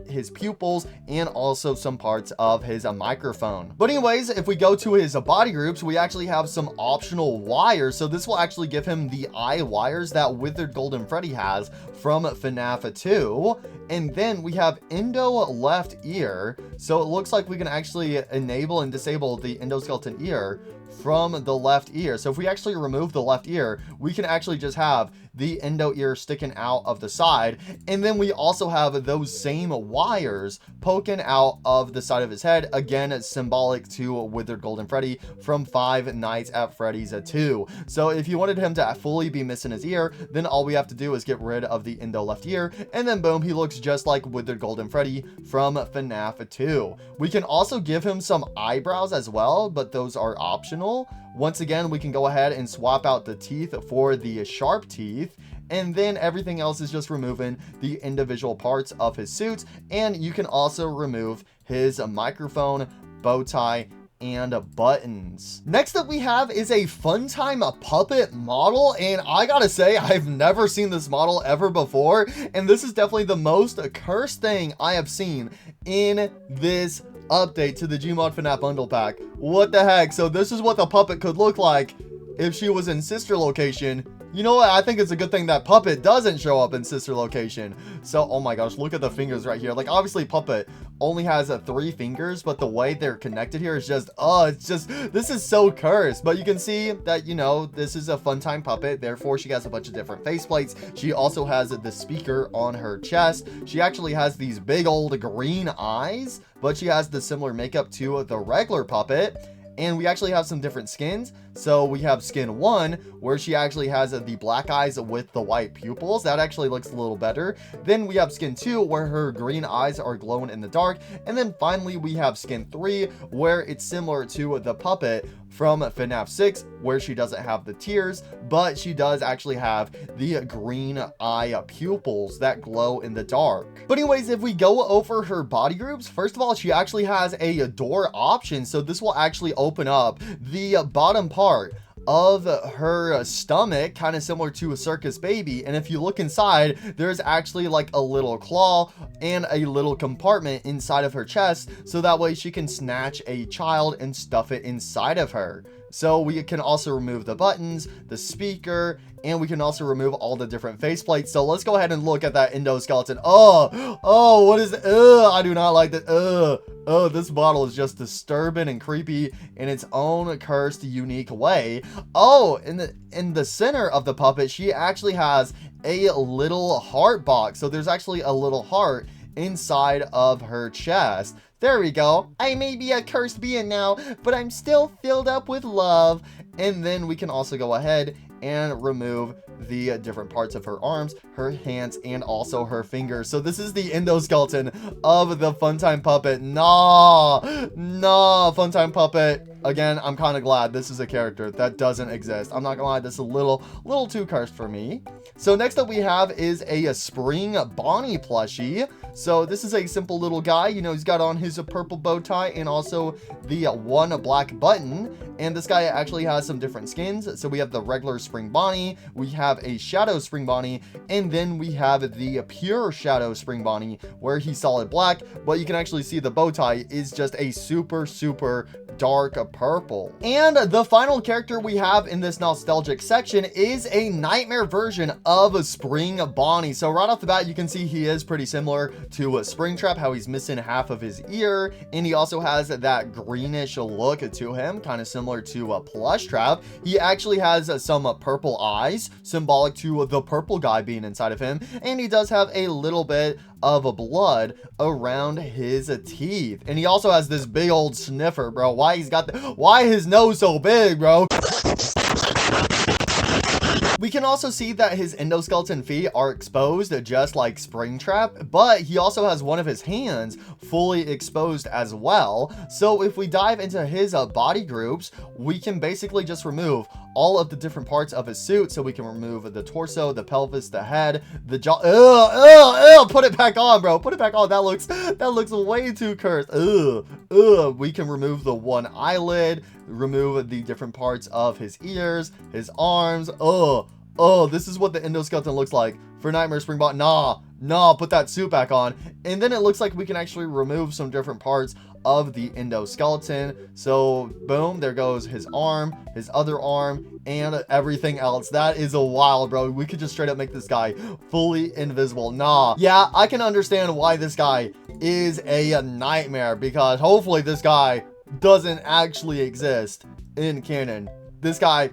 his pupils, and also some parts of his microphone. But anyways, if we go to his body groups, we actually have some optional wires. So this will actually give him the eye wires that Withered Golden Freddy has from FNAF 2. And then we have endo left ear. So it looks like we can actually enable and disable the endoskeleton ear from the left ear. So if we actually remove the left ear, we can actually just have the endo ear sticking out of the side. And then we also have those same wires poking out of the side of his head, again symbolic to Withered Golden Freddy from Five Nights at Freddy's 2. So if you wanted him to fully be missing his ear, then all we have to do is get rid of the endo left ear, and then boom, he looks just like Withered Golden Freddy from FNAF 2. We can also give him some eyebrows as well, but those are optional. Once again, we can go ahead and swap out the teeth for the sharp teeth, and then everything else is just removing the individual parts of his suit. And you can also remove his microphone, bow tie, and buttons. Next up we have is a Funtime puppet model, and I gotta say, I've never seen this model ever before, and this is definitely the most cursed thing I have seen in this update to the Gmod FNAF bundle pack. What the heck? So this is what the puppet could look like if she was in sister location. You know what? I think it's a good thing that Puppet doesn't show up in sister location. So, oh my gosh, look at the fingers right here. Like, obviously Puppet only has 3 fingers, but the way they're connected here is just, this is so cursed. But you can see that, you know, this is a Funtime Puppet. Therefore, she has a bunch of different faceplates. She also has the speaker on her chest. She actually has these big old green eyes, but she has the similar makeup to the regular Puppet. And we actually have some different skins. So we have skin 1 where she actually has the black eyes with the white pupils. That actually looks a little better. Then we have skin 2 where her green eyes are glowing in the dark. And then finally we have skin 3 where it's similar to the puppet from FNAF 6 where she doesn't have the tears, but she does actually have the green eye pupils that glow in the dark. But anyways, if we go over her body groups, first of all, she actually has a door option. So this will actually open up the bottom part of her stomach, kind of similar to a circus baby. And if you look inside, there's actually like a little claw and a little compartment inside of her chest, so that way she can snatch a child and stuff it inside of her. So we can also remove the buttons, the speaker, and we can also remove all the different faceplates. So let's go ahead and look at that endoskeleton. Oh, what is it? I do not like that. Oh, this model is just disturbing and creepy in its own cursed, unique way. Oh, in the center of the puppet, she actually has a little heart box. So there's actually a little heart inside of her chest. There we go. I may be a cursed being now, but I'm still filled up with love. And then we can also go ahead and remove the different parts of her arms, her hands, and also her fingers. So this is the endoskeleton of the Funtime puppet. Nah, Funtime puppet. Again, I'm kind of glad this is a character that doesn't exist. I'm not gonna lie, this is a little too cursed for me. So next up we have is a Spring Bonnie plushie. So this is a simple little guy. You know, he's got on his purple bow tie and also the one black button. And this guy actually has some different skins. So we have the regular Spring Bonnie, we have a Shadow Spring Bonnie, and then we have the pure Shadow Spring Bonnie where he's solid black, but you can actually see the bow tie is just a super dark purple. And the final character we have in this nostalgic section is a nightmare version of Spring Bonnie. So right off the bat, you can see he is pretty similar to Springtrap, how he's missing half of his ear, and he also has that greenish look to him, kind of similar to Plushtrap. He actually has some purple eyes, symbolic to the purple guy being inside of him, and he does have a little bit of blood around his teeth. And he also has this big old sniffer, bro. Why his nose so big, bro? We can also see that his endoskeleton feet are exposed just like Springtrap, but he also has one of his hands fully exposed as well. So if we dive into his body groups, we can basically just remove all of the different parts of his suit. So we can remove the torso, the pelvis, the head, the jaw. Put it back on, bro. Put it back on. That looks way too cursed. We can remove the one eyelid, remove the different parts of his ears, his arms. This is what the endoskeleton looks like for Nightmare Spring Bonnie. Nah, put that suit back on. And then it looks like we can actually remove some different parts of the endoskeleton. So boom, there goes his arm, his other arm, and everything else. That is a wild, bro. We could just straight up make this guy fully invisible. Yeah, I can understand why this guy is a nightmare, because hopefully this guy doesn't actually exist in canon. This guy,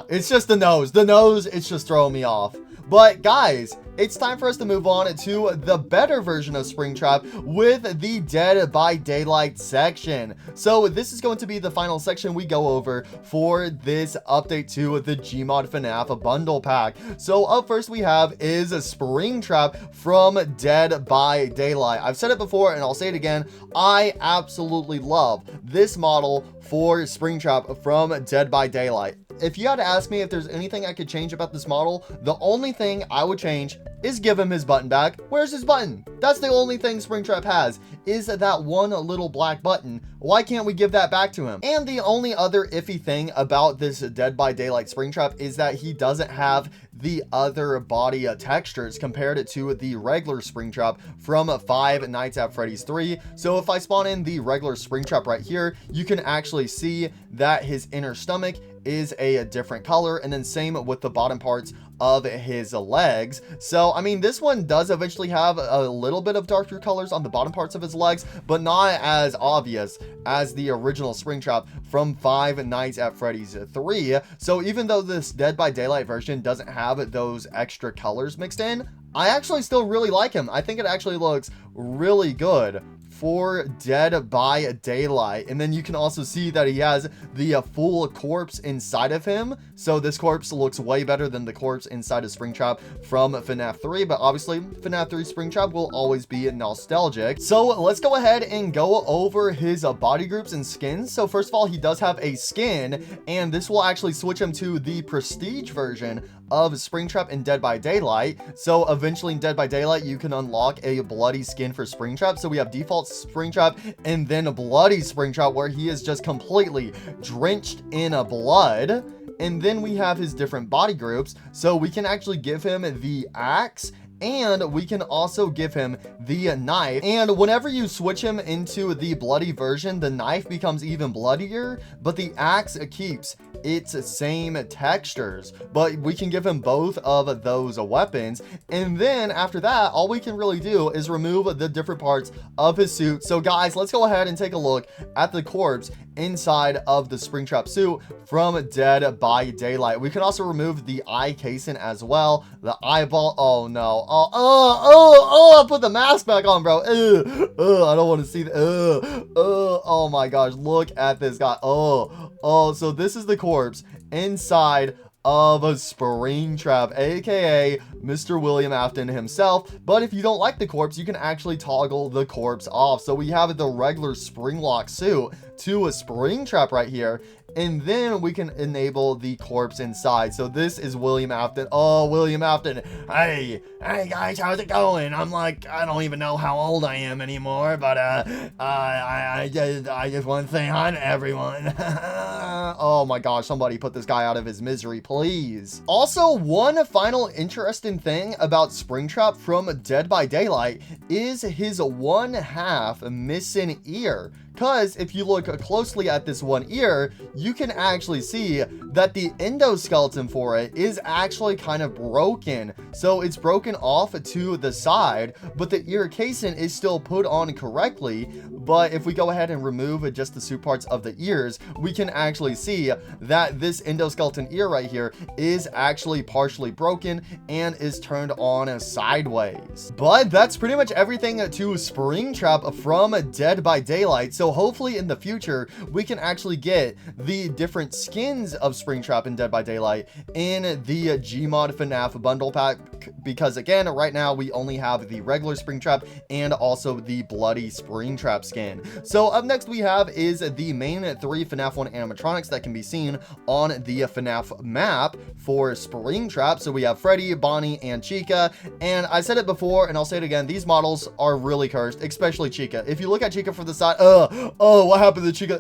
it's just the nose. The nose, it's just throwing me off. But guys, it's time for us to move on to the better version of Springtrap with the Dead by Daylight section. So this is going to be the final section we go over for this update to the Gmod FNAF bundle pack. So up first we have is Springtrap from Dead by Daylight. I've said it before and I'll say it again. I absolutely love this model for Springtrap from Dead by Daylight. If you had to ask me if there's anything I could change about this model, the only thing I would change is give him his button back. Where's his button? That's the only thing Springtrap has, is that one little black button. Why can't we give that back to him? And the only other iffy thing about this Dead by Daylight Springtrap is that he doesn't have the other body textures compared to the regular Springtrap from Five Nights at Freddy's 3. So if I spawn in the regular Springtrap right here, you can actually see that his inner stomach is a different color, and then same with the bottom parts of his legs. So I mean, this one does eventually have a little bit of darker colors on the bottom parts of his legs, but not as obvious as the original Springtrap from Five Nights at Freddy's 3. So even though this Dead by Daylight version doesn't have those extra colors mixed in, I actually still really like him. I think it actually looks really good for Dead by Daylight. And then you can also see that he has the full corpse inside of him. So this corpse looks way better than the corpse inside of Springtrap from FNAF 3. But obviously, FNAF 3 Springtrap will always be nostalgic. So let's go ahead and go over his body groups and skins. So first of all, he does have a skin, and this will actually switch him to the prestige version of Springtrap in Dead by Daylight. So eventually in Dead by Daylight, you can unlock a bloody skin for Springtrap. So we have default Springtrap and then a bloody Springtrap where he is just completely drenched in blood. And then we have his different body groups. So we can actually give him the axe, and we can also give him the knife. And whenever you switch him into the bloody version, the knife becomes even bloodier, but the axe keeps its same textures. But we can give him both of those weapons. And then after that, all we can really do is remove the different parts of his suit. So guys, let's go ahead and take a look at the corpse inside of the Springtrap suit from Dead by Daylight. We can also remove the eye casing as well. The eyeball. Oh no. Oh, put the mask back on, bro. I don't want to see the. Oh my gosh. Look at this guy. So this is the corpse inside of a Springtrap, aka Mr. William Afton himself. But if you don't like the corpse, you can actually toggle the corpse off. So we have the regular Springlock suit to a Springtrap right here, and then we can enable the corpse inside. So this is William Afton. Oh, William Afton. Hey guys, how's it going? I'm like, I don't even know how old I am anymore, but I just want to say hi to everyone. Oh my gosh, somebody put this guy out of his misery, please. Also, one final interesting thing about Springtrap from Dead by Daylight is his one half missing ear. Because if you look closely at this one ear, you can actually see that the endoskeleton for it is actually kind of broken. So it's broken off to the side, but the ear casing is still put on correctly. But if we go ahead and remove just the suit parts of the ears, we can actually see that this endoskeleton ear right here is actually partially broken and is turned on sideways. But that's pretty much everything to Springtrap from Dead by Daylight. So hopefully in the future, we can actually get the different skins of Springtrap in Dead by Daylight in the Gmod FNAF bundle pack. Because again, right now we only have the regular Springtrap and also the bloody Springtrap skin. So up next we have is the main 3 FNAF 1 animatronics that can be seen on the FNAF map for Springtrap. So we have Freddy, Bonnie, and Chica. And I said it before and I'll say it again, these models are really cursed, especially Chica. If you look at Chica from the side, what happened to Chica?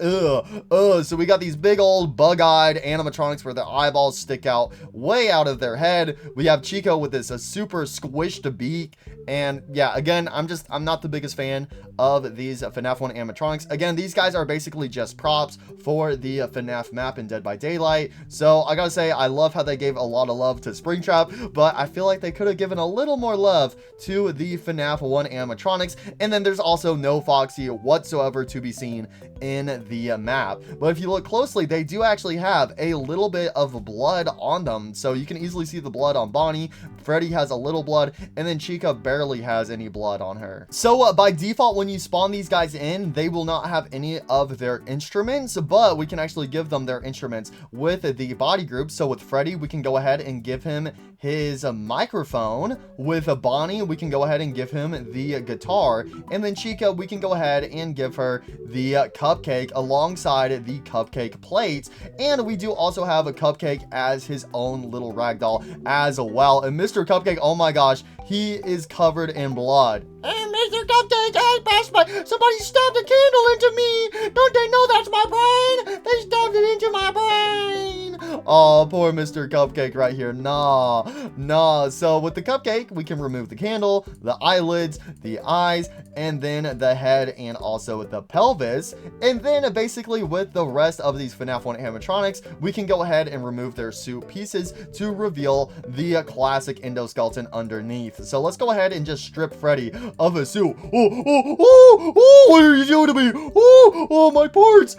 So we got these big old bug-eyed animatronics where their eyeballs stick out way out of their head. We have Chica with this super squished beak. And yeah, again, I'm not the biggest fan of these FNAF 1 animatronics. Again, these guys are basically just props for the FNAF map in Dead by Daylight. So I gotta say, I love how they gave a lot of love to Springtrap, but I feel like they could have given a little more love to the FNAF 1 animatronics. And then there's also no Foxy whatsoever to be seen in the map. But if you look closely, they do actually have a little bit of blood on them. So you can easily see the blood on Bonnie. Freddy has a little blood, and then Chica barely has any blood on her. So by default, when you spawn these guys in, they will not have any of their instruments, but we can actually give them their instruments with the body group. So with Freddy, we can go ahead and give him his microphone. With Bonnie, we can go ahead and give him the guitar. And then Chica, we can go ahead and give her the cupcake alongside the cupcake plates. And we do also have a Cupcake as his own little ragdoll as well. And Mr. Cupcake, oh my gosh, he is covered in blood. And Mr. Cupcake, I passed by. Somebody stabbed a candle into me. Don't they know that's my brain? They stabbed it into my brain. Oh, poor Mr. Cupcake right here. Nah. So with the cupcake, we can remove the candle, the eyelids, the eyes, and then the head and also the pelvis. And then basically with the rest of these FNAF 1 animatronics, we can go ahead and remove their suit pieces to reveal the classic endoskeleton underneath. So let's go ahead and just strip Freddy of his suit. What are you doing to me? Oh, my parts.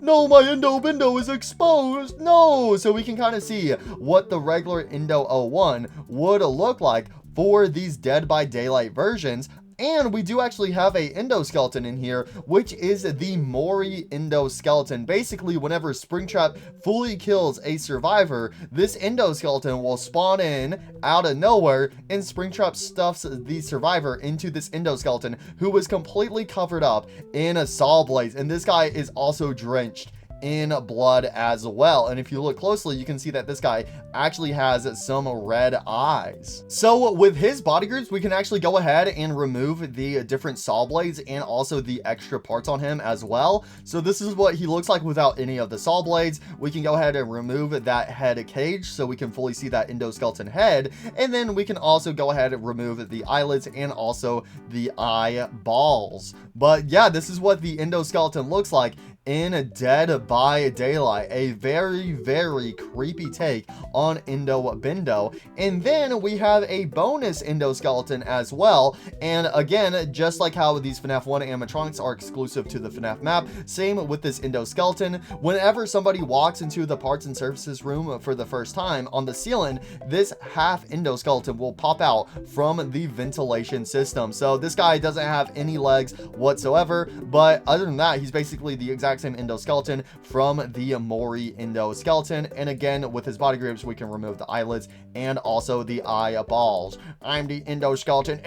No, my endo is exposed. No. So we can kind of see what the regular Endo 01 would look like for these Dead by Daylight versions. And we do actually have a endoskeleton in here, which is the Mori endoskeleton. Basically, whenever Springtrap fully kills a survivor, this endoskeleton will spawn in out of nowhere, and Springtrap stuffs the survivor into this endoskeleton, who was completely covered up in a saw blades. And this guy is also drenched in blood as well. And if you look closely, you can see that this guy actually has some red eyes. So with his body groups, we can actually go ahead and remove the different saw blades and also the extra parts on him as well. So this is what he looks like without any of the saw blades. We can go ahead and remove that head cage so we can fully see that endoskeleton head. And then we can also go ahead and remove the eyelids and also the eyeballs. But yeah, this is what the endoskeleton looks like in Dead by Daylight. A very, very creepy take on Endo Bendo. And then we have a bonus endoskeleton as well. And again, just like how these FNAF 1 animatronics are exclusive to the FNAF map, same with this endoskeleton. Whenever somebody walks into the parts and services room for the first time, on the ceiling, this half endoskeleton will pop out from the ventilation system. So this guy doesn't have any legs whatsoever, but other than that, he's basically the exact same endoskeleton from the Mori endoskeleton. And again, with his body groups, we can remove the eyelids and also the eyeballs. I'm the endoskeleton.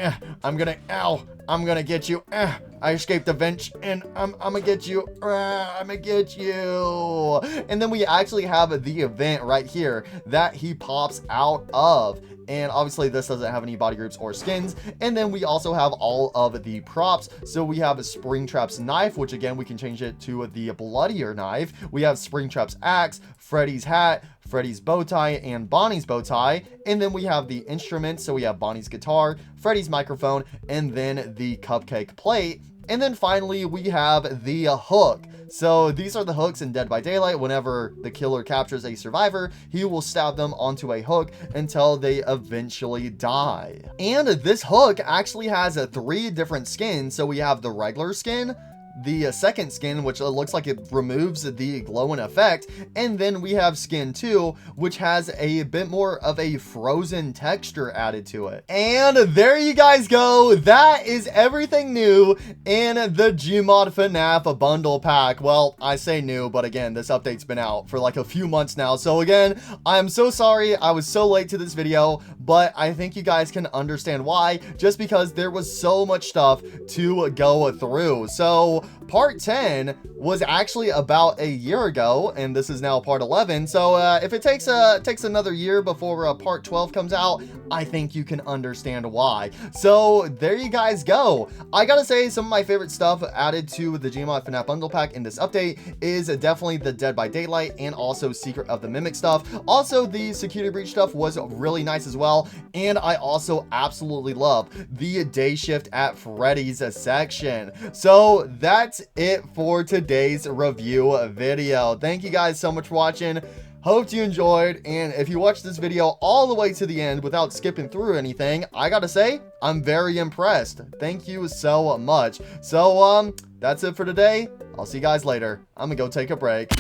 I'm gonna get you. I escaped the vent and I'm gonna get you. I'm gonna get you. And then we actually have the event right here that he pops out of. And obviously this doesn't have any body groups or skins. And then we also have all of the props. So we have a Springtrap's knife, which again, we can change it to the bloodier knife. We have Springtrap's axe, Freddy's hat, Freddy's bow tie, and Bonnie's bow tie. And then we have the instruments. So we have Bonnie's guitar, Freddy's microphone, and then the cupcake plate. And then finally, we have the hook. So these are the hooks in Dead by Daylight. Whenever the killer captures a survivor, he will stab them onto a hook until they eventually die. And this hook actually has 3 different skins. So we have the regular skin, the second skin, which looks like it removes the glowing effect, and then we have skin 2, which has a bit more of a frozen texture added to it. And there you guys go. That is everything new in the Gmod FNAF bundle pack. Well, I say new, but again, this update's been out for like a few months now. So again, I'm so sorry I was so late to this video, but I think you guys can understand why, just because there was so much stuff to go through. So part 10 was actually about a year ago, and this is now part 11. So if it takes another year before part 12 comes out, I think you can understand why. So there you guys go. I gotta say, some of my favorite stuff added to the Gmod FNAF bundle pack in this update is definitely the Dead by Daylight and also Secret of the Mimic stuff. Also, the security breach stuff was really nice as well. And I also absolutely love the Dayshift at Freddy's section. So that's it for today's review video. Thank you guys so much for watching. Hope you enjoyed, and if you watched this video all the way to the end without skipping through anything, I gotta say, I'm very impressed. Thank you so much. So, that's it for today. I'll see you guys later. I'm gonna go take a break.